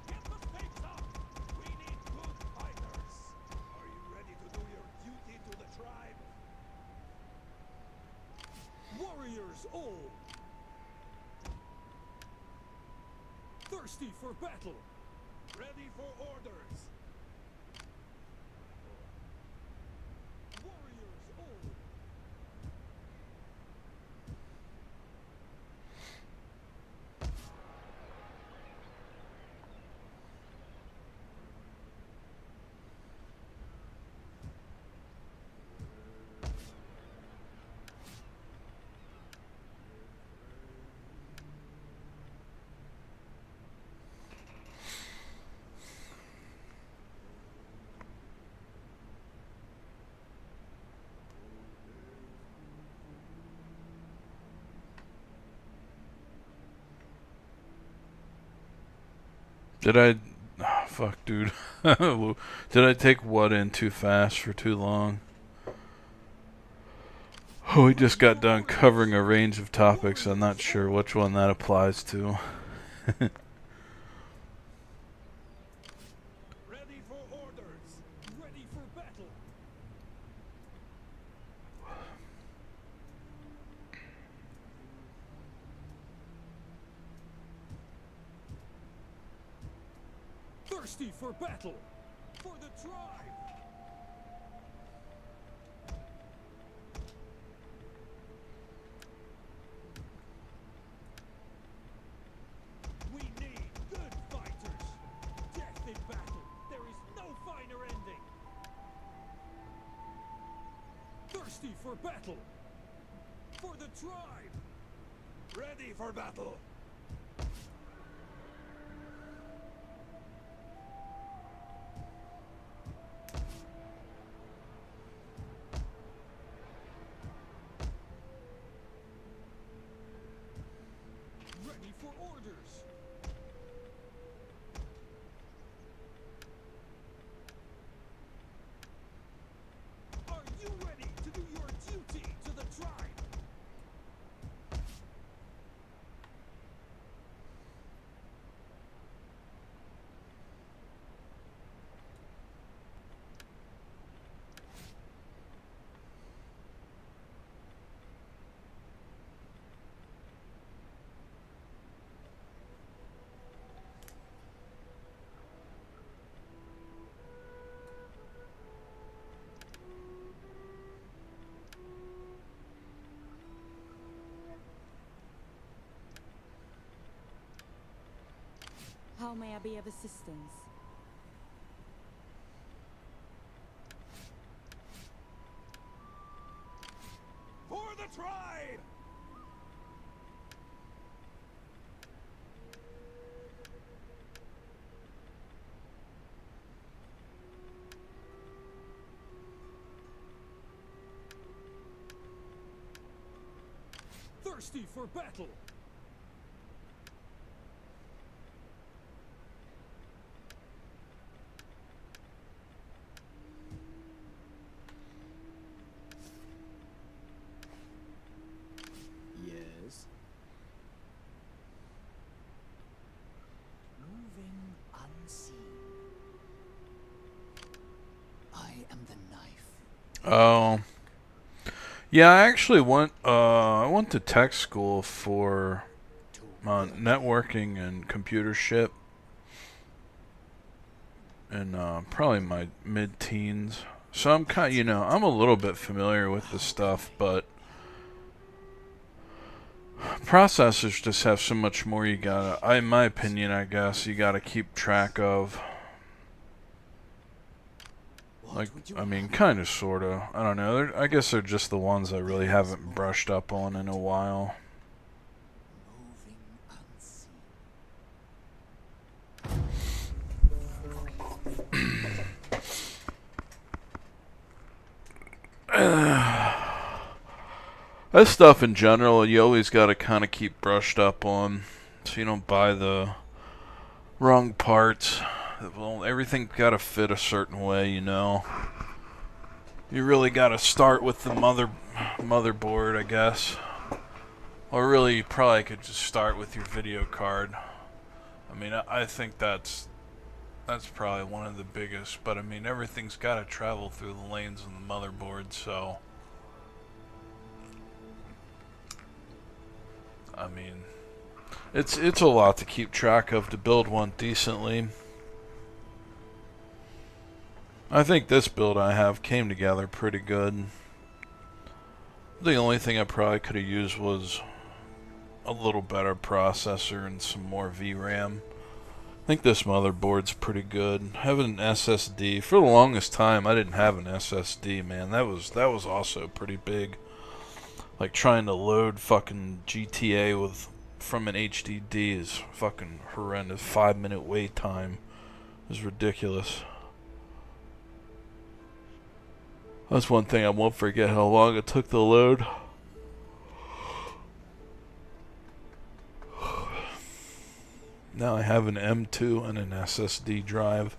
S2: Get the stakes up! We need good fighters. Are you ready to do your duty to the tribe?
S5: Warriors all! Thirsty for battle!
S2: Ready for orders.
S5: Warriors all!
S1: Did I... Oh, fuck, dude. Did I take what in too fast for too long? Oh, we just got done covering a range of topics. I'm not sure which one that applies to.
S2: Ready for orders.
S5: Ready for battle! Thirsty for battle! For the tribe! We need good fighters! Death in battle! There is no finer ending! Thirsty for battle!
S2: For the tribe! Ready for battle! Ready for orders! Are you ready to do your duty to the tribe?
S3: How may I be of assistance?
S2: For the tribe! Thirsty for battle!
S4: Yes. Moving unseen. I am the knife.
S1: Oh. Yeah, I actually I went to tech school for networking and computer shit in probably my mid-teens. So I'm kind of, I'm a little bit familiar with the stuff, but processors just have so much more you gotta, in my opinion, I guess, you gotta keep track of. Like, I mean, kind of, sort of. I don't know. I guess they're just the ones I really haven't brushed up on in a while.
S4: Moving unseen.
S1: That stuff in general, you always got to kind of keep brushed up on, so you don't buy the wrong parts. Well, everything's got to fit a certain way, you know. You really got to start with the motherboard, I guess. Or really, you probably could just start with your video card. I mean, I think that's probably one of the biggest. But I mean, everything's got to travel through the lanes of the motherboard, so I mean, it's a lot to keep track of to build one decently. I think this build I have came together pretty good. The only thing I probably could have used was a little better processor and some more VRAM. I think this motherboard's pretty good. Having an SSD, for the longest time I didn't have an SSD, man. That was also pretty big. Like trying to load fucking GTA from an HDD is fucking horrendous. 5-minute wait time is ridiculous. That's one thing I won't forget, how long it took to load. Now I have an M2 and an SSD drive.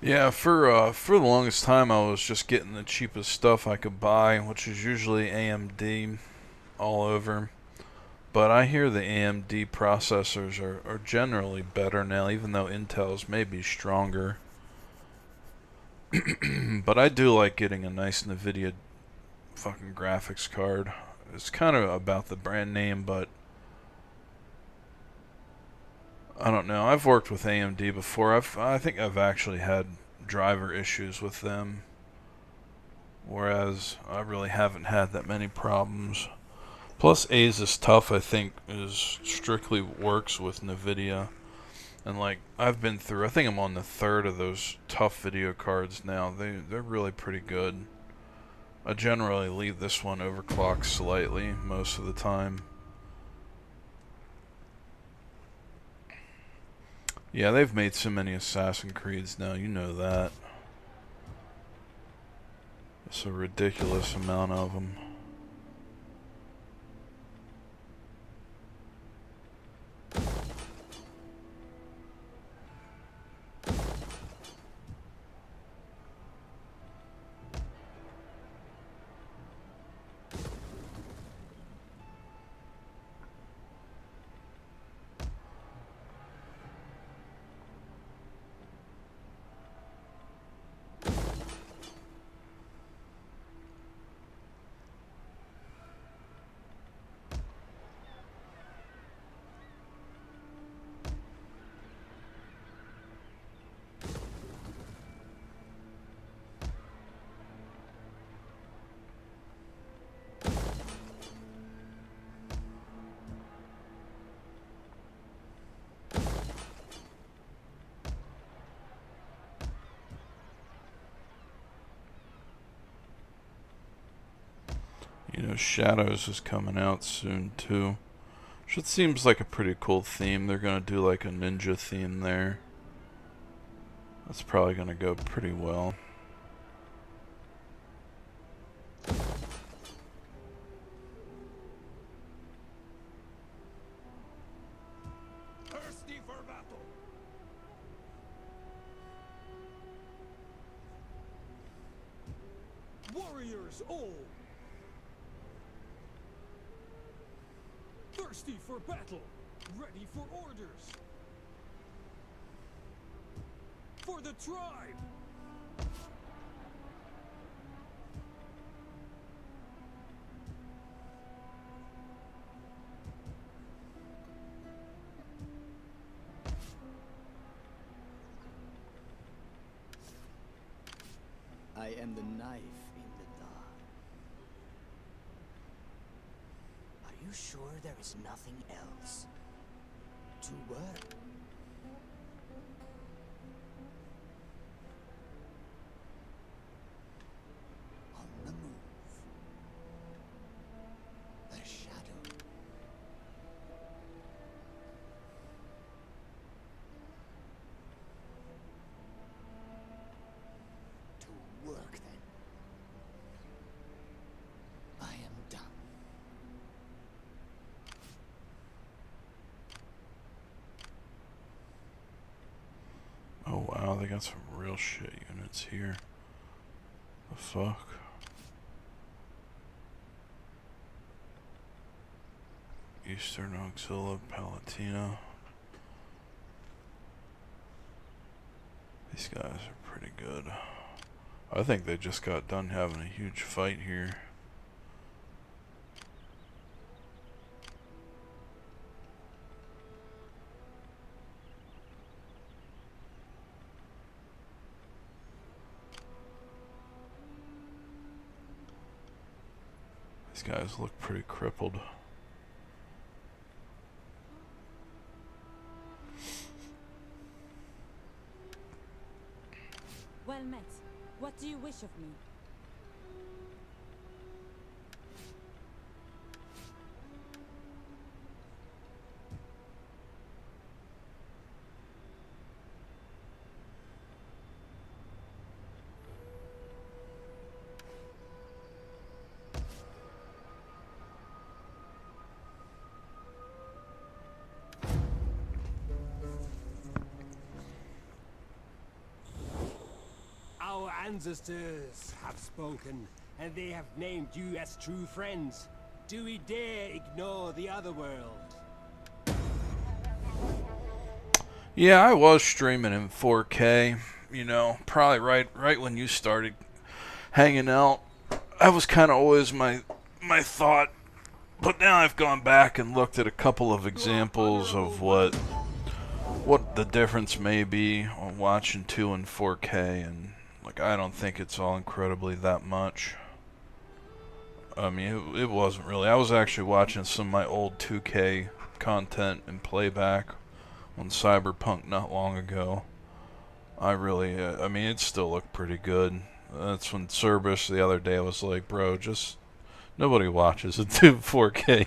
S1: Yeah, for the longest time I was just getting the cheapest stuff I could buy, which is usually AMD all over. But I hear the AMD processors are generally better now, even though Intel's may be stronger. But I do like getting a nice NVIDIA fucking graphics card. It's kind of about the brand name, but I don't know. I've worked with AMD before. I think I've actually had driver issues with them, whereas I really haven't had that many problems. Plus, Asus Tuf, I think, is strictly works with NVIDIA. And like, I've been through, I think I'm on the third of those Tuf video cards now. They're really pretty good. I generally leave this one overclocked slightly most of the time. Yeah, they've made so many Assassin's Creeds now, you know that. It's a ridiculous amount of them. You know, Shadows is coming out soon too. Which it seems like a pretty cool theme. They're gonna do like a ninja theme there. That's probably gonna go pretty well.
S2: Thirsty for battle.
S5: Warriors all! Thirsty for battle, ready for orders. For the tribe!
S4: I am the knife in the dark. Are you sure there is nothing else to work? On the move. The shadow. To work then. I am done.
S1: Oh wow, they got some real shit units here. The fuck? Eastern Auxilia Palatina. These guys are pretty good. I think they just got done having a huge fight here. These guys look pretty crippled.
S3: Well met. What do you wish of me?
S5: Our ancestors have spoken, and they have named you as true friends. Do we dare ignore the other world?
S1: Yeah, I was streaming in 4K. you know, probably right when you started hanging out. That was kind of always my thought. But now I've gone back and looked at a couple of examples of what the difference may be on watching 2 and 4K, and like I don't think it's all incredibly that much. I mean, it wasn't really. I was actually watching some of my old 2K content in playback on Cyberpunk not long ago. I really, I mean, it still looked pretty good. That's when Cerberus the other day was like, bro, just nobody watches it to 4K.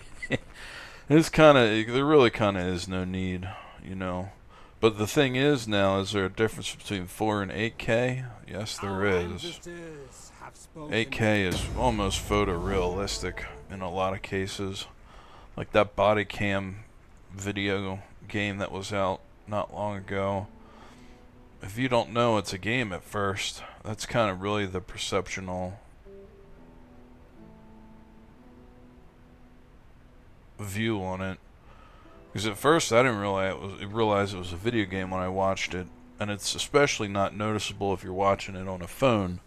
S1: It's kind of, there really kind of is no need, you know. But the thing is now, is there a difference between 4 and 8K? Yes, there is. 8K is almost photorealistic in a lot of cases. Like that body cam video game that was out not long ago. If you don't know it's a game at first, that's kind of really the perceptional view on it. Because at first I didn't realize it was a video game when I watched it, and it's especially not noticeable if you're watching it on a phone.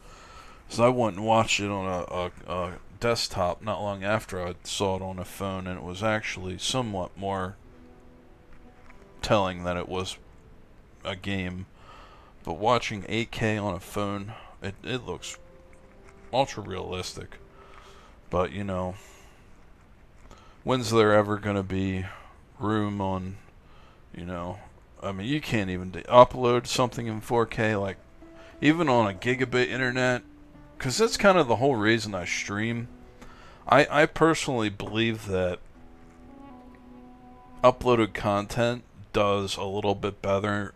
S1: So I went and watched it on a desktop not long after I saw it on a phone, and it was actually somewhat more telling that it was a game. But watching 8K on a phone, it looks ultra realistic. But you know, when's there ever gonna be room on, you know, I mean, you can't even upload something in 4K, like even on a gigabit internet, because that's kind of the whole reason I stream. I personally believe that uploaded content does a little bit better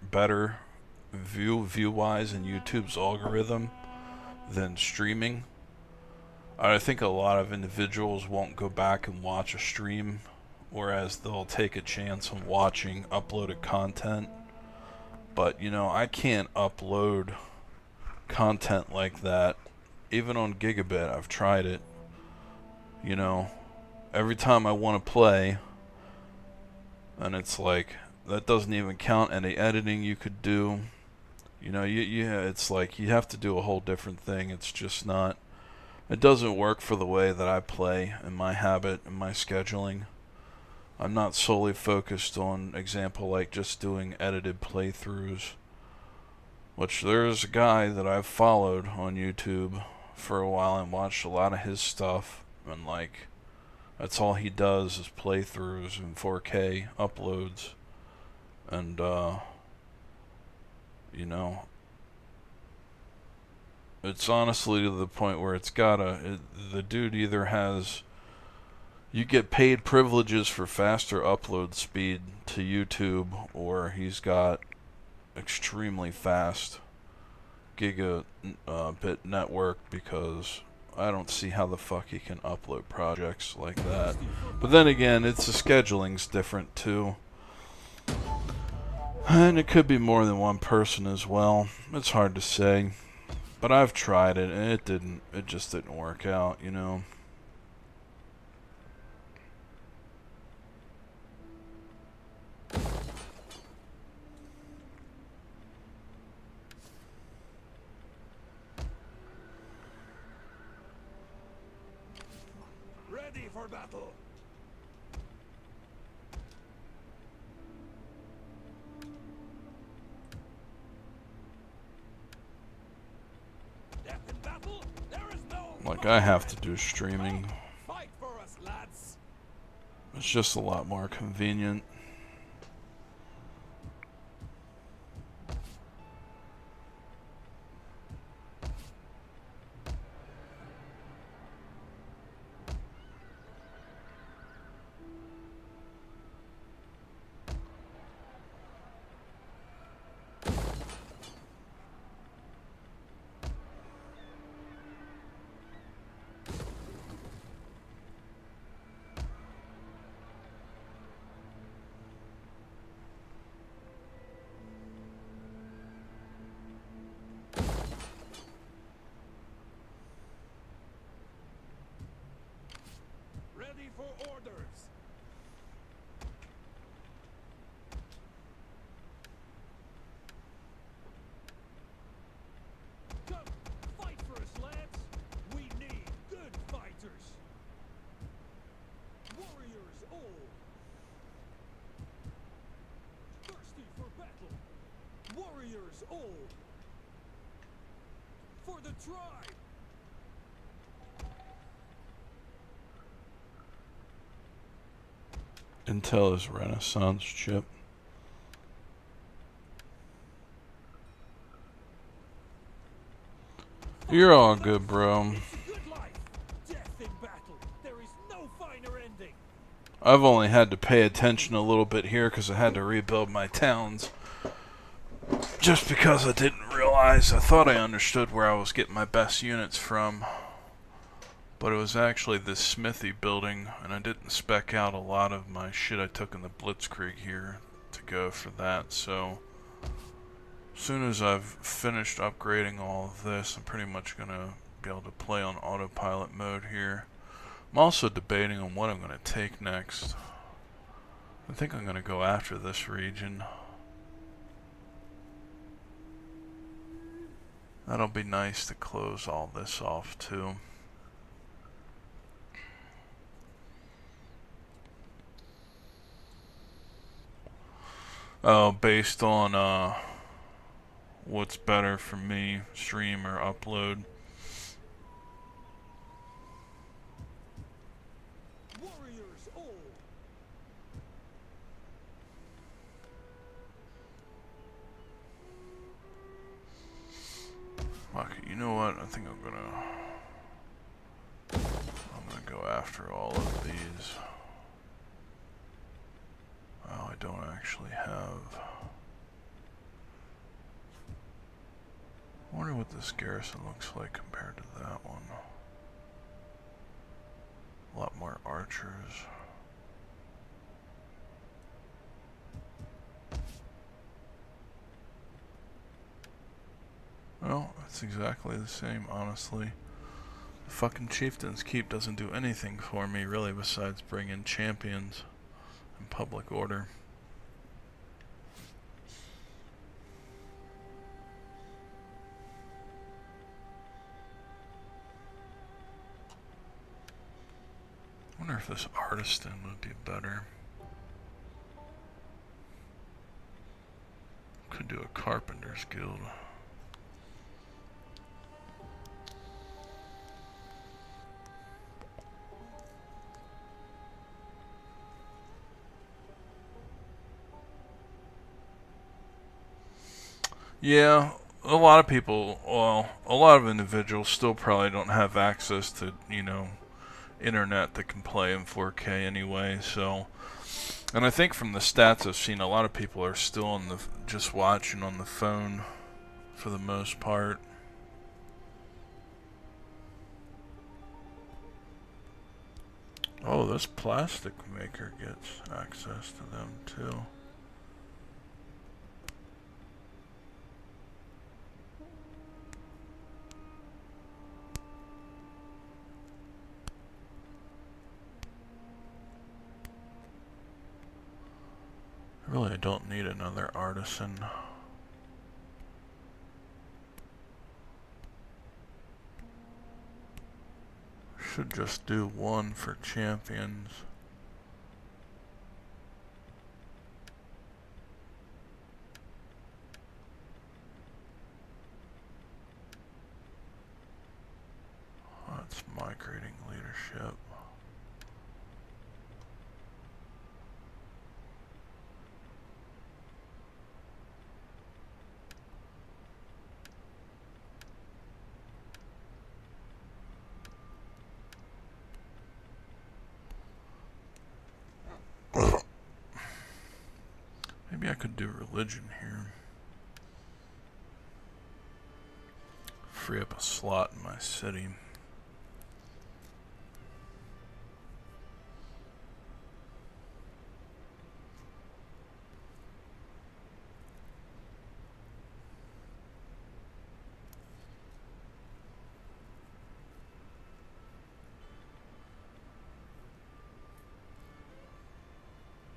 S1: view wise in YouTube's algorithm than streaming. I think a lot of individuals won't go back and watch a stream, whereas they'll take a chance on watching uploaded content. But you know, I can't upload content like that even on gigabit. I've tried it. You know, every time I want to play, and it's like that doesn't even count any editing you could do. You know, it's like you have to do a whole different thing. It's just not, it doesn't work for the way that I play and my habit and my scheduling. I'm not solely focused on, example, like just doing edited playthroughs, which there's a guy that I've followed on YouTube for a while and watched a lot of his stuff, and like that's all he does is playthroughs and 4K uploads. And you know, it's honestly to the point where it's gotta, the dude either has, you get paid privileges for faster upload speed to YouTube, or he's got extremely fast gigabit network, because I don't see how the fuck he can upload projects like that. But then again, it's the scheduling's different too. And it could be more than one person as well. It's hard to say. But I've tried it and it just didn't work out, you know.
S2: Ready for battle. Death in battle? There is no
S1: Like, I have to do streaming.
S2: fight for us, lads.
S1: It's just a lot more convenient.
S2: Ready for orders.
S5: tribe.
S1: Intel is Renaissance chip. You're all good, bro.
S5: It's a good life. Death in battle. There is no finer ending.
S1: I've only had to pay attention a little bit here because I had to rebuild my towns. Just because I didn't realize, I thought I understood where I was getting my best units from. But it was actually this smithy building, and I didn't spec out a lot of my shit I took in the Blitzkrieg here to go for that. So as soon as I've finished upgrading all of this, I'm pretty much going to be able to play on autopilot mode here. I'm also debating on what I'm going to take next. I think I'm going to go after this region. That'll be nice to close all this off too. Oh, based on what's better for me, stream or upload.
S5: Warriors all.
S1: Fuck it, you know what? I think I'm gonna go after all of these. Oh, I don't actually have. I wonder what this garrison looks like compared to that one. A lot more archers. Well, it's exactly the same, honestly. The fucking Chieftain's Keep doesn't do anything for me, really, besides bring in champions and public order. I wonder if this artisan would be better. Could do a carpenter's guild. Yeah, a lot of people, well, a lot of individuals still probably don't have access to, you know, internet that can play in 4K anyway, so. And I think from the stats I've seen, a lot of people are still on the, just watching on the phone for the most part. Oh, this plastic maker gets access to them too. Really, I don't need another artisan. Should just do one for champions. That's migrating leadership. Maybe I could do religion here. Free up a slot in my city.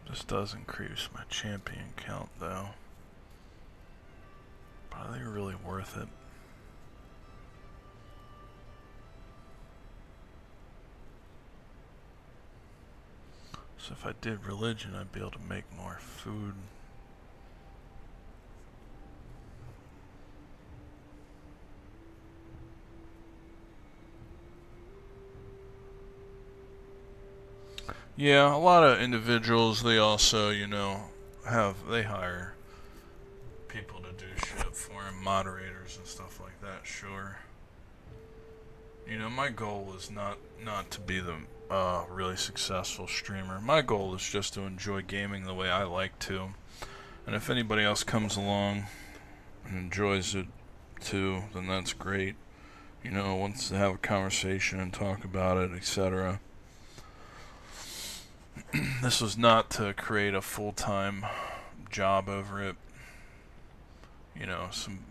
S1: This does increase my champion count though. But are they really worth it? So if I did religion, I'd be able to make more food. Yeah, a lot of individuals, they also, they hire people to do shit for them, moderators and stuff like that, sure. My goal is not to be the really successful streamer. My goal is just to enjoy gaming the way I like to. And if anybody else comes along and enjoys it too, then that's great. Wants to have a conversation and talk about it, etc. This was not to create a full-time job over it.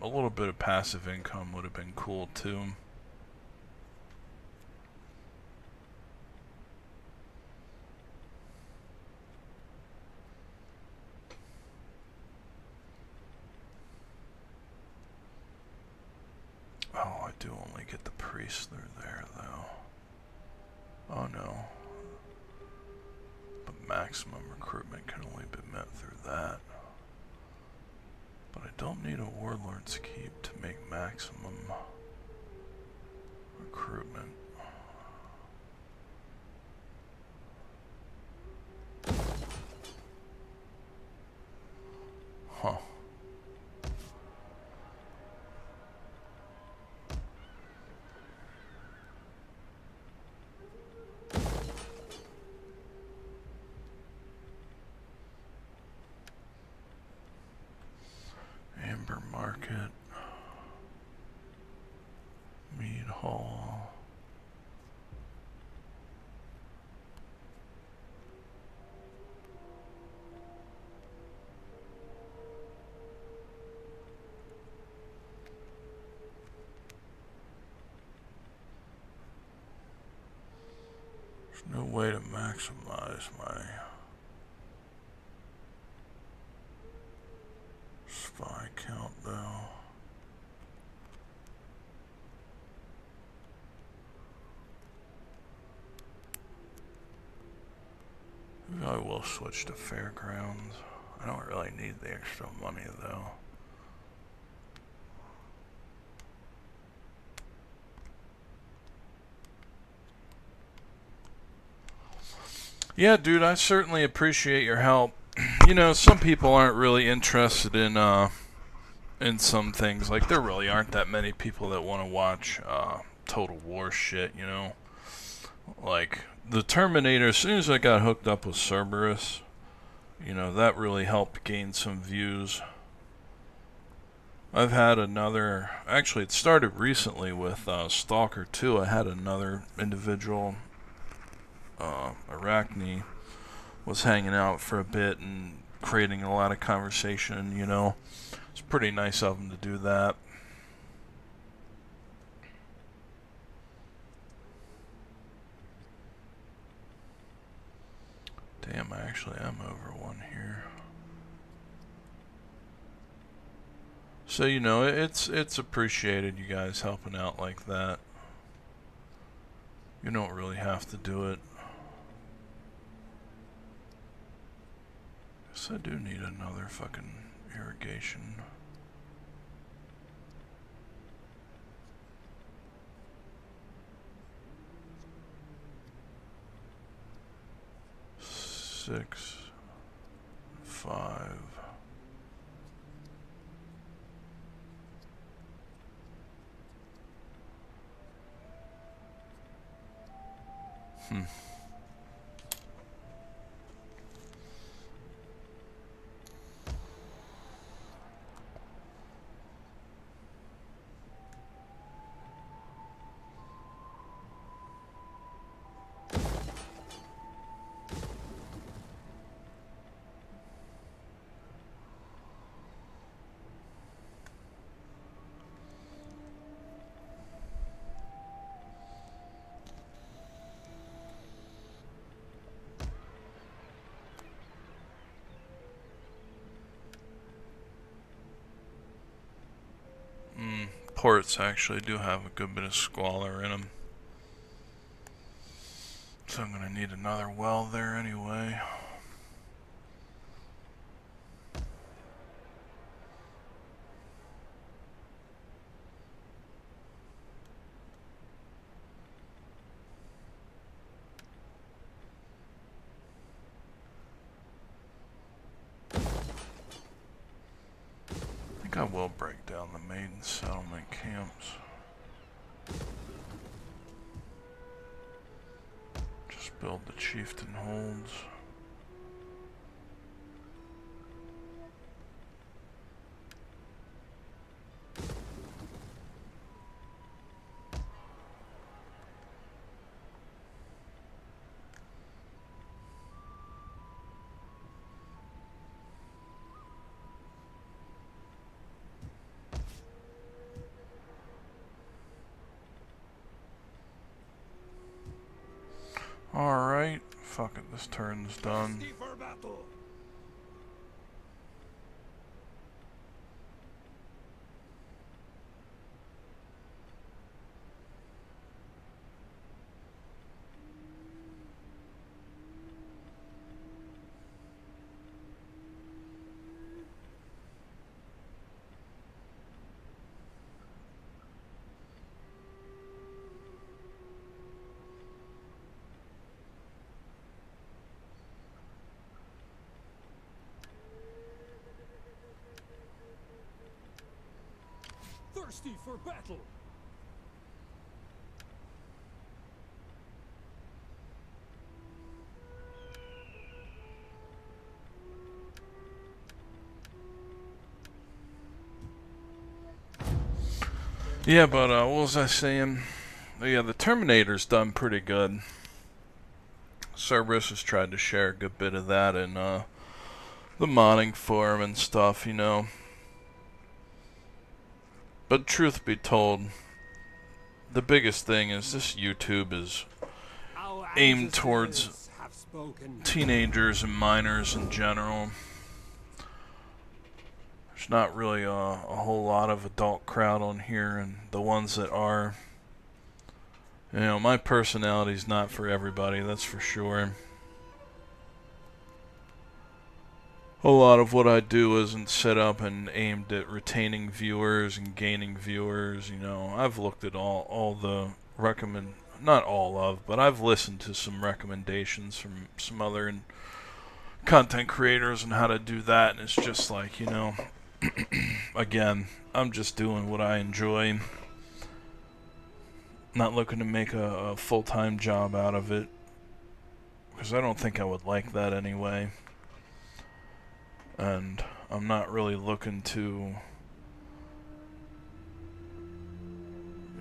S1: A little bit of passive income would have been cool too. Oh, I do only get the priests through there, though. Oh no. But maximum recruitment can only be met through that. But I don't need a warlord's keep to make maximum recruitment. Huh. Amber Market, Mead Hall. There's no way to maximize my spy count though. Maybe I will switch to Fairgrounds. I don't really need the extra money though. Yeah, dude, I certainly appreciate your help. Some people aren't really interested in some things. Like, there really aren't that many people that want to watch Total War shit, Like, the Terminator, as soon as I got hooked up with Cerberus, that really helped gain some views. I've had another, actually it started recently with Stalker 2. I had another individual, Arachne, was hanging out for a bit and creating a lot of conversation, It's pretty nice of him to do that. Damn, I actually am over one here. So, it's appreciated, you guys helping out like that. You don't really have to do it. Guess I do need another fucking irrigation. Six, 5. Ports actually do have a good bit of squalor in them. So I'm gonna need another well there anyway. I will break down the maiden settlement camps. Just build the chieftain holds. Alright, fuck it, this turn's done.
S2: Thirsty for battle. Thirsty for battle.
S1: Yeah, but what was I saying? Oh, yeah, the Terminator's done pretty good. Cerberus has tried to share a good bit of that in the modding forum and stuff, you know. But truth be told, the biggest thing is this YouTube is aimed towards teenagers and minors in general. There's not really a whole lot of adult crowd on here, and the ones that are, you know, my personality's not for everybody, that's for sure. A lot of what I do isn't set up and aimed at retaining viewers and gaining viewers, you know. I've looked at all the not all of, but I've listened to some recommendations from some other content creators on how to do that, and it's just like, you know, again, I'm just doing what I enjoy. Not looking to make a full-time job out of it, because I don't think I would like that anyway. And I'm not really looking to,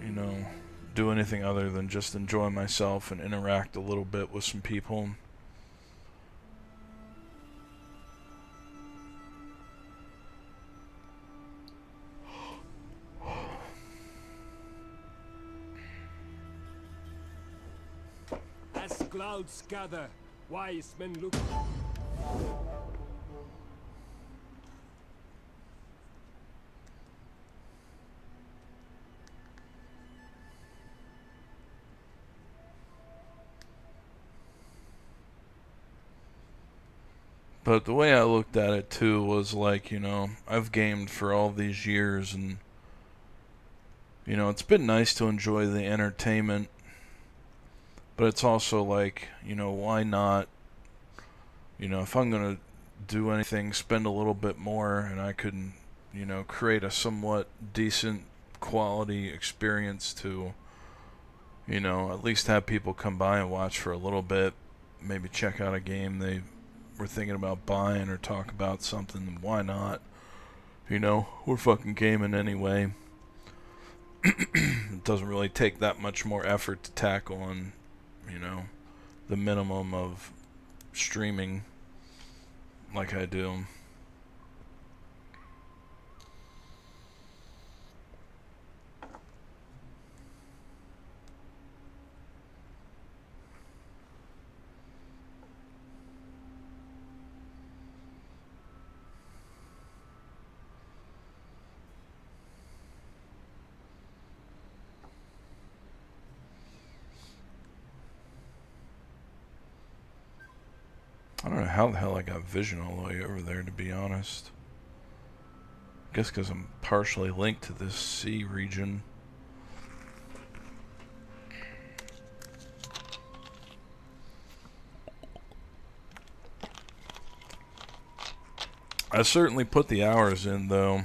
S1: you know, do anything other than just enjoy myself and interact a little bit with some people.
S5: As clouds gather, wise men look.
S1: But the way I looked at it too was like, you know, I've gamed for all these years, and, you know, it's been nice to enjoy the entertainment, but it's also like, you know, why not, you know, if I'm gonna do anything, spend a little bit more, and I could, you know, create a somewhat decent quality experience to, you know, at least have people come by and watch for a little bit, maybe check out a game they were thinking about buying or talk about something, then why not? You know, we're fucking gaming anyway. It doesn't really take that much more effort to tack on, you know, the minimum of streaming like I do. I don't know how the hell I got vision all the way over there, to be honest. I guess because I'm partially linked to this sea region. I certainly put the hours in, though.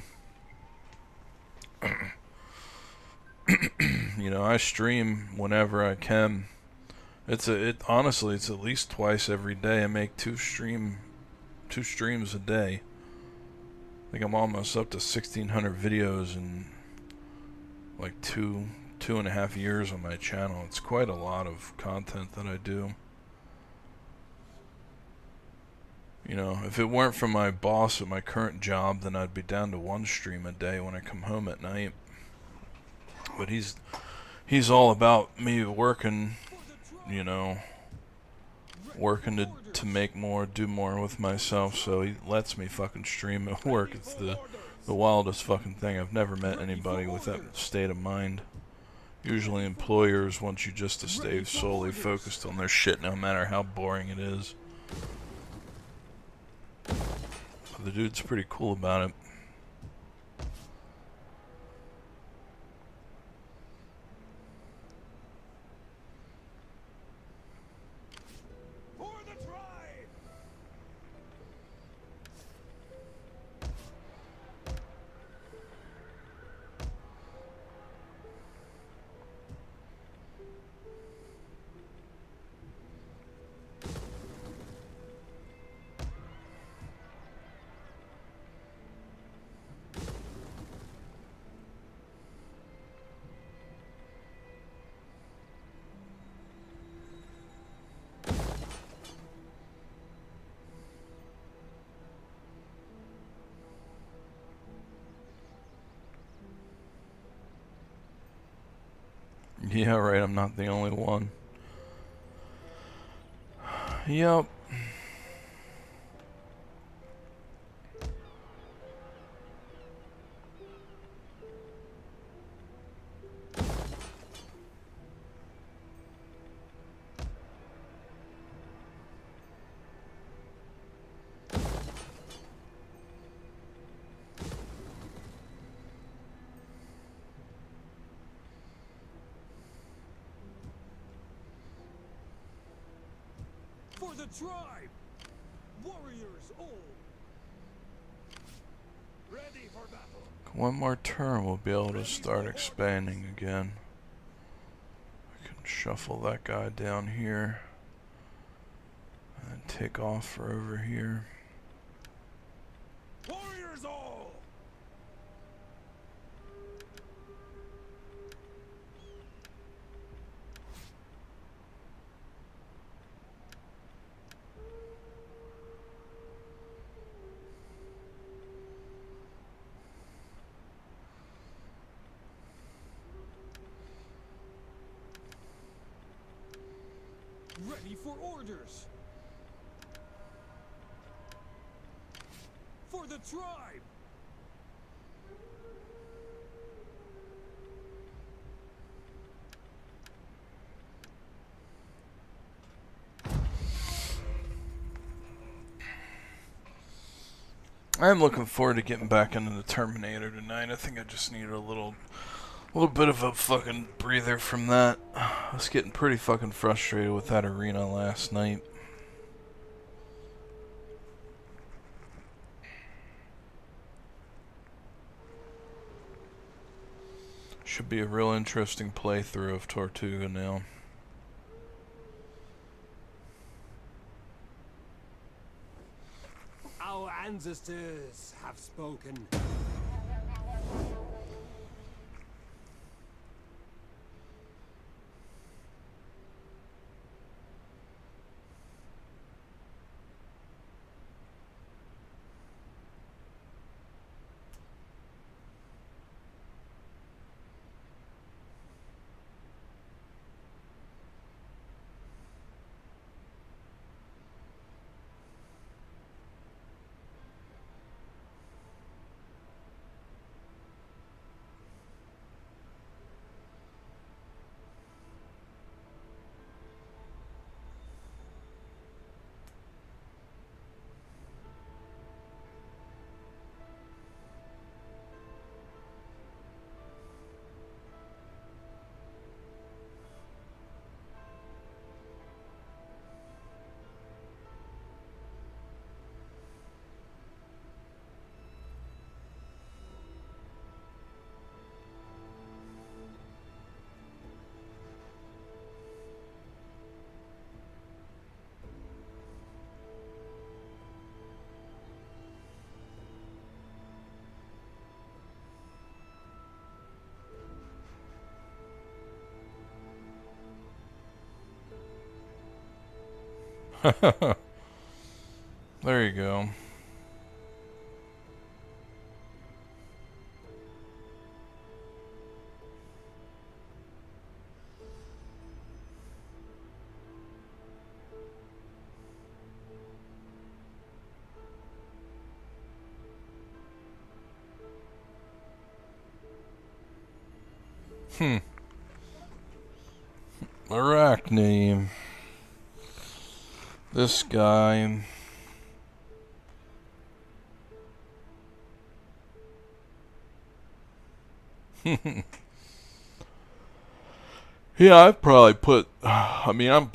S1: know, I stream whenever I can. Honestly, it's at least twice every day. I make two streams a day. I think I'm almost up to 1,600 videos in like two and a half years on my channel. It's quite a lot of content that I do. You know, if it weren't for my boss at my current job, then I'd be down to one stream a day when I come home at night. But he's all about me working, you know, working to make more, do more with myself, so he lets me fucking stream at work. It's the wildest fucking thing. I've never met anybody with that state of mind. Usually employers want you just to stay solely focused on their shit, no matter how boring it is. But the dude's pretty cool about it.
S2: For the tribe!
S1: Yeah, right, I'm not the only one. Yep.
S5: For the tribe! Warriors all!
S2: Ready for battle.
S1: One more turn, we'll be able to start expanding again. I can shuffle that guy down here and take off for over here.
S2: Warriors all!
S5: Ready for orders! For the tribe!
S1: I'm looking forward to getting back into the Terminator tonight. I think I just needed a little bit of a fucking breather from that. I was getting pretty fucking frustrated with that arena last night. Should be a real interesting playthrough of Tortuga now.
S5: Our ancestors have spoken.
S1: There you go. Arachne. This guy. Yeah, I'd probably put. I mean, I'm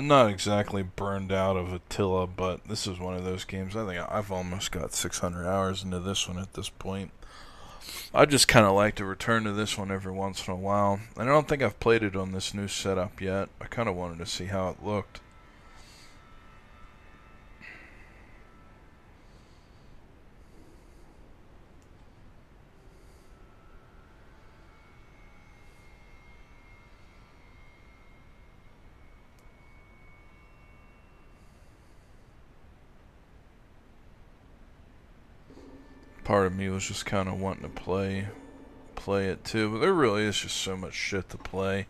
S1: not exactly burned out of Attila, but this is one of those games. I think I've almost got 600 hours into this one at this point. I just kind of like to return to this one every once in a while. And I don't think I've played it on this new setup yet. I kind of wanted to see how it looked. Part of me was just kind of wanting to play it too, but there really is just so much shit to play.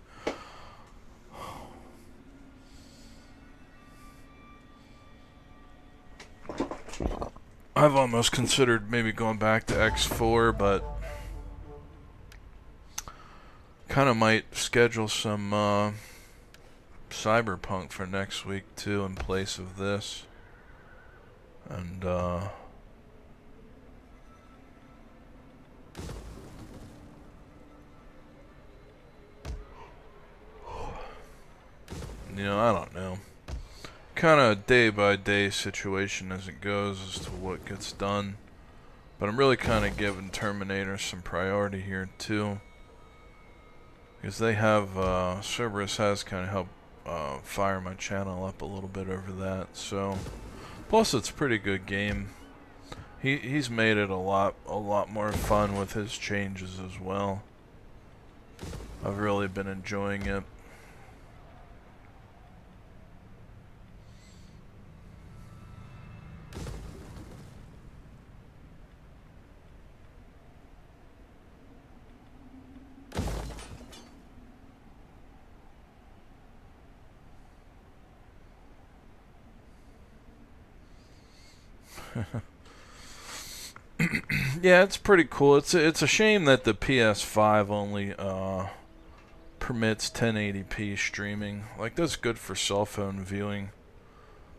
S1: I've almost considered maybe going back to X4, but kind of might schedule some Cyberpunk for next week too in place of this. And you know, I don't know. Kind of day by day situation as it goes as to what gets done. But I'm really kind of giving Terminator some priority here too. Because they have, Cerberus has kind of helped fire my channel up a little bit over that. So, plus it's a pretty good game. He's made it a lot more fun with his changes as well. I've really been enjoying it. Yeah, it's pretty cool. It's a shame that the PS5 only permits 1080p streaming. Like, that's good for cell phone viewing.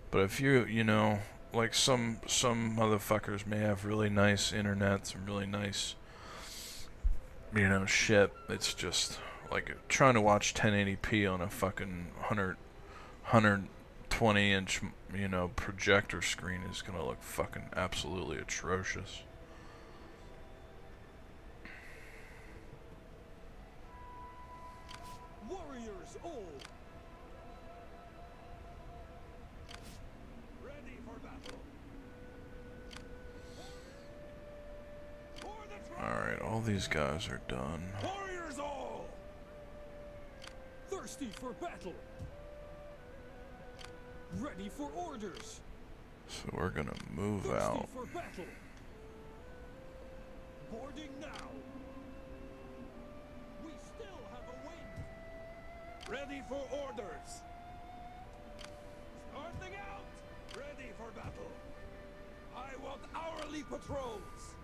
S1: But if you know, like some motherfuckers may have really nice internet, some really nice, you know, shit. It's just like trying to watch 1080p on a fucking 120-inch, you know, projector screen is gonna look fucking absolutely atrocious.
S2: Warriors all. Ready for battle. For the tribe.
S1: Alright, all these guys are done.
S2: Warriors all.
S5: Thirsty for battle. Ready for orders.
S1: So we're gonna move
S5: Thirsty
S1: out.
S5: for battle.
S2: Boarding now. We still have a wind. Ready for orders. Starting out. Ready for battle. I want hourly patrols.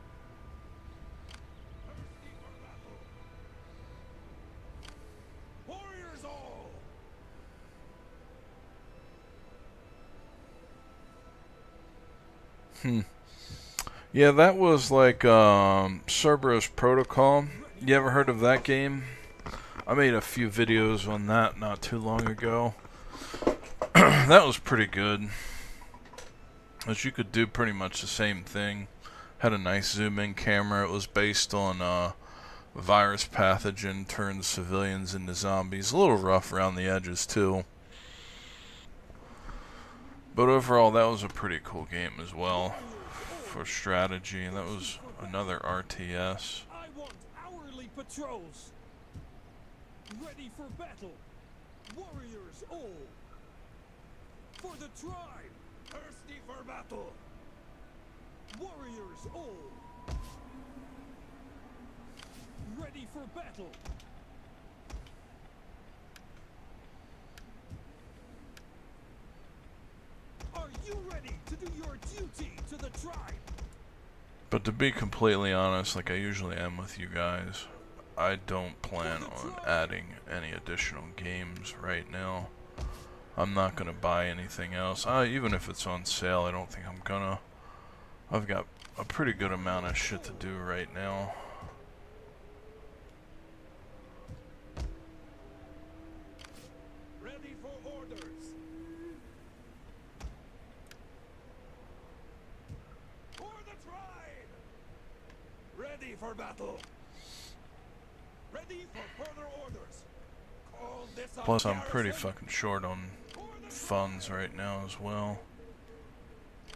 S2: Thirsty for battle. Warriors all.
S1: Yeah, that was like Cerberus Protocol. You ever heard of that game? I made a few videos on that not too long ago. That was pretty good. As you could do pretty much the same thing. Had a nice zoom-in camera. It was based on virus pathogen turns civilians into zombies. A little rough around the edges too. But overall, that was a pretty cool game as well for strategy. That was another RTS.
S5: I want hourly patrols. Ready for battle. Warriors all. For the tribe!
S2: Thirsty for battle!
S5: Warriors all! Ready for battle! Are you ready to do your duty to the tribe?
S1: But to be completely honest, like I usually am with you guys, I don't plan on adding any additional games right now. I'm not gonna buy anything else. Even if it's on sale, I don't think I'm gonna. I've got a pretty good amount of shit to do right now.
S2: Ready for orders! For the tribe! Ready for battle! Ready for further orders! Call this
S1: Plus,
S2: a
S1: I'm pretty
S2: garrison.
S1: fucking short on funds right now as well.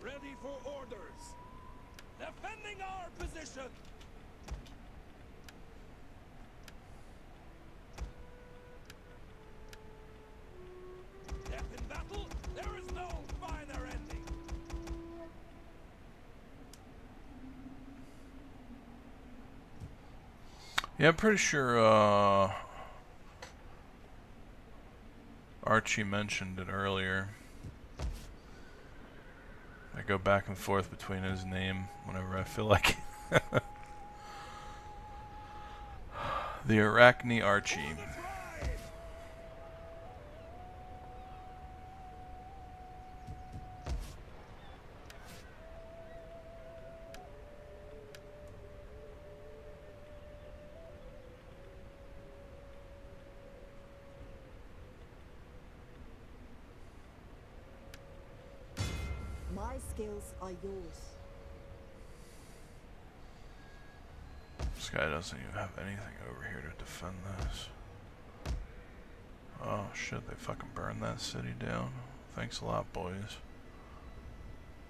S2: Ready for orders! Defending our position! Death in battle, there is no finer ending!
S1: Yeah, I'm pretty sure Archie mentioned it earlier. I go back and forth between his name whenever I feel like it. The Arachne Archie.
S2: For the tribe!
S3: My skills are yours.
S1: This guy doesn't even have anything over here to defend this. Oh shit, they fucking burned that city down. Thanks a lot, boys.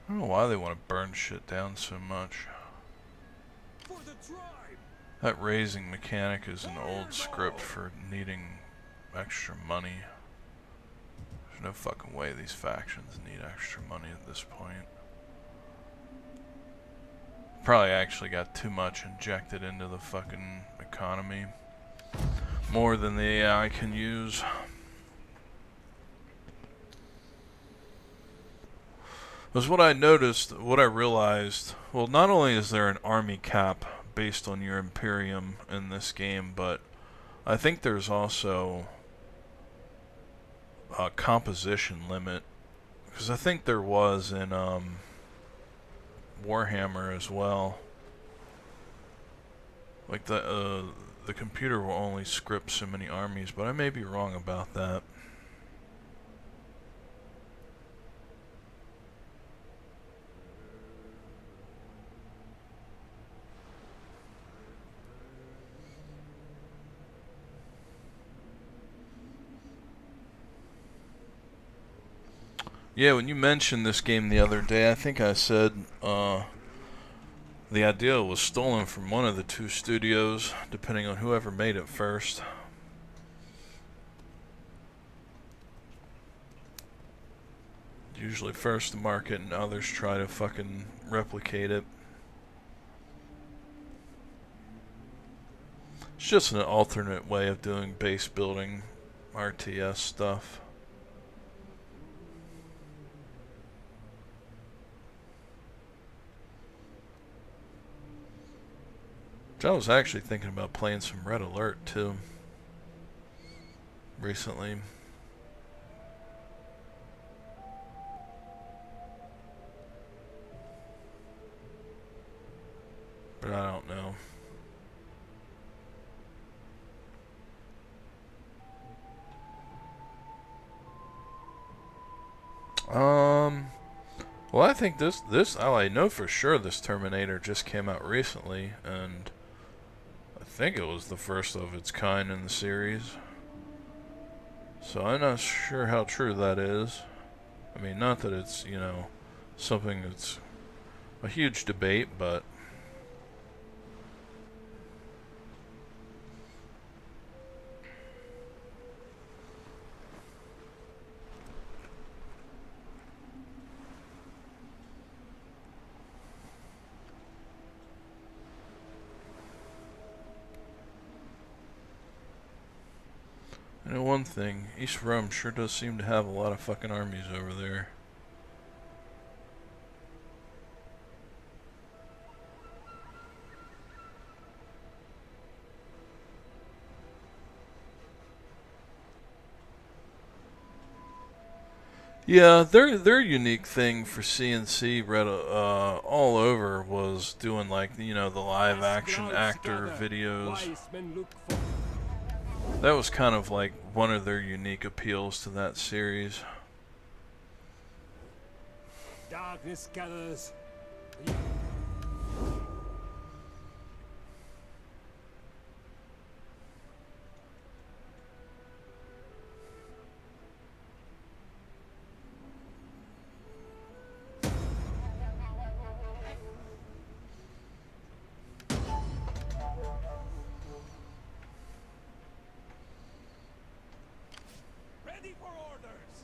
S1: I don't know why they want to burn shit down so much.
S5: For the tribe!
S1: That raising mechanic is an old script for needing extra money. There's no fucking way these factions need extra money at this point. Probably actually got too much injected into the fucking economy. More than the AI can use. Because what I noticed, what I realized, well, not only is there an army cap based on your Imperium in this game, but I think there's also a composition limit. Because I think there was in Warhammer as well. Like the computer will only script so many armies, but I may be wrong about that. Yeah, when you mentioned this game the other day, I think I said the idea was stolen from one of the two studios, depending on whoever made it first. Usually first to market and others try to fucking replicate it. It's just an alternate way of doing base building RTS stuff. I was actually thinking about playing some Red Alert too recently. But I don't know. Well, I think this I know for sure this Terminator just came out recently, and I think it was the first of its kind in the series. So I'm not sure how true that is. I mean, not that it's, you know, something that's a huge debate, but one thing, East Rome sure does seem to have a lot of fucking armies over there. Yeah, their unique thing for CNC read all over was doing, like, you know, the live action actor videos. That was kind of like one of their unique appeals to that series.
S5: Darkness gathers.
S2: Ready for orders!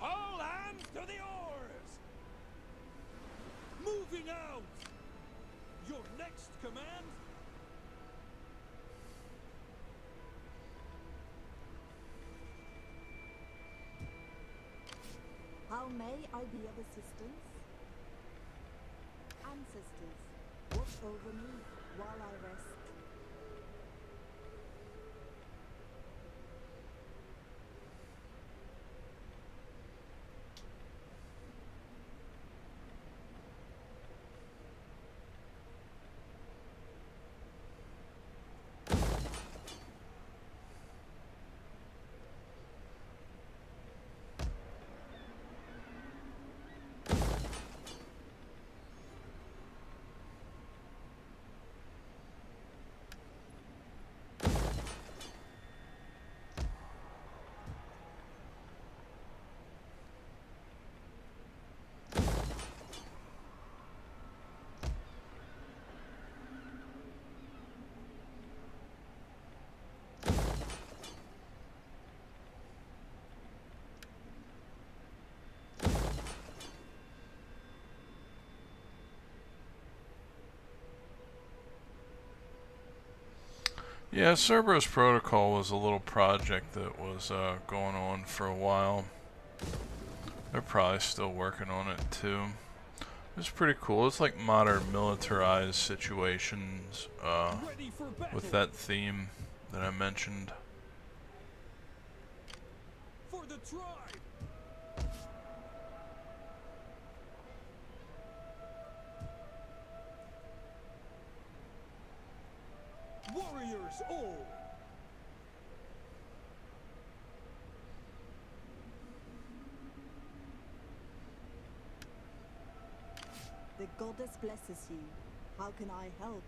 S2: All hands to the oars! Moving out! Your next command?
S3: How may I be of assistance? Ancestors, watch over me while I rest.
S1: Yeah, Cerberus Protocol was a little project that was going on for a while. They're probably still working on it too. It's pretty cool. It's like modern militarized situations
S2: Ready for battle!
S1: with that theme that I mentioned.
S2: For the tribe! Warriors all!
S3: The goddess blesses you. How can I help?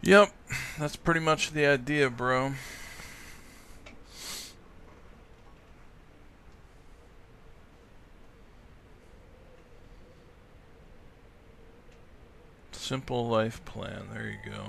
S1: Yep, that's pretty much the idea, bro. Simple life plan, there you go.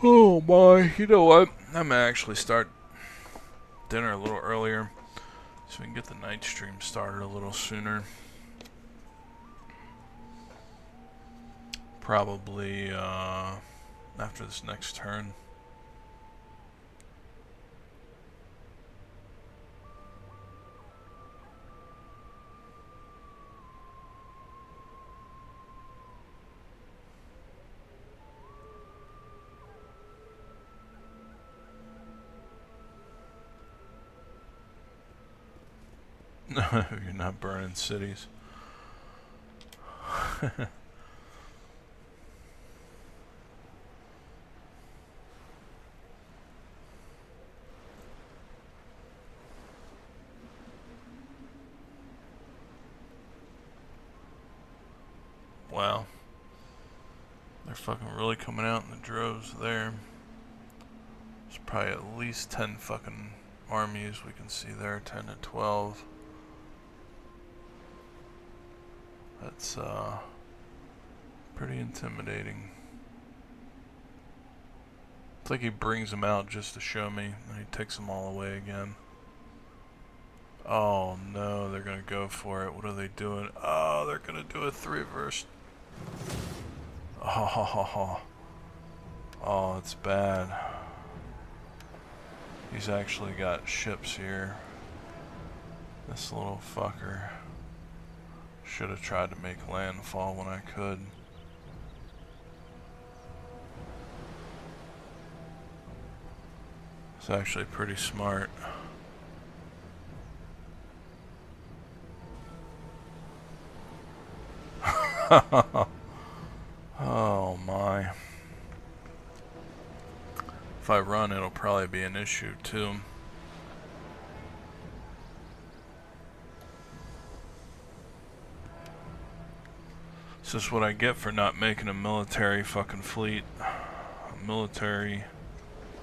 S1: Oh my, you know what? I'm gonna actually start dinner a little earlier so we can get the night stream started a little sooner. Probably, after this next turn. You're not burning cities. Wow. They're fucking really coming out in the droves there. There's probably at least 10 fucking armies we can see there, 10 to 12. That's pretty intimidating. It's like he brings them out just to show me, and he takes them all away again. Oh no, they're gonna go for it. What are they doing? Oh, they're gonna do a 3-verse. Oh, oh, it's bad. He's actually got ships here. This little fucker. Should have tried to make landfall when I could. It's actually pretty smart. Oh my. If I run, it'll probably be an issue too. This is what I get for not making a military fucking fleet. A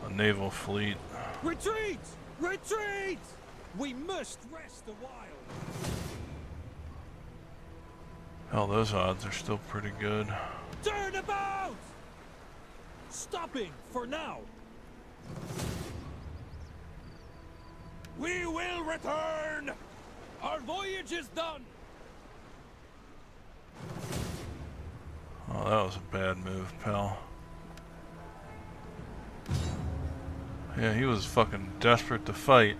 S1: naval fleet.
S5: Retreat! Retreat! We must rest a while.
S1: Hell, those odds are still pretty good.
S5: Turn about! Stopping for now. We will return! Our voyage is done!
S1: Oh, that was a bad move, pal. Yeah, he was fucking desperate to fight.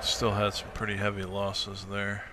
S1: Still had some pretty heavy losses there.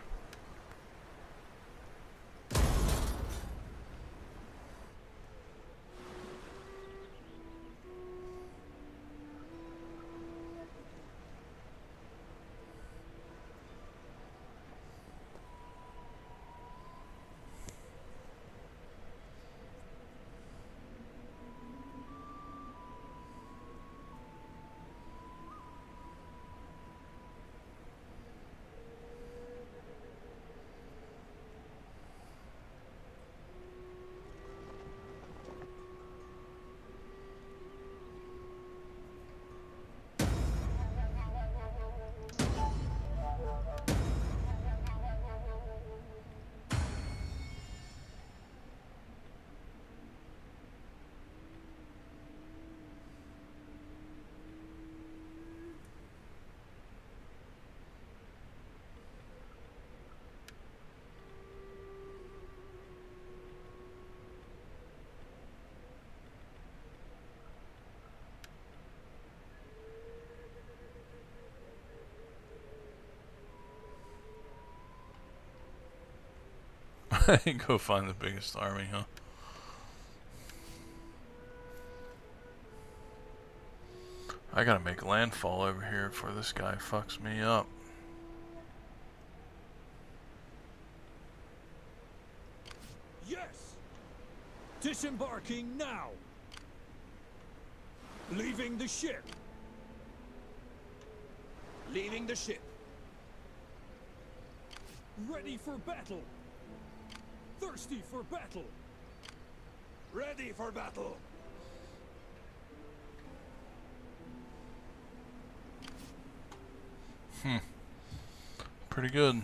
S1: Go find the biggest army, huh? I gotta make landfall over here before this guy fucks me up.
S5: Yes! Disembarking now! Leaving the ship! Leaving the ship! Ready for battle! Thirsty for battle! Ready for battle!
S1: Pretty good.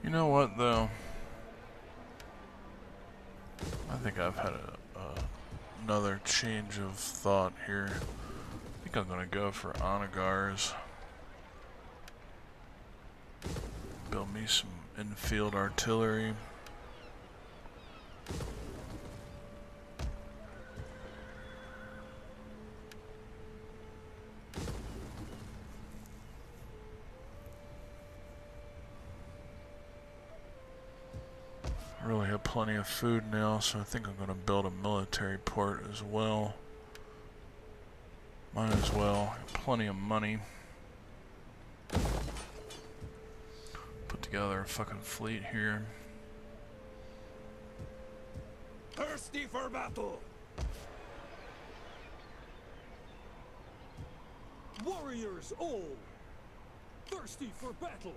S1: You know what, though? I think I've had another change of thought here. I think I'm gonna go for Onagars. Build me some infield artillery. I really have plenty of food now, so I think I'm going to build a military port as well. Might as well. Plenty of money. Put together a fucking fleet here.
S2: Thirsty for battle!
S5: Warriors all! Thirsty for battle!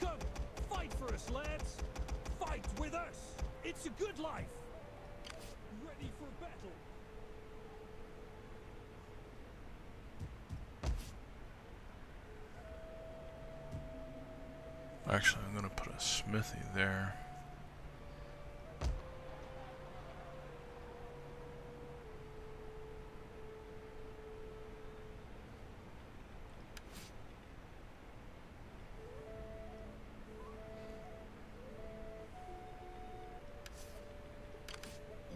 S5: Come, fight for us, lads! Fight with us! It's a good life! Ready for battle!
S1: Actually, I'm going to put a smithy there.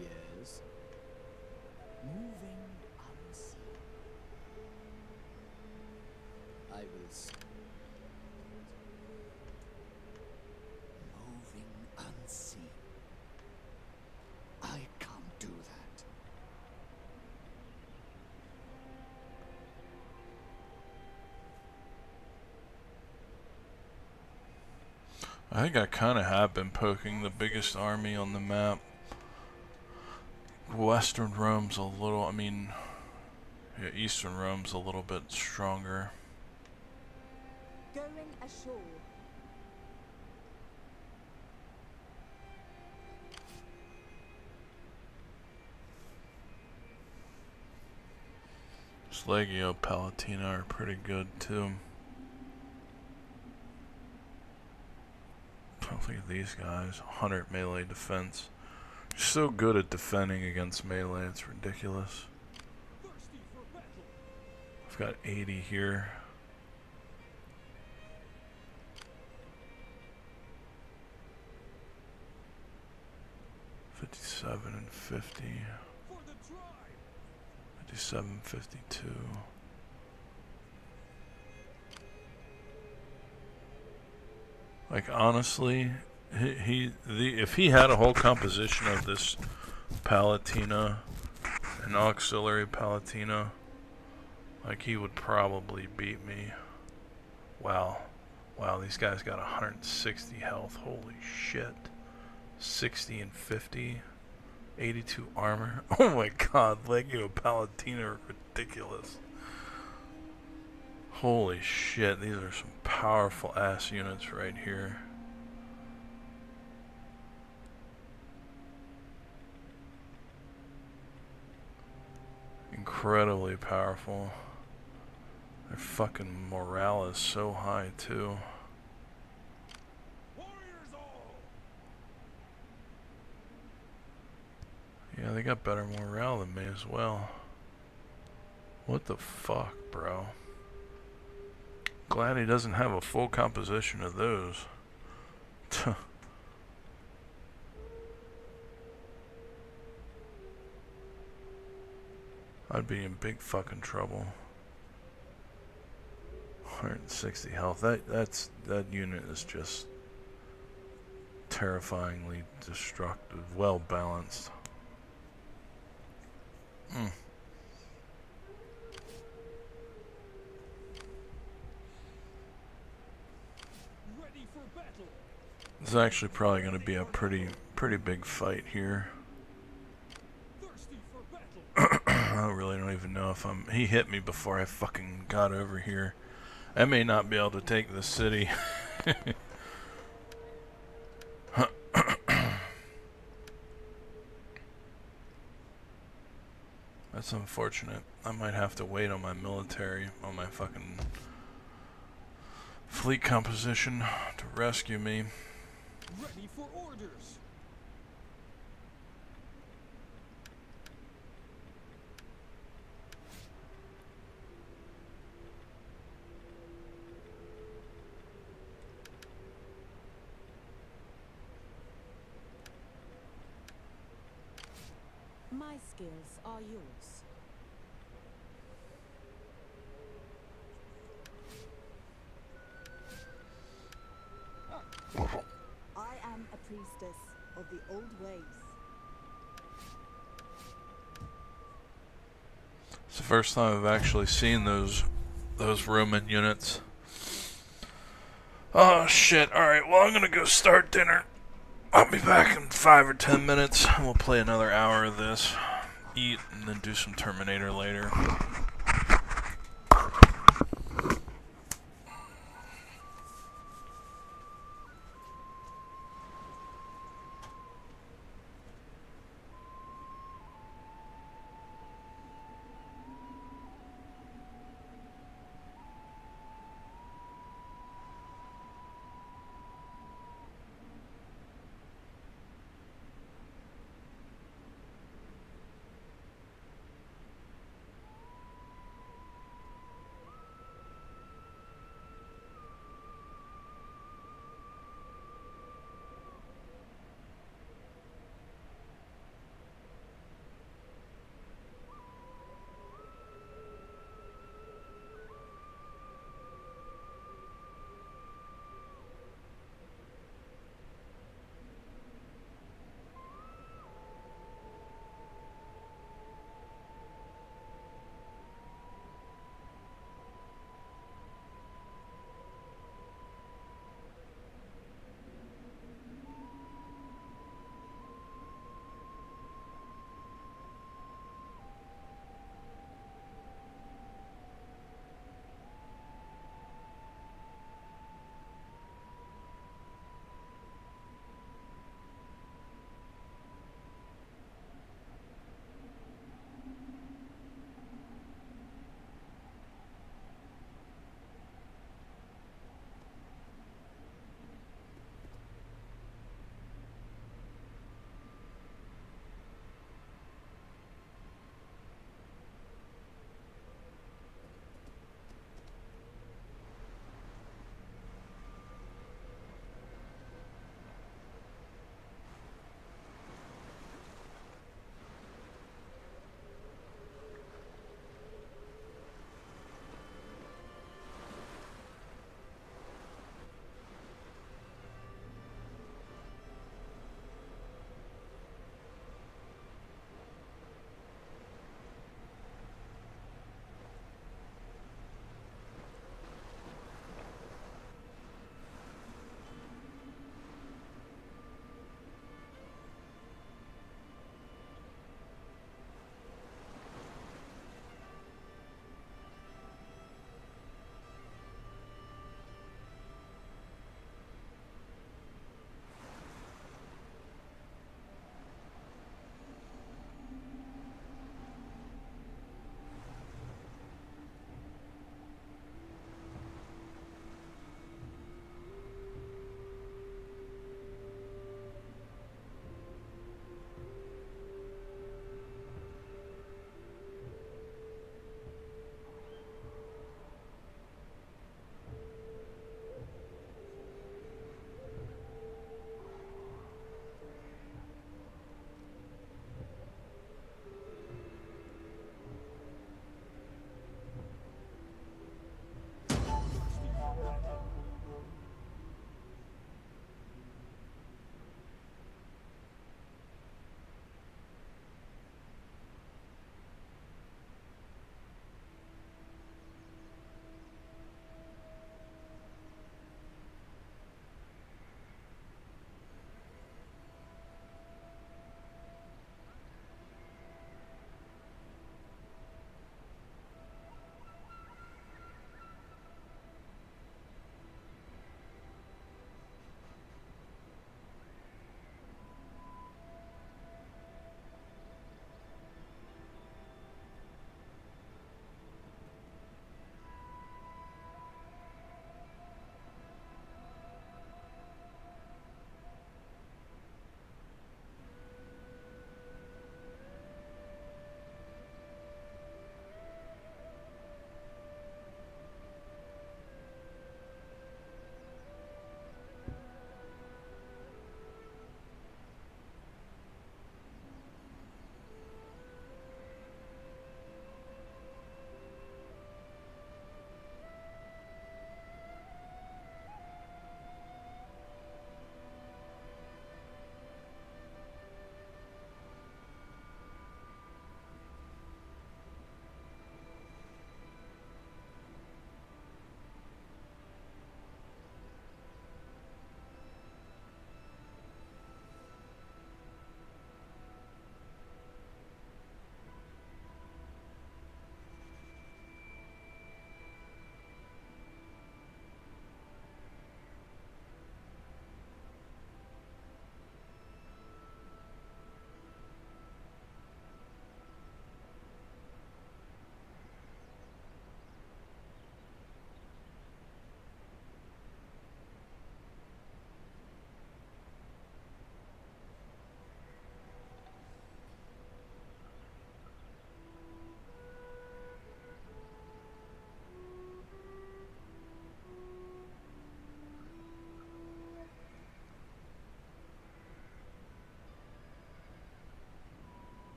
S4: Yes. Moving unseen. I will see. Moving unseen. I can't do that.
S1: I think I kind of have been poking the biggest army on the map. Western Rome's a little, I mean, yeah, Eastern Rome's a little bit stronger.
S3: Going ashore.
S1: Legio Palatina are pretty good too. Look at these guys, 100 melee defense. You're so good at defending against melee, it's ridiculous. I've got 80 here. $57 and $50. $57.52. Like honestly, if he had a whole composition of this Palatina, an auxiliary Palatina, like he would probably beat me. Wow, these guys got 160 health. Holy shit. 60 and 50. 82 armor. Oh my god, Legio Palatina are ridiculous. Holy shit, these are some powerful ass units right here. Incredibly powerful. Their fucking morale is so high too. Yeah, they got better morale than me as well. What the fuck, bro? Glad he doesn't have a full composition of those. I'd be in big fucking trouble. 160 health. That unit is just terrifyingly destructive. Well balanced. This is actually probably going to be a pretty big fight here. I really don't even know if he hit me before I fucking got over here. I may not be able to take the city. That's unfortunate. I might have to wait on my military, on my fucking fleet composition to rescue me.
S5: Ready for orders.
S3: My skills are yours. I am a priestess of the old ways.
S1: It's the first time I've actually seen those Roman units. Oh shit, alright, well I'm gonna go start dinner. I'll be back in 5 or 10 minutes. We'll play another hour of this, eat, and then do some Terminator later.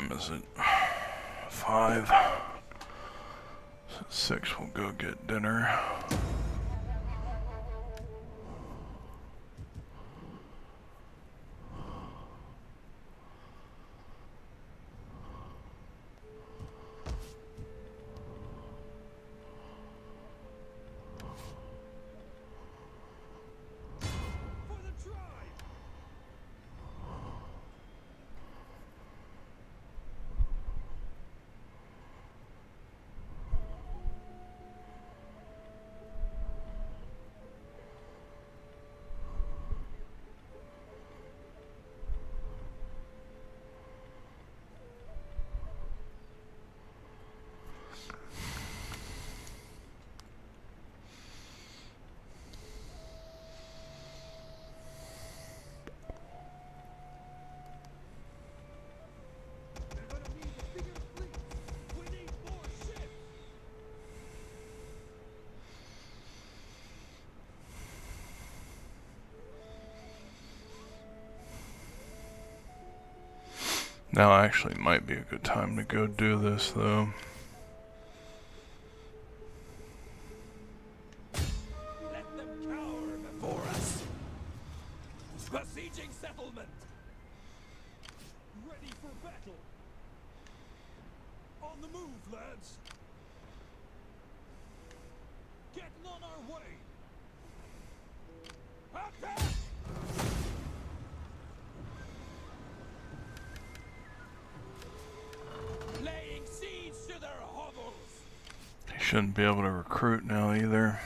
S1: time is it? 5. 6, we'll go get dinner. Now actually might be a good time to go do this though.
S2: Let them cower before us. Besieging settlement. Ready for battle. On the move, lads. Getting on our way. Attack! Laying siege to their hovels.
S1: He shouldn't be able to recruit now either.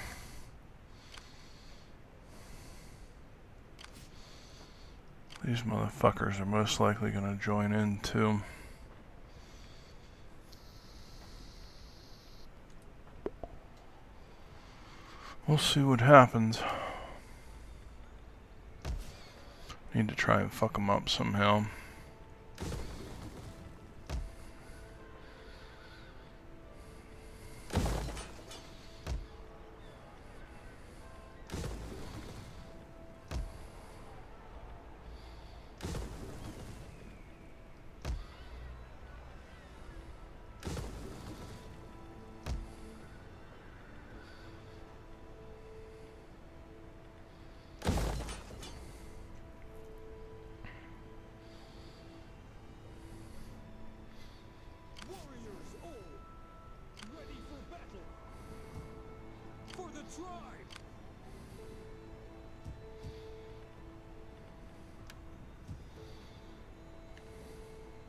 S1: These motherfuckers are most likely gonna join in too. We'll see what happens. Need to try and fuck them up somehow.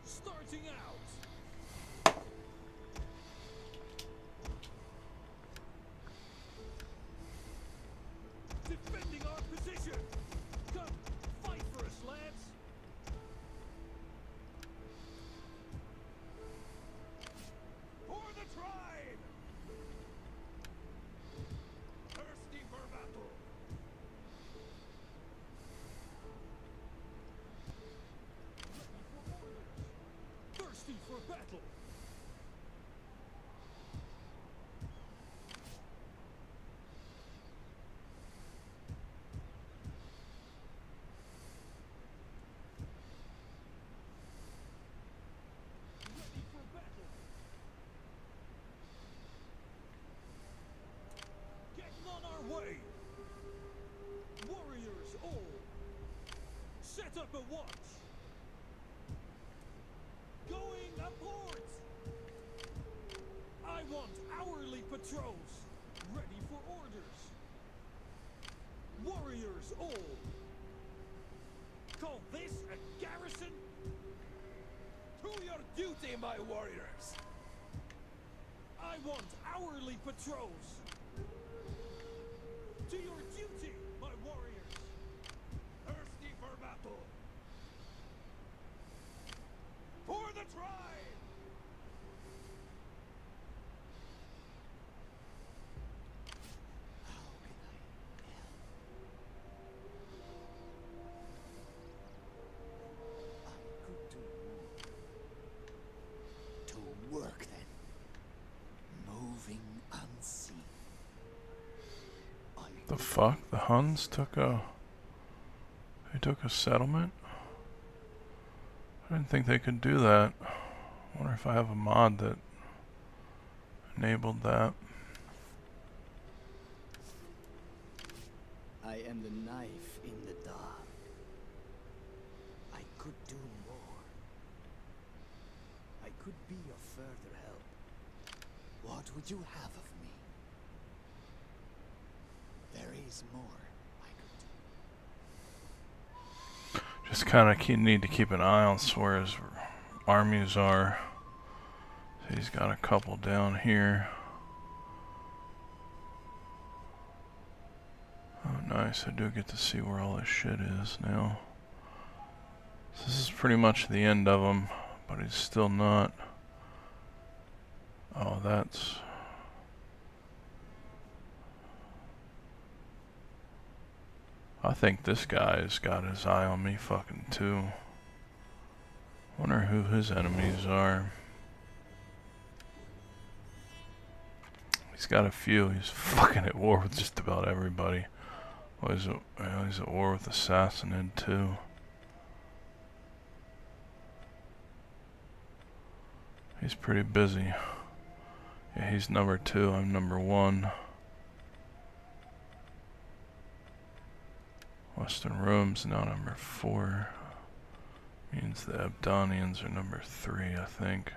S2: Starting out. Defending our position. Come, fight for us, lads. For the tribe. Thirsty for battle. Thirsty for battle. Ready for battle. Getting on our way. Warriors all. Set up a watch. Going aboard! I want hourly patrols, ready for orders. Warriors all. Call this a garrison? To your duty, my warriors. I want hourly patrols. To your duty, my warriors. Thirsty for battle. For the tribe!
S4: How can I help? I could do more. To work then. Moving unseen.
S1: The fuck? The Huns took a... They took a settlement? I didn't think they could do that. Wonder if I have a mod that enabled that.
S4: I am the knife in the dark. I could do more. I could be of further help. What would you have of me? There is more I could do.
S1: Just kind of need to keep an eye on where his armies are. So he's got a couple down here. Oh, nice. I do get to see where all this shit is now. So this is pretty much the end of him, but he's still not. Oh, that's... I think this guy's got his eye on me fucking too. Wonder who his enemies are. He's got a few. He's fucking at war with just about everybody. Oh, he's at war with Assassinid too. He's pretty busy. Yeah, he's number 2. I'm number 1. Western Rome's now number 4. Means the Abdonians are number 3, I think.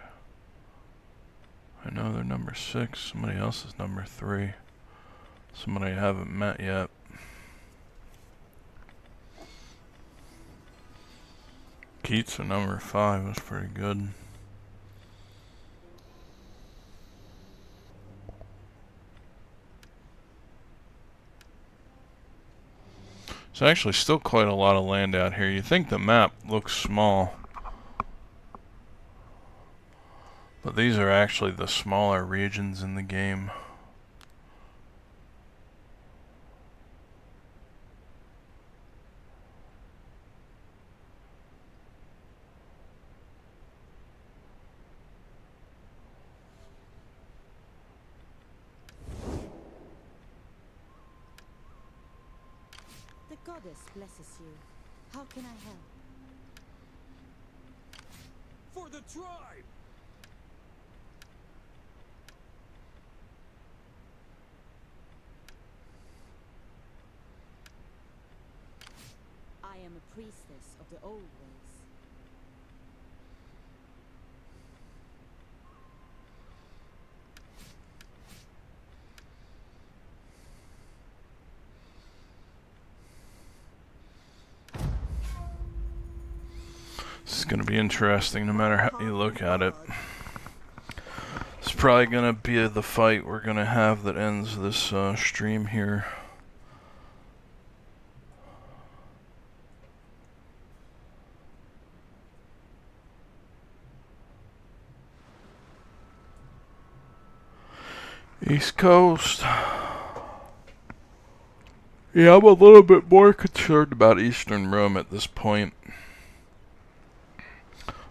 S1: I know they're number 6. Somebody else is number 3. Somebody I haven't met yet. Keats are number 5. That's pretty good. There's actually still quite a lot of land out here. You think the map looks small, but these are actually the smaller regions in the game.
S3: The goddess blesses you. How can I help?
S5: For the tribe!
S3: I am a priestess of the old ways.
S1: This is going to be interesting no matter how you look at it. It's probably going to be the fight we're going to have that ends this stream here. East Coast. Yeah, I'm a little bit more concerned about Eastern Rome at this point.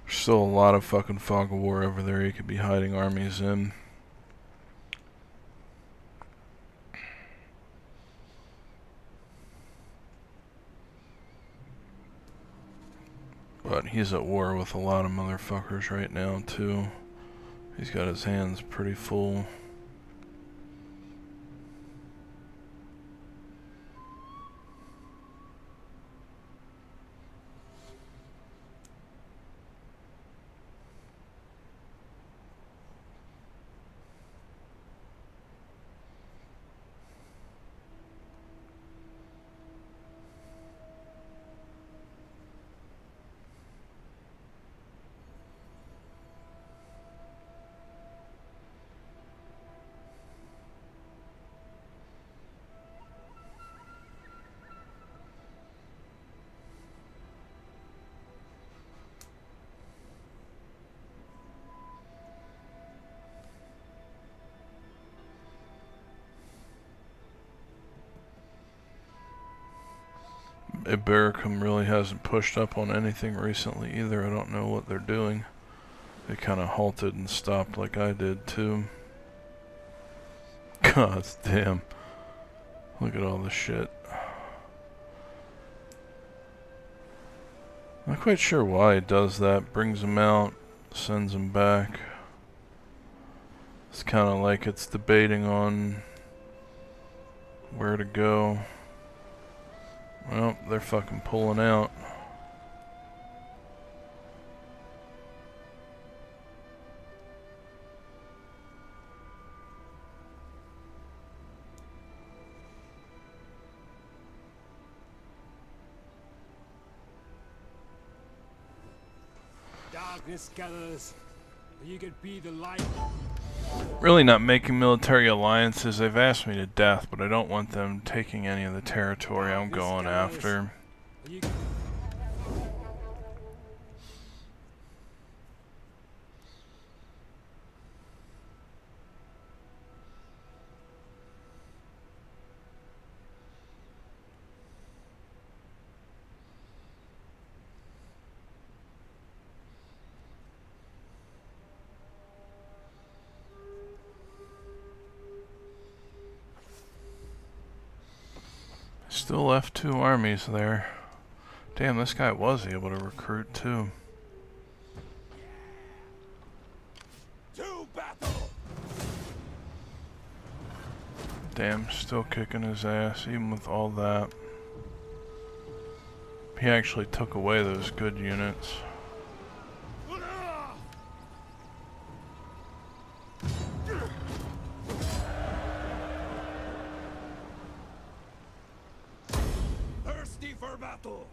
S1: There's still a lot of fucking fog of war over there you could be hiding armies in. But he's at war with a lot of motherfuckers right now too. He's got his hands pretty full. Ibericum really hasn't pushed up on anything recently either. I don't know what they're doing. They kind of halted and stopped like I did too. God damn. Look at all this shit. Not quite sure why it does that. Brings them out, Sends him back. It's kind of like it's debating on where to go. Well, they're fucking pulling out.
S5: Darkness gathers. You could be the light.
S1: Really not making military alliances. They've asked me to death, but I don't want them taking any of the territory I'm going after.
S5: You
S1: Still left 2 armies there. Damn, this guy was able to recruit too.
S2: To battle!
S1: Damn, still kicking his ass, even with all that. He actually took away those good units.
S2: Thirsty for battle!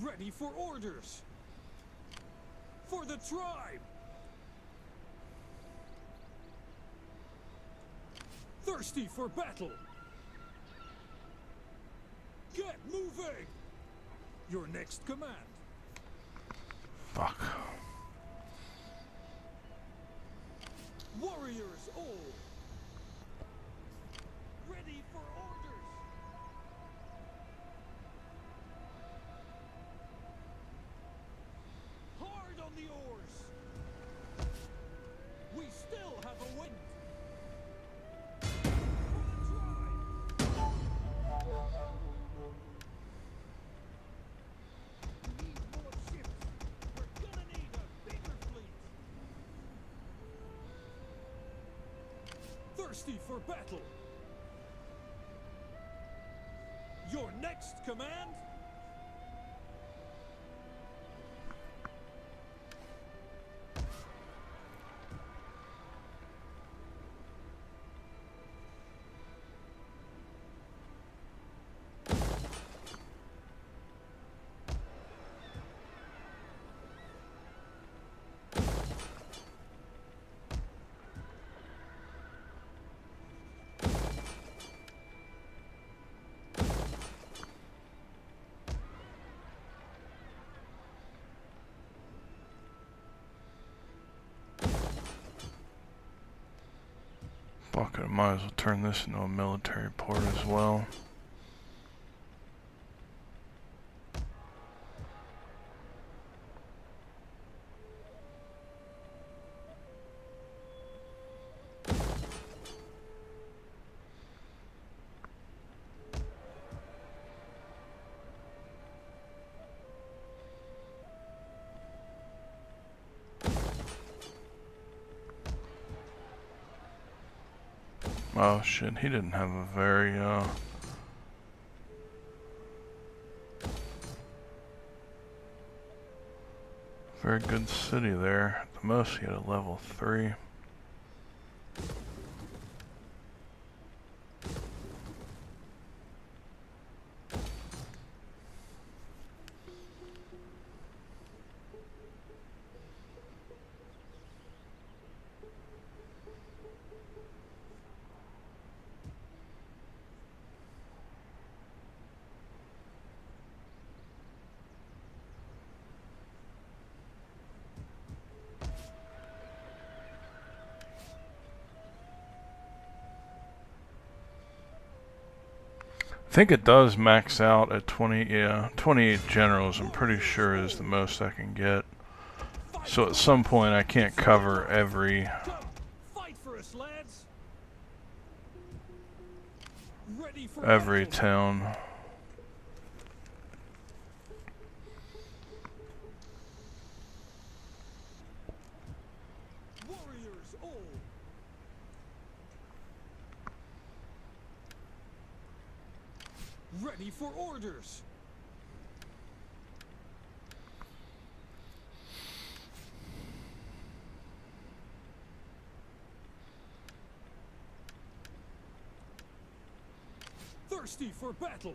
S5: ready for orders. For the tribe. Thirsty for battle. Get moving. Your next command.
S1: Fuck.
S5: Warriors all. Ready for orders. Hard on the oars. We still have a wind. For the tribe. We need more ships. We're gonna need a bigger fleet. Thirsty for battle. Your next command?
S1: Fuck it, I might as well turn this into a military port as well. Oh shit, he didn't have a very very good city there. At the most he had a level 3. I think it does max out at 28 generals, I'm pretty sure is the most I can get. So at some point I can't cover every
S5: Fight for us, lads. Ready for
S1: every
S5: battle. ready for orders. Thirsty for battle.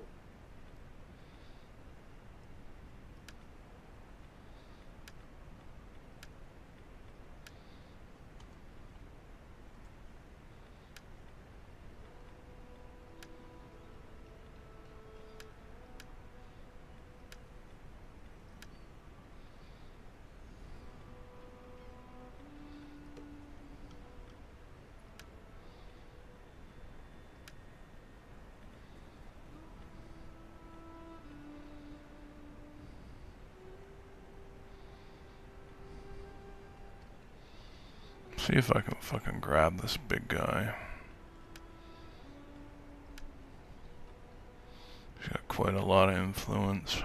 S1: See if I can fucking grab this big guy. He's got quite a lot of influence.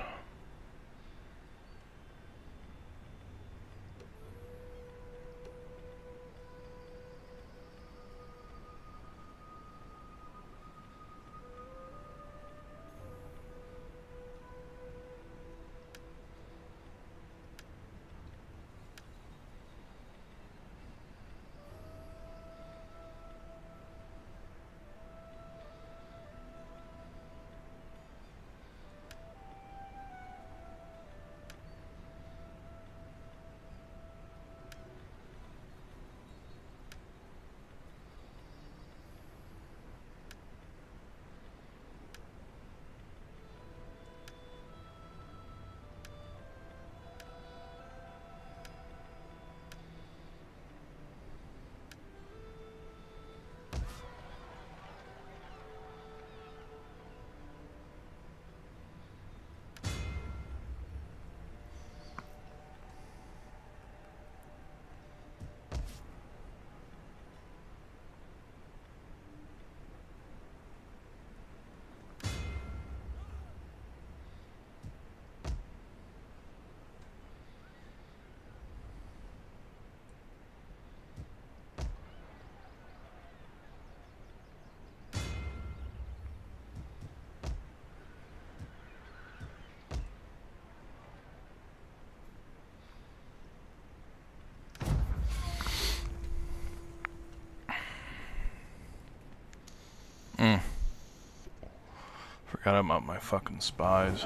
S1: Forgot about my fucking spies.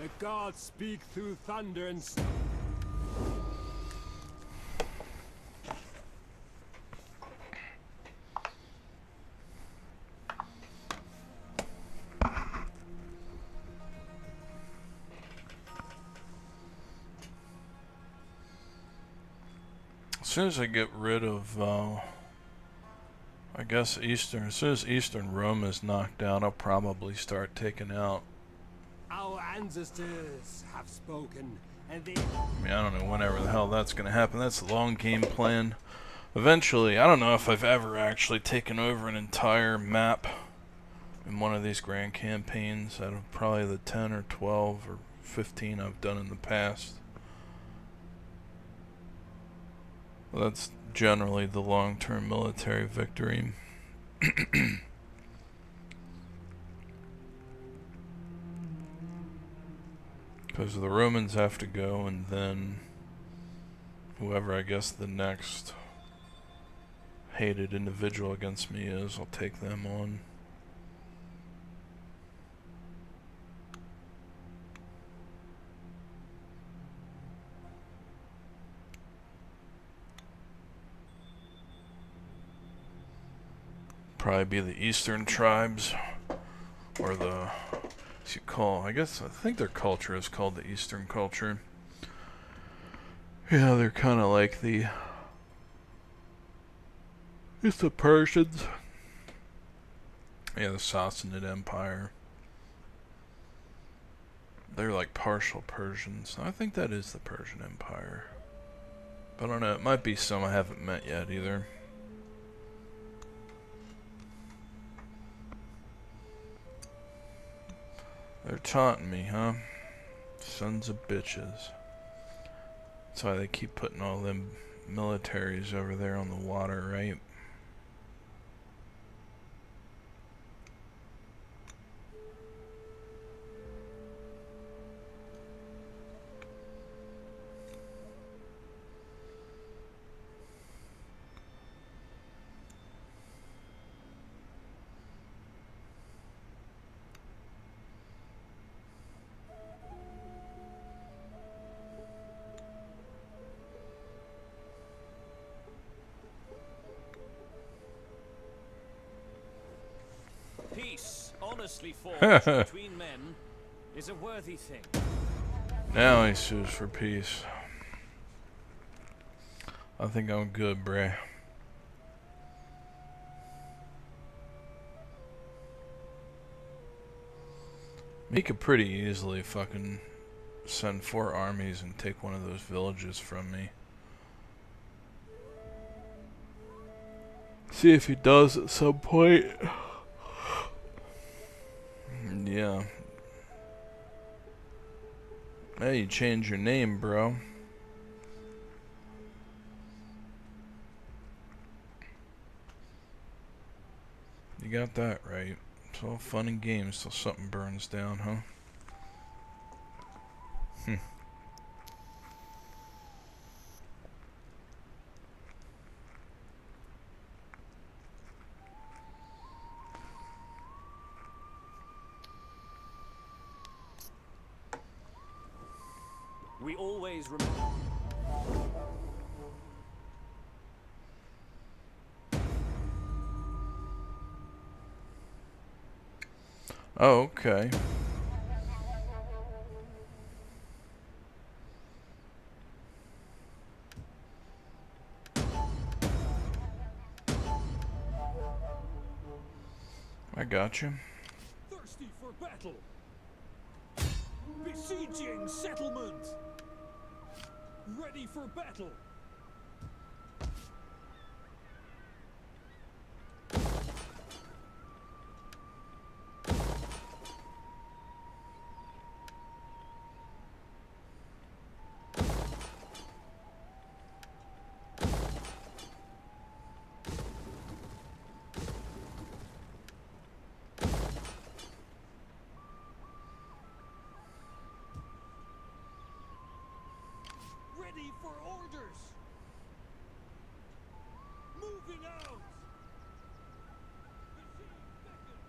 S5: The gods speak through thunder and
S1: As soon as I get rid of, I guess Eastern, as soon as Eastern Rome is knocked out, I'll probably start taking out.
S5: our ancestors have spoken, and they...
S1: I mean, I don't know whenever the hell that's gonna happen. That's the long game plan. Eventually, I don't know if I've ever actually taken over an entire map in one of these grand campaigns out of probably the 10 or 12 or 15 I've done in the past. Well, that's generally the long-term military victory. Because the Romans have to go, and then whoever I guess the next hated individual against me is, I'll take them on. Probably be the Eastern tribes, or the, what you call, I think their culture is called the Eastern culture. Yeah, they're kind of like the, it's the Persians. Yeah, the Sassanid Empire. They're like partial Persians. I think that is the Persian Empire. But I don't know, it might be some I haven't met yet either. They're taunting me, huh? Sons of bitches. That's why they keep putting all them militaries over there on the water, right?
S6: honestly forged between men is a worthy thing.
S1: Now he sues for peace. I think I'm good, bruh. He could pretty easily fucking send 4 armies and take one of those villages from me. See if he does at some point. Yeah. Hey, you changed your name, bro. You got that right. It's all fun and games till something burns down, huh?
S6: We always remember.
S1: Oh, okay. I got you.
S2: Thirsty for battle. Besieging settlement. Ready for battle. Ready for orders. Moving out. Machine second.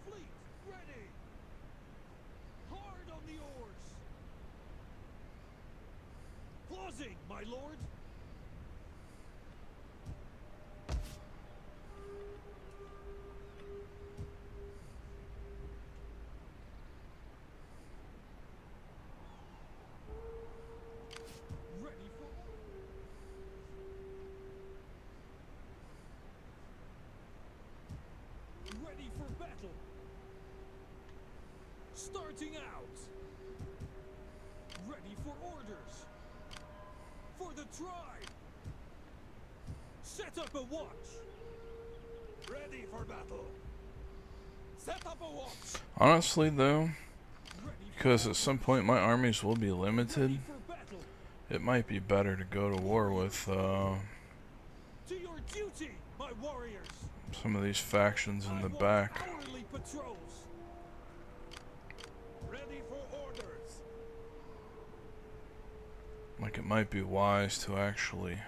S2: Fleet ready. Hard on the oars. Closing, my lord. Ready for ready for battle. Starting out. Ready for orders. For the tribe. Set up a watch. Ready for battle. Set up a watch.
S1: Honestly, though,
S2: Ready
S1: because at some point my armies will be limited,
S2: for battle.
S1: it might be better to go to war with
S2: To your duty, my warriors.
S1: some of these factions in the back.
S2: Hourly patrols. Ready for orders.
S1: Like, it might be wise to actually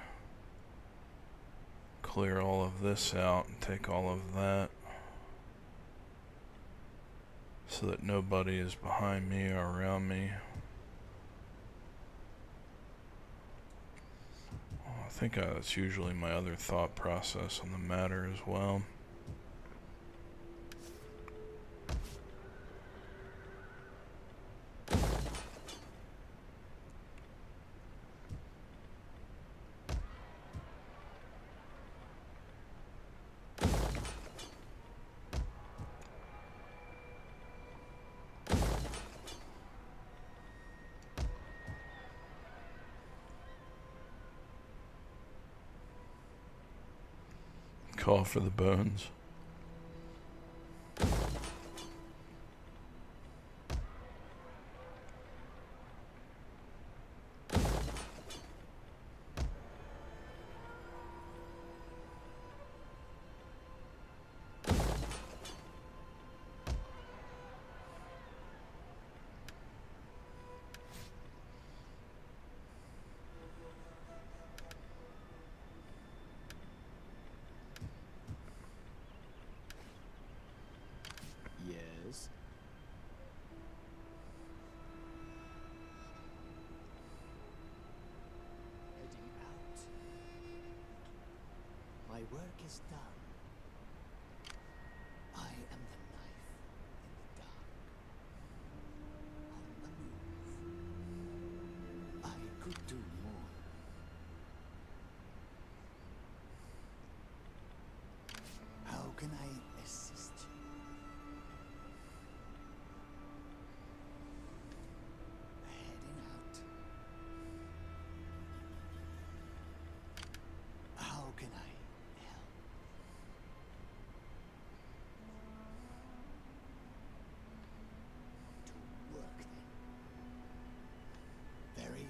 S1: clear all of this out and take all of that, so that nobody is behind me or around me. I think that's usually my other thought process on the matter as well. Call for the bones.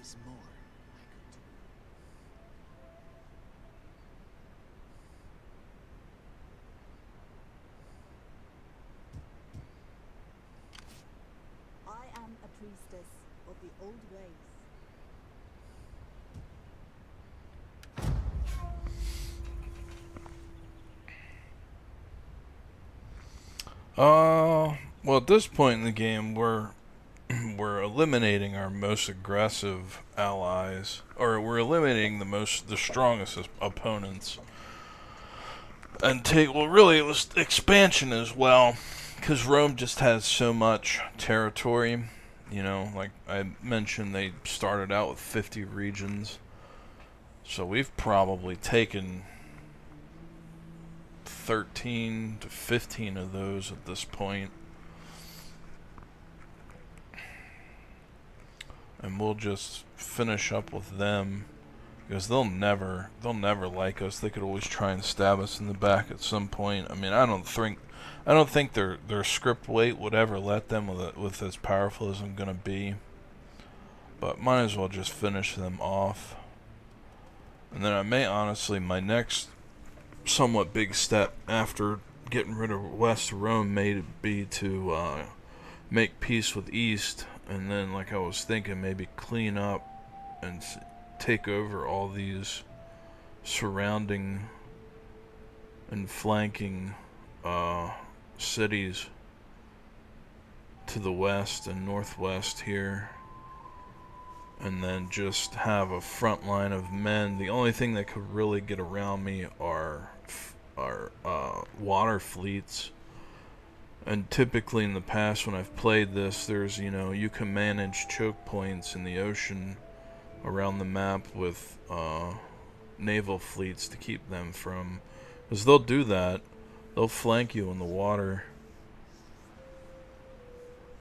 S4: is more I could do.
S3: I am a priestess of the old ways.
S1: Well, at this point in the game, we're we're eliminating our most aggressive allies, or we're eliminating the strongest opponents, and really it was expansion as well, because Rome just has so much territory. You know, like I mentioned, they started out with 50 regions, so we've probably taken 13 to 15 of those at this point. And we'll just finish up with them, because they'll never like us. They could always try and stab us in the back at some point. I mean, I don't think their script weight would ever let them with as powerful as I'm gonna be. But might as well just finish them off. And then I may honestly, my next somewhat big step after getting rid of West Rome may be to make peace with East, and then, like I was thinking, maybe clean up and take over all these surrounding and flanking cities to the west and northwest here, and then just have a front line of men. The only thing that could really get around me are water fleets. And typically in the past when I've played this, there's, you know, you can manage choke points in the ocean around the map with naval fleets to keep them from, because they'll do that. They'll flank you in the water,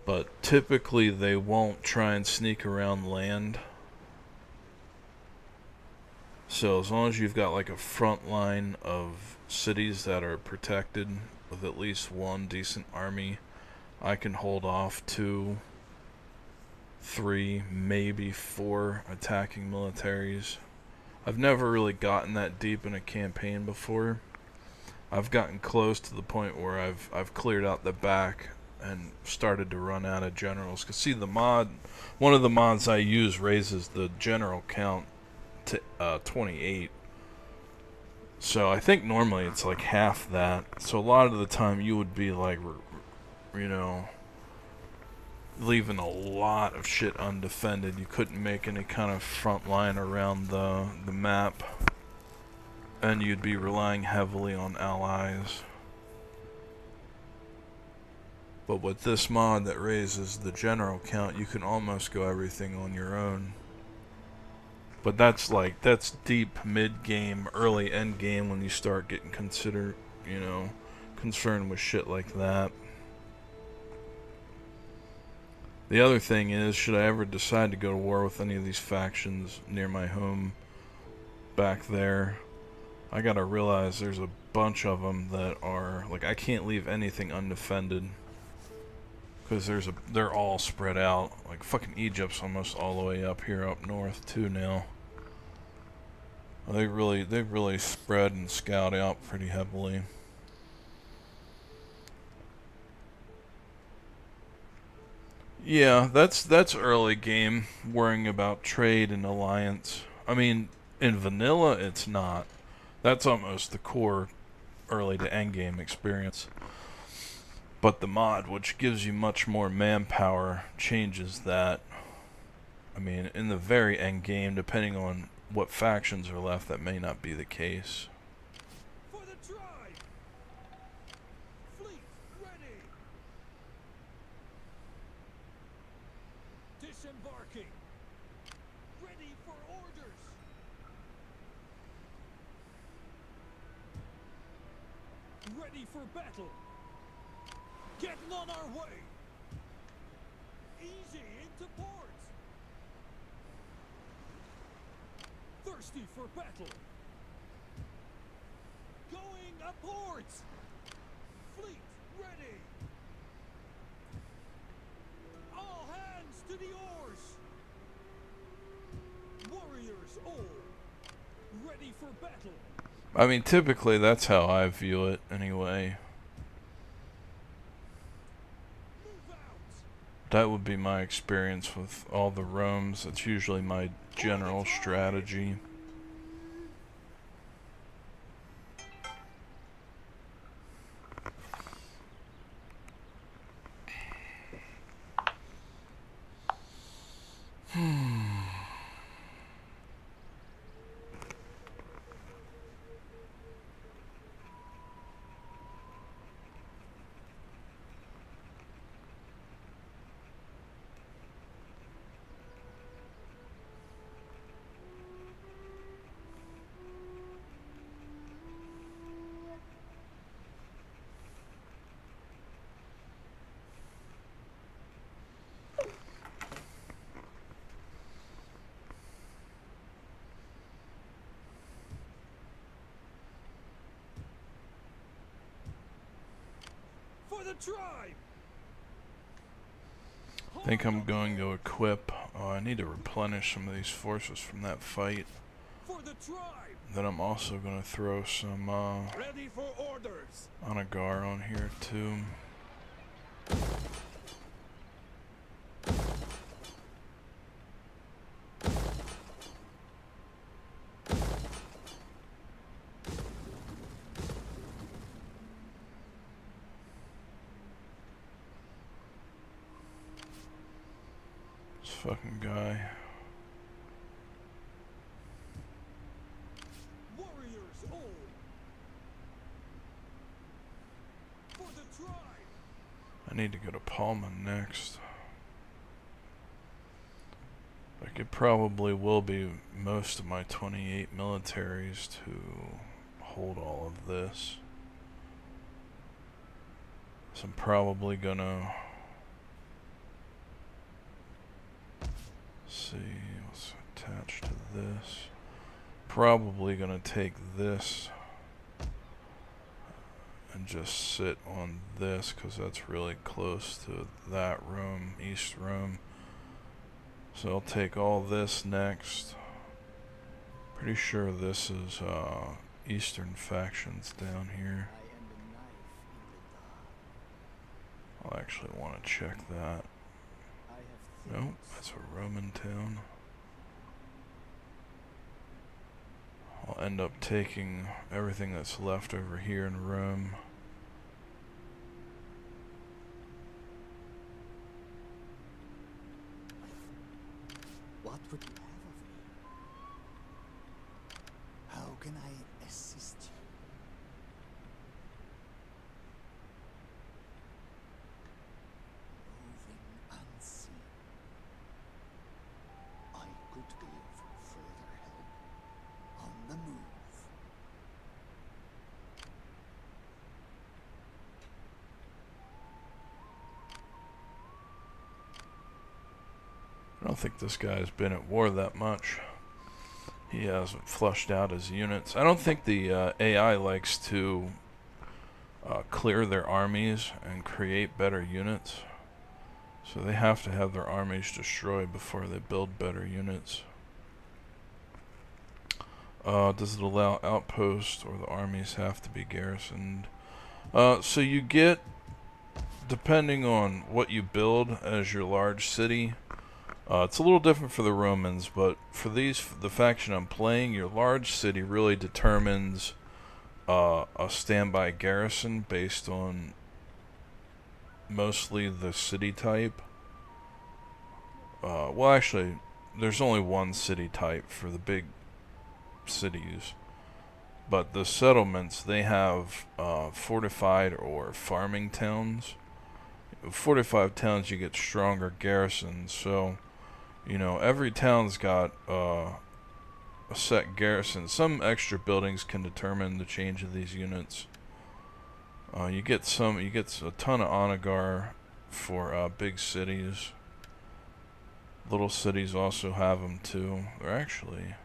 S1: but typically they won't try and sneak around land. So as long as you've got like a front line of cities that are protected with at least one decent army, I can hold off 2, 3, maybe 4 attacking militaries. I've never really gotten that deep in a campaign before. I've gotten close to the point where I've cleared out the back and started to run out of generals. Cause see, the mod, one of the mods I use raises the general count to 28. So I think normally it's like half that. So a lot of the time you would be like, you know, leaving a lot of shit undefended. You couldn't make any kind of front line around the map, and you'd be relying heavily on allies. But with this mod that raises the general count, you can almost go everything on your own. But that's deep mid-game, early end-game when you start getting concerned with shit like that. The other thing is, should I ever decide to go to war with any of these factions near my home back there, I gotta realize there's a bunch of them that are, like, I can't leave anything undefended. Because they're all spread out. Like, fucking Egypt's almost all the way up here, up north, too, now. They really spread and scout out pretty heavily. Yeah, that's early game, worrying about trade and alliance. I mean, in vanilla, it's not. That's almost the core early to end game experience. But the mod, which gives you much more manpower, changes that. I mean, in the very end game, depending on what factions are left, that may not be the case.
S2: For the tribe! Fleet ready! Disembarking! Ready for orders! Ready for battle! Getting on our way! Easy into port! Thirsty for battle! Going aboard! Fleet ready! All hands to the oars!
S1: I mean, typically that's how I view it anyway. That would be my experience with all the roams. That's usually my general strategy.
S5: The tribe.
S1: I think I'm going to equip. I need to replenish some of these forces from that fight.
S5: For the tribe.
S1: Then I'm also going to throw some
S5: Ready for orders.
S1: Onagar on here too. Fucking guy.
S5: Warriors all. For the tribe.
S1: I need to go to Palma next. Like, it probably will be most of my 28 militaries to hold all of this. So I'm probably gonna see what's attached to this. Probably gonna take this and just sit on this because that's really close to that room, East Room. So I'll take all this next. Pretty sure this is Eastern factions down here. I'll actually want to check that. Nope, that's a Roman town. I'll end up taking everything that's left over here in Rome.
S4: What would you have of me? How can I assist you? Moving unseen. I could give further help. On the move.
S1: I don't think this guy's been at war that much. He hasn't flushed out his units. I don't think the AI likes to clear their armies and create better units. So they have to have their armies destroyed before they build better units. Does it allow outposts or the armies have to be garrisoned? So you get, depending on what you build as your large city, it's a little different for the Romans, but for the faction I'm playing, your large city really determines a standby garrison based on mostly the city type. Well, actually, there's only one city type for the big cities, but the settlements, they have fortified or farming towns. Fortified towns, you get stronger garrisons, so you know, every town's got a set garrison. Some extra buildings can determine the change of these units. You get a ton of onagar for big cities. Little cities also have them too. There actually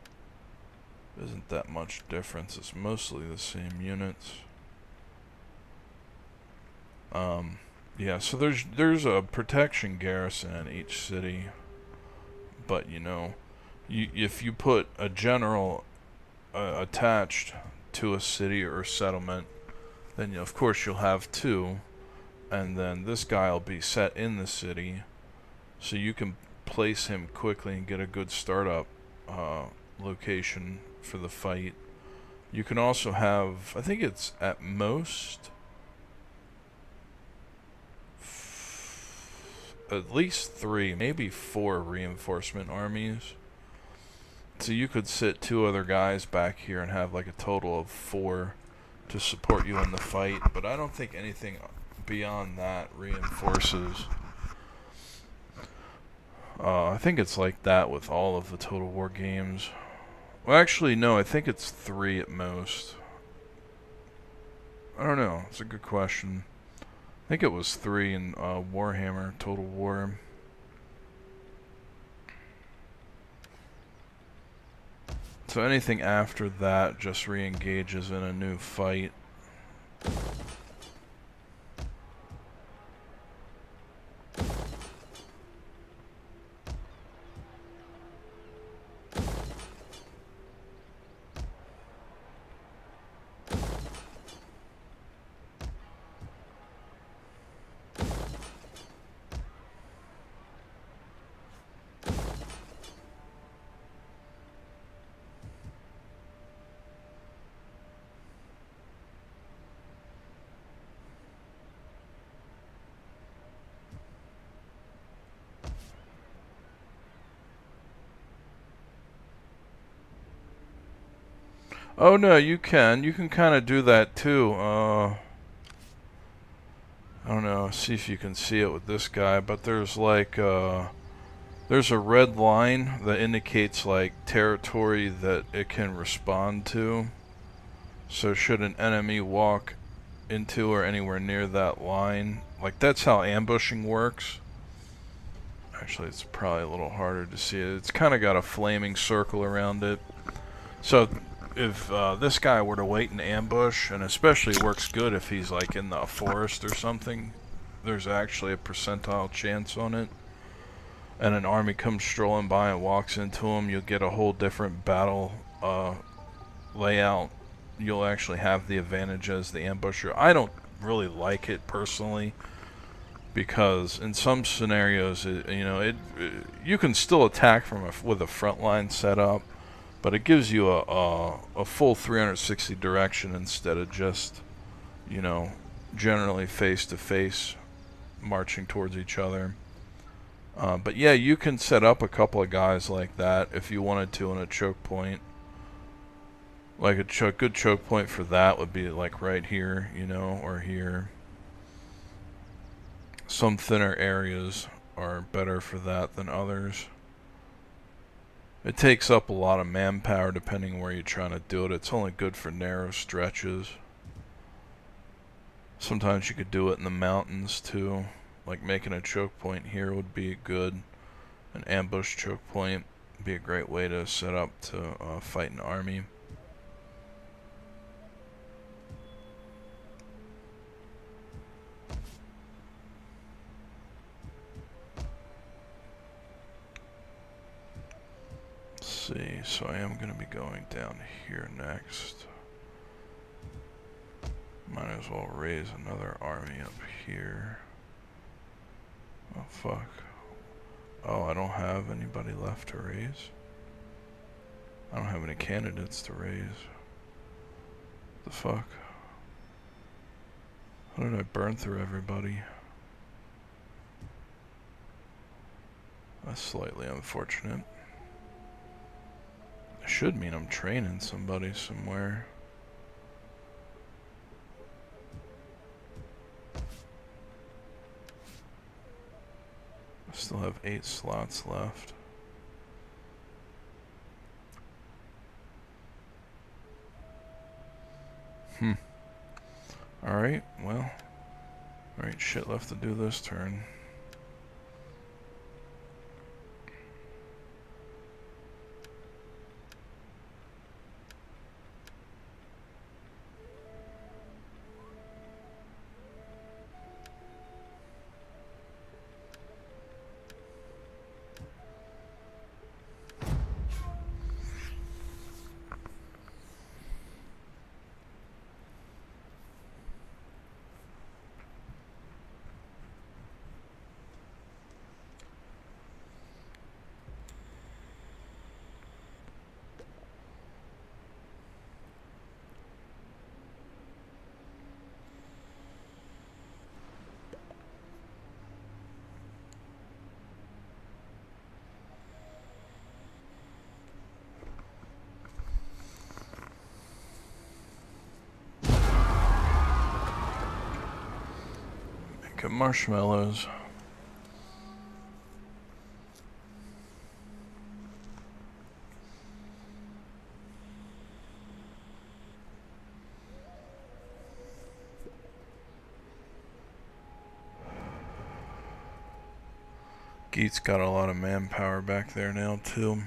S1: isn't that much difference. It's mostly the same units. Yeah, so there's a protection garrison in each city. But you know, if you put a general attached to a city or settlement, then of course you'll have two, and then this guy will be set in the city, so you can place him quickly and get a good startup location for the fight. You can also have, I think it's at most at least 3, maybe 4 reinforcement armies. So you could sit 2 other guys back here and have like a total of 4 to support you in the fight. But I don't think anything beyond that reinforces. I think it's like that with all of the Total War games. Well, actually, no, I think it's 3 at most. I don't know. It's a good question. I think it was 3 in Warhammer Total War. So anything after that just re-engages in a new fight. Oh no, you can. You can kind of do that too. I don't know. See if you can see it with this guy, but there's like there's a red line that indicates like territory that it can respond to. So should an enemy walk into or anywhere near that line, like that's how ambushing works. Actually, it's probably a little harder to see it. It's kind of got a flaming circle around it. So if this guy were to wait in ambush, and especially works good if he's like in the forest or something, there's actually a percentile chance on it, and an army comes strolling by and walks into him, you'll get a whole different battle layout. You'll actually have the advantage as the ambusher. I don't really like it personally, because in some scenarios, you can still attack from with a front line setup, but it gives you a full 360 direction instead of just, generally face to face marching towards each other. But yeah, you can set up a couple of guys like that if you wanted to in a choke point. Like a good choke point for that would be like right here, or here. Some thinner areas are better for that than others. It takes up a lot of manpower depending where you're trying to do it. It's only good for narrow stretches. Sometimes you could do it in the mountains too. Like making a choke point here would be good. An ambush choke point would be a great way to set up to fight an army. See, so I am going to be going down here next. Might as well raise another army up here. Oh fuck. Oh, I don't have anybody left to raise. I don't have any candidates to raise. The fuck? How did I burn through everybody? That's slightly unfortunate. Should mean I'm training somebody somewhere. I still have 8 slots left. Alright, well. Alright, shit left to do this turn. Get marshmallows. Geet's got a lot of manpower back there now too.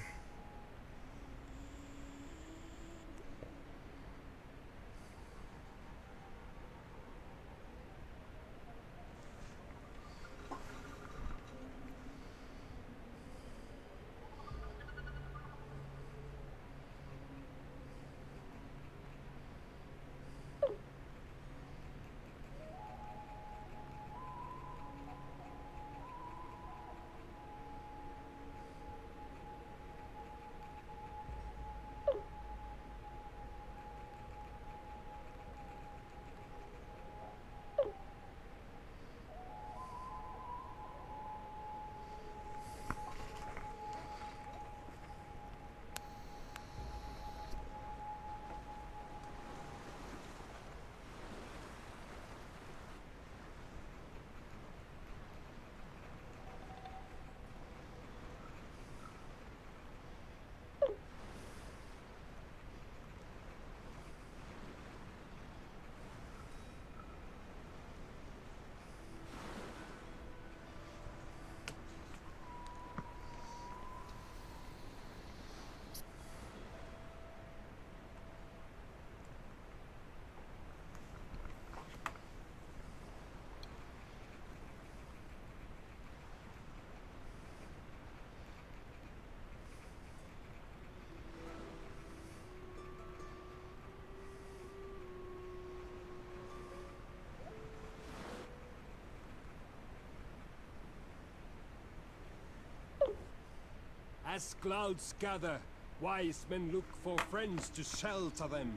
S5: As clouds gather, wise men look for friends to shelter them.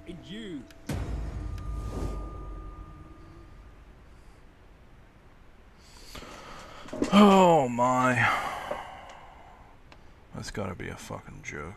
S5: And you,
S1: Oh my. That's gotta be a fucking joke.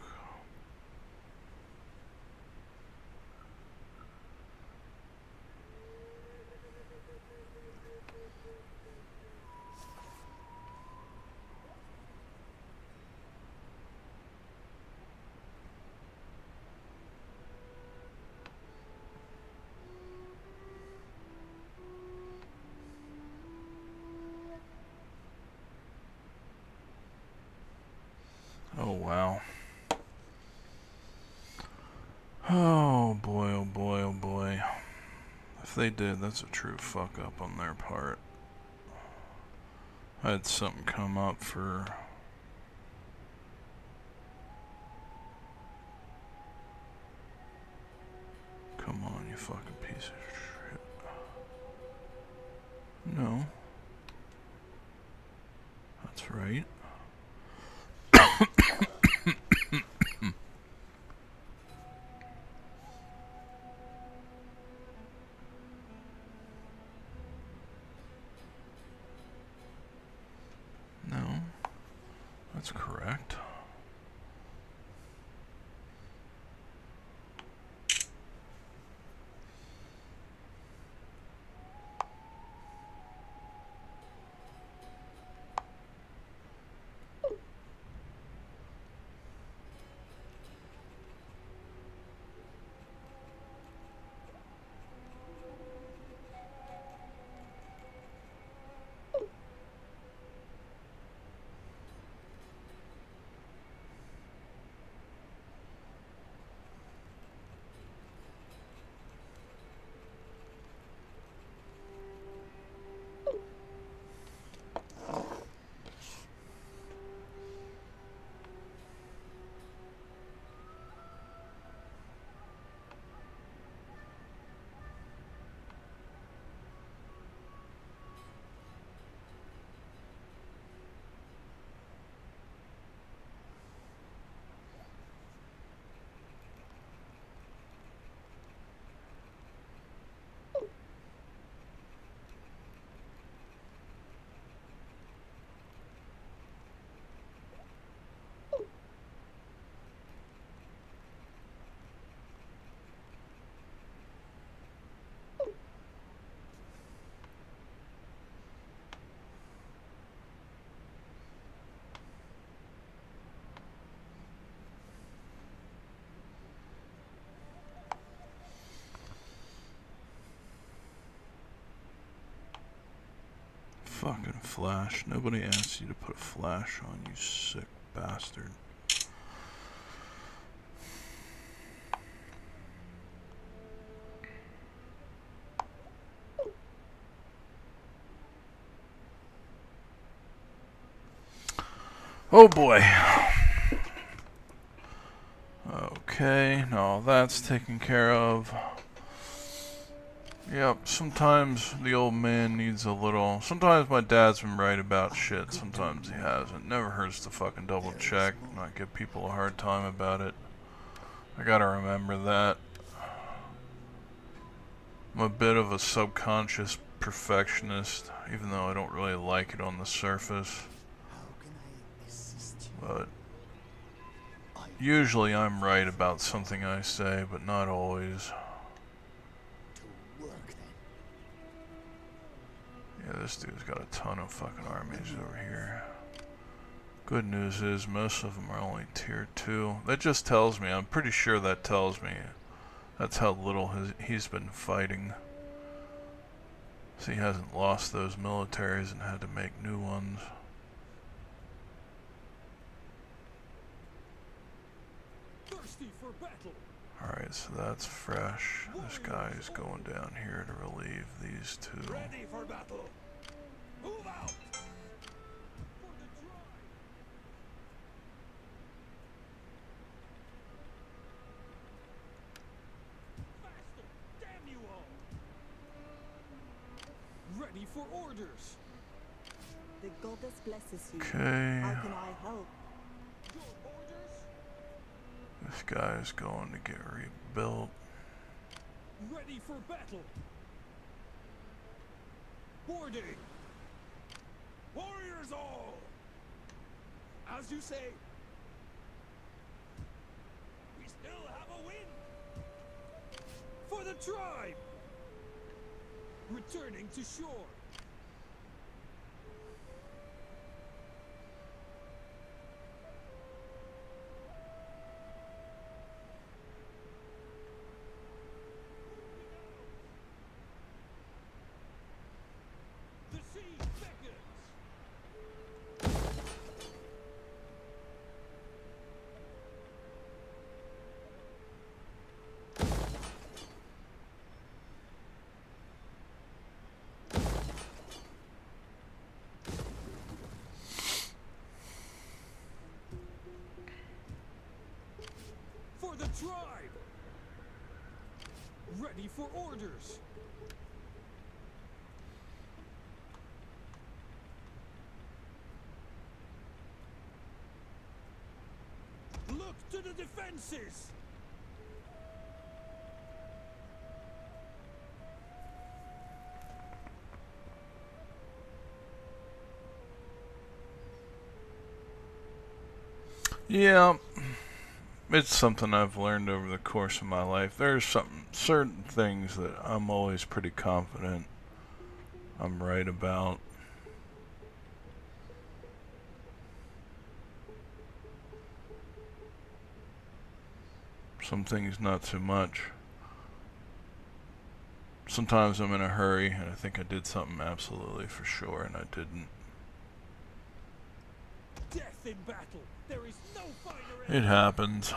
S1: Oh wow. Oh boy, oh boy, oh boy. If they did, that's a true fuck up on their part. I had something come up for... Come on, you fucking piece of shit. No. That's right. No. That's correct. Fucking flash. Nobody asked you to put a flash on, you sick bastard. Oh boy. Okay, now that's taken care of. Yep, sometimes the old man needs a little... Sometimes my dad's been right about shit, sometimes he hasn't. Never hurts to fucking double check, not give people a hard time about it. I gotta remember that. I'm a bit of a subconscious perfectionist, even though I don't really like it on the surface. But usually I'm right about something I say, but not always. Yeah, this dude's got a ton of fucking armies over here. Good news is most of them are only tier 2. That just tells me, I'm pretty sure that tells me that's how little he's been fighting. So he hasn't lost those militaries and had to make new ones.
S5: Thirsty for battle.
S1: Alright, so that's fresh. This guy is going down here to relieve these two.
S2: Ready for battle. Move out.
S5: Faster! Damn you all! Ready for orders.
S3: The goddess blesses you.
S1: Okay.
S3: How can I help?
S5: Your orders.
S1: This guy is going to get rebuilt.
S5: Ready for battle. Boarding.
S2: Warriors all. As you say. We still have a win.
S5: For the tribe. Returning to shore. The sea beckons. For the tribe. Ready for orders. Look to the defenses!
S1: Yeah, it's something I've learned over the course of my life. There's certain things that I'm always pretty confident I'm right about. Some things not so much. Sometimes I'm in a hurry and I think I did something absolutely for sure and I didn't.
S5: Death in battle! There is no fighter.
S1: It happens.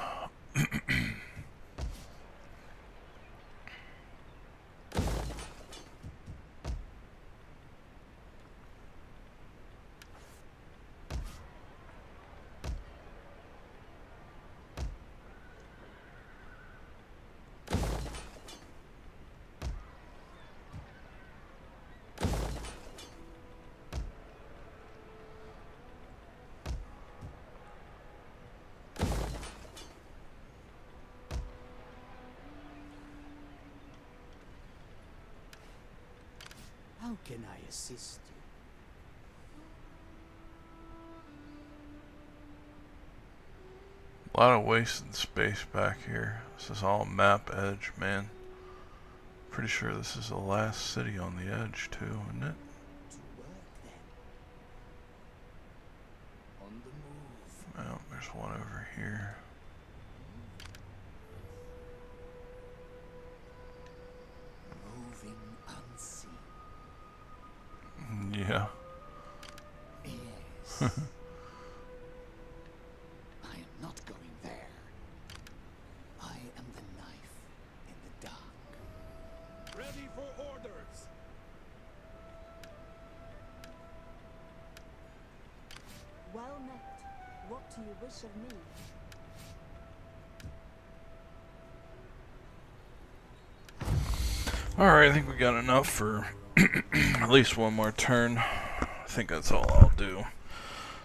S4: How can I assist you?
S1: A lot of wasted space back here. This is all map edge, man. Pretty sure this is the last city on the edge too, isn't it?
S4: To work then. On the move.
S1: Oh, there's one over here.
S4: Moving unseen.
S1: Yeah.
S4: I am not going there. I am the knife in the dark.
S2: Ready for orders.
S3: Well met. What do you wish of me?
S1: Alright, I think we got enough for at least one more turn. I think that's all I'll do.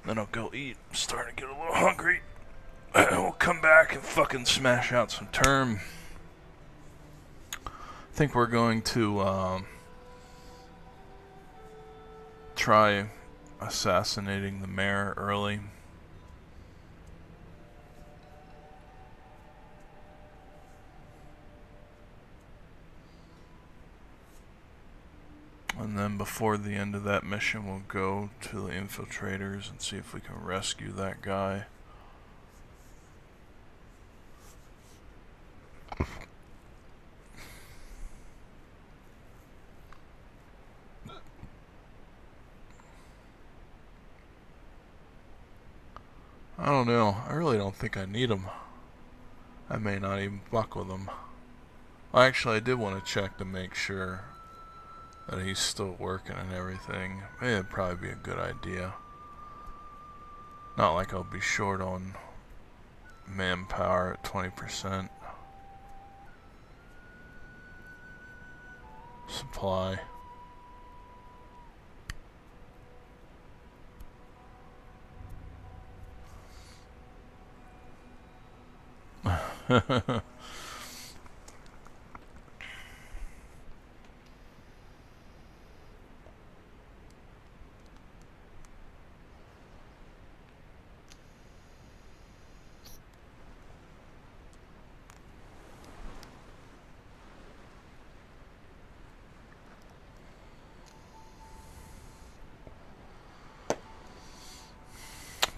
S1: Then I'll go eat. I'm starting to get a little hungry. We'll come back and fucking smash out some term. I think we're going to try assassinating the mayor early. And then before the end of that mission, we'll go to the infiltrators and see if we can rescue that guy. I don't know. I really don't think I need him. I may not even fuck with him. Well, actually, I did want to check to make sure that he's still working and everything. It'd probably be a good idea. Not like I'll be short on manpower at 20%. Supply.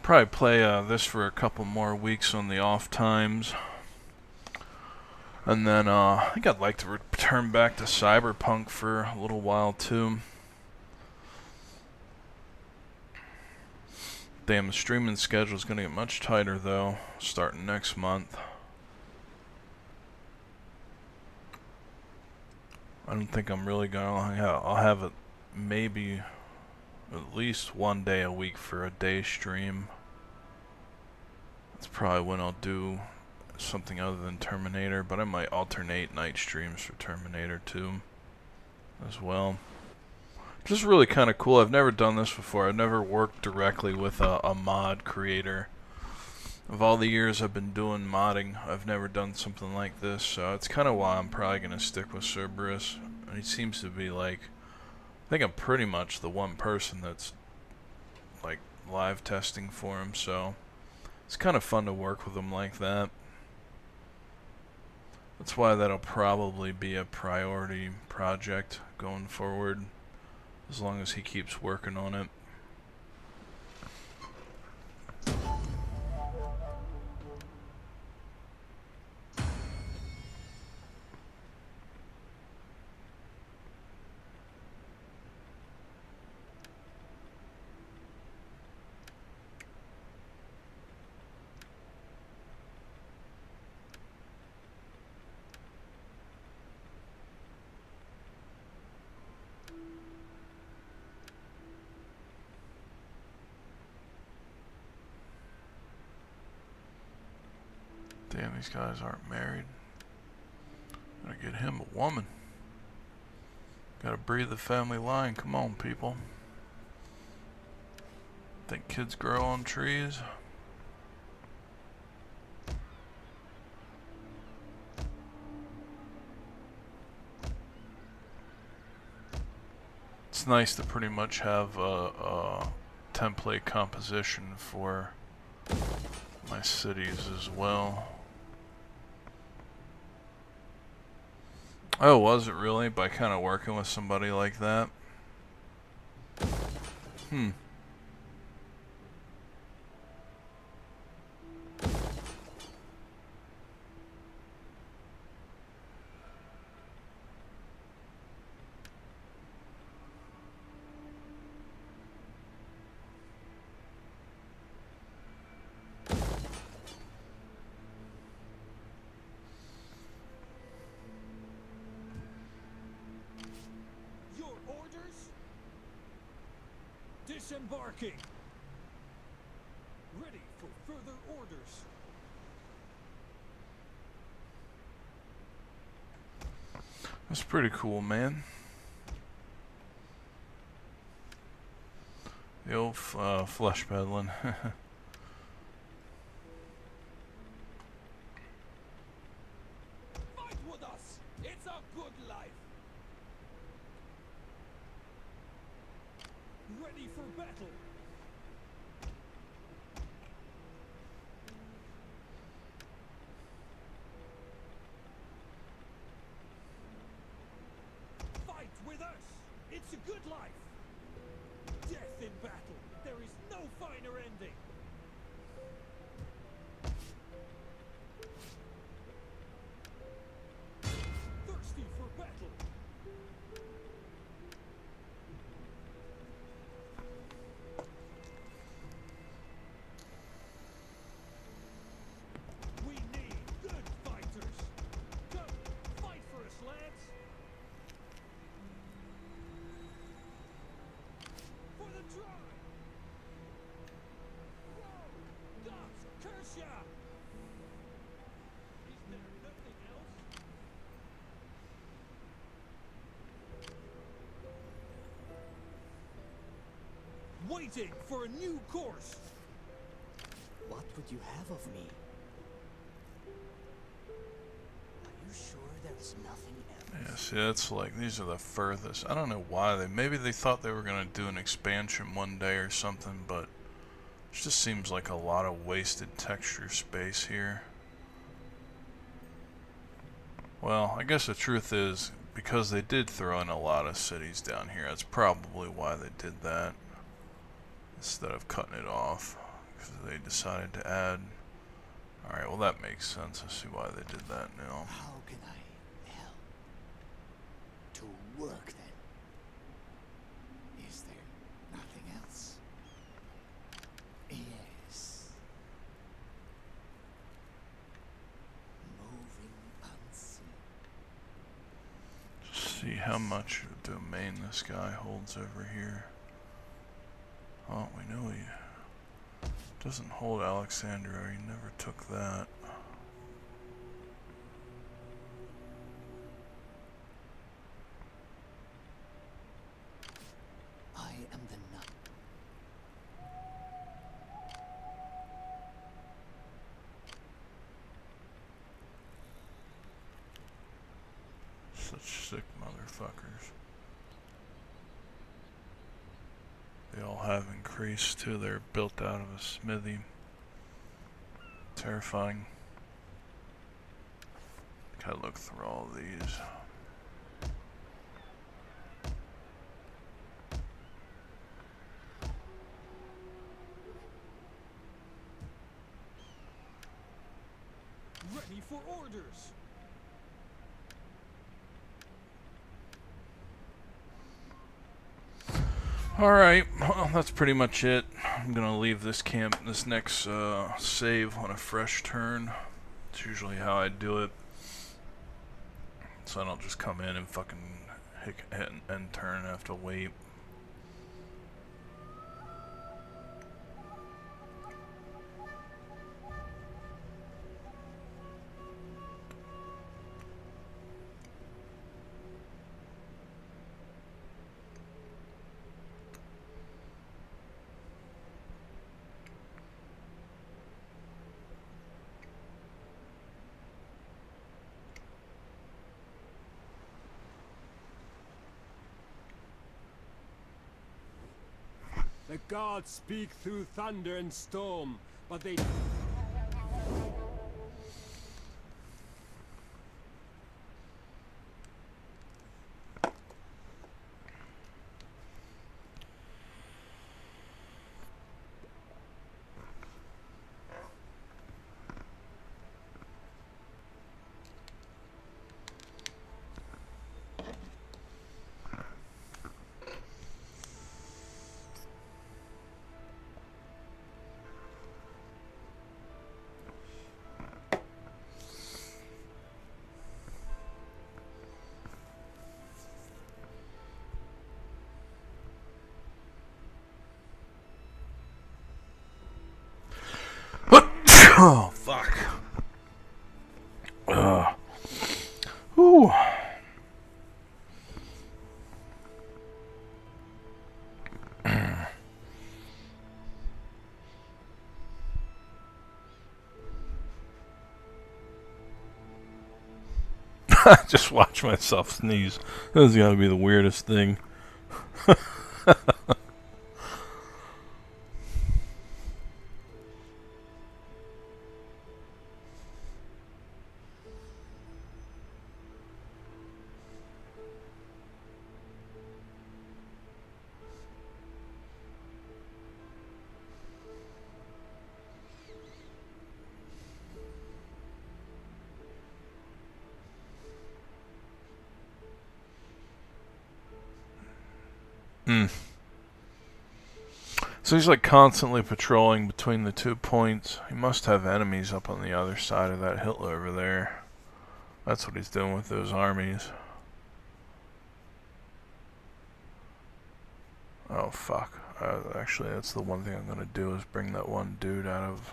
S1: Probably play this for a couple more weeks on the off times. And then I think I'd like to return back to Cyberpunk for a little while too. Damn, the streaming schedule is going to get much tighter though, starting next month. I don't think I'm really going to... I'll have it maybe at least one day a week for a day stream. That's probably when I'll do something other than Terminator, but I might alternate night streams for Terminator 2 as well. Just really kind of cool. I've never done this before. I've never worked directly with a mod creator. Of all the years I've been doing modding, I've never done something like this, so it's kind of why I'm probably going to stick with Cerberus. And he seems to be like, I think I'm pretty much the one person that's like live testing for him, so it's kind of fun to work with him like that. That's why that'll probably be a priority project going forward, as long as he keeps working on it. Damn, these guys aren't married. Gotta get him a woman. Gotta breathe the family line. Come on, people. Think kids grow on trees? It's nice to pretty much have a template composition for my cities as well. Oh, was it really? By kind of working with somebody like that?
S5: Disembarking. Ready for further orders.
S1: That's pretty cool, man. The old flesh peddling.
S5: Fight with us. It's a good life. Ready for battle. Fight with us. It's a good life. Death in battle. There is no finer ending. Thirsty for battle. We need good fighters. Come, fight for us, lads. For the tribe. Whoa, gods, curse ya! Is there nothing else? Waiting for a new course.
S4: What would you have of me? Are you sure there's nothing else?
S1: Yeah, see, that's like, these are the furthest. I don't know why maybe they thought they were gonna do an expansion one day or something, but it just seems like a lot of wasted texture space here. Well, I guess the truth is, because they did throw in a lot of cities down here, that's probably why they did that. Instead of cutting it off, because they decided to add. Alright, well that makes sense. I see why they did that now.
S4: How can I help? To work then? Is there nothing else? Yes. Moving unseen.
S1: Just see how much domain this guy holds over here. Oh, we know he doesn't hold Alexandria. He never took that.
S4: I am the nut.
S1: Such sick motherfuckers. They all have increased too. They're built out of a smithy. Terrifying. Gotta look through all these.
S5: Ready for orders.
S1: Alright, well, that's pretty much it. I'm gonna leave this camp, this next save on a fresh turn. It's usually how I do it. So I don't just come in and fucking hit end turn and have to wait.
S5: The gods speak through thunder and storm, but they...
S1: Just watch myself sneeze. This is gotta be the weirdest thing. So he's like constantly patrolling between the 2 points. He must have enemies up on the other side of that hill over there. That's what he's doing with those armies. Oh fuck. Actually, that's the one thing I'm gonna do is bring that one dude out of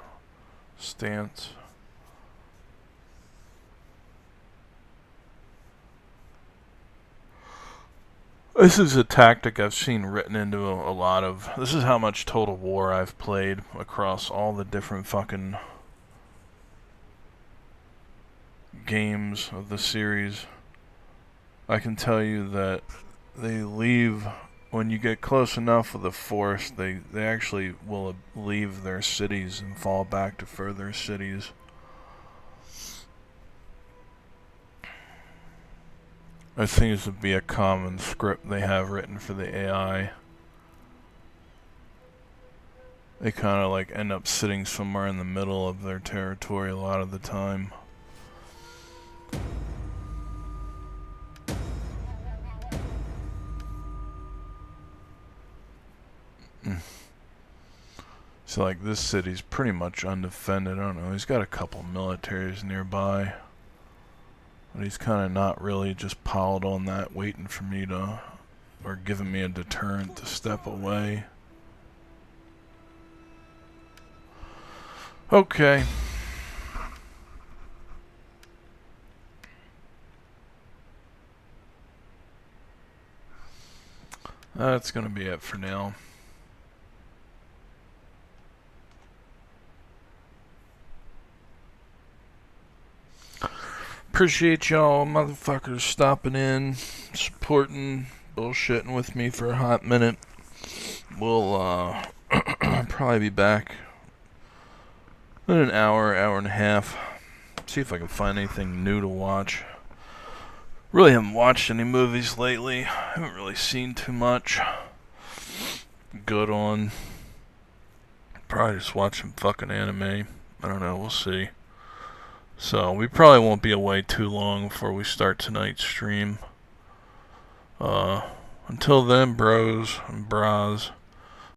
S1: stance. This is a tactic I've seen written into a lot of... This is how much Total War I've played across all the different fucking games of the series. I can tell you that they leave... When you get close enough with the force, they actually will leave their cities and fall back to further cities. I think this would be a common script they have written for the AI. They kind of like end up sitting somewhere in the middle of their territory a lot of the time. So like this city's pretty much undefended. I don't know, he's got a couple militaries nearby. But he's kind of not really just piled on that, waiting for me to, or giving me a deterrent to step away. Okay. That's gonna be it for now. Appreciate y'all motherfuckers stopping in, supporting, bullshitting with me for a hot minute. We'll probably be back in an hour, hour and a half. See if I can find anything new to watch. Really haven't watched any movies lately. Haven't really seen too much good on. Probably just watch some fucking anime. I don't know, we'll see. So, we probably won't be away too long before we start tonight's stream. Until then, bros and bras,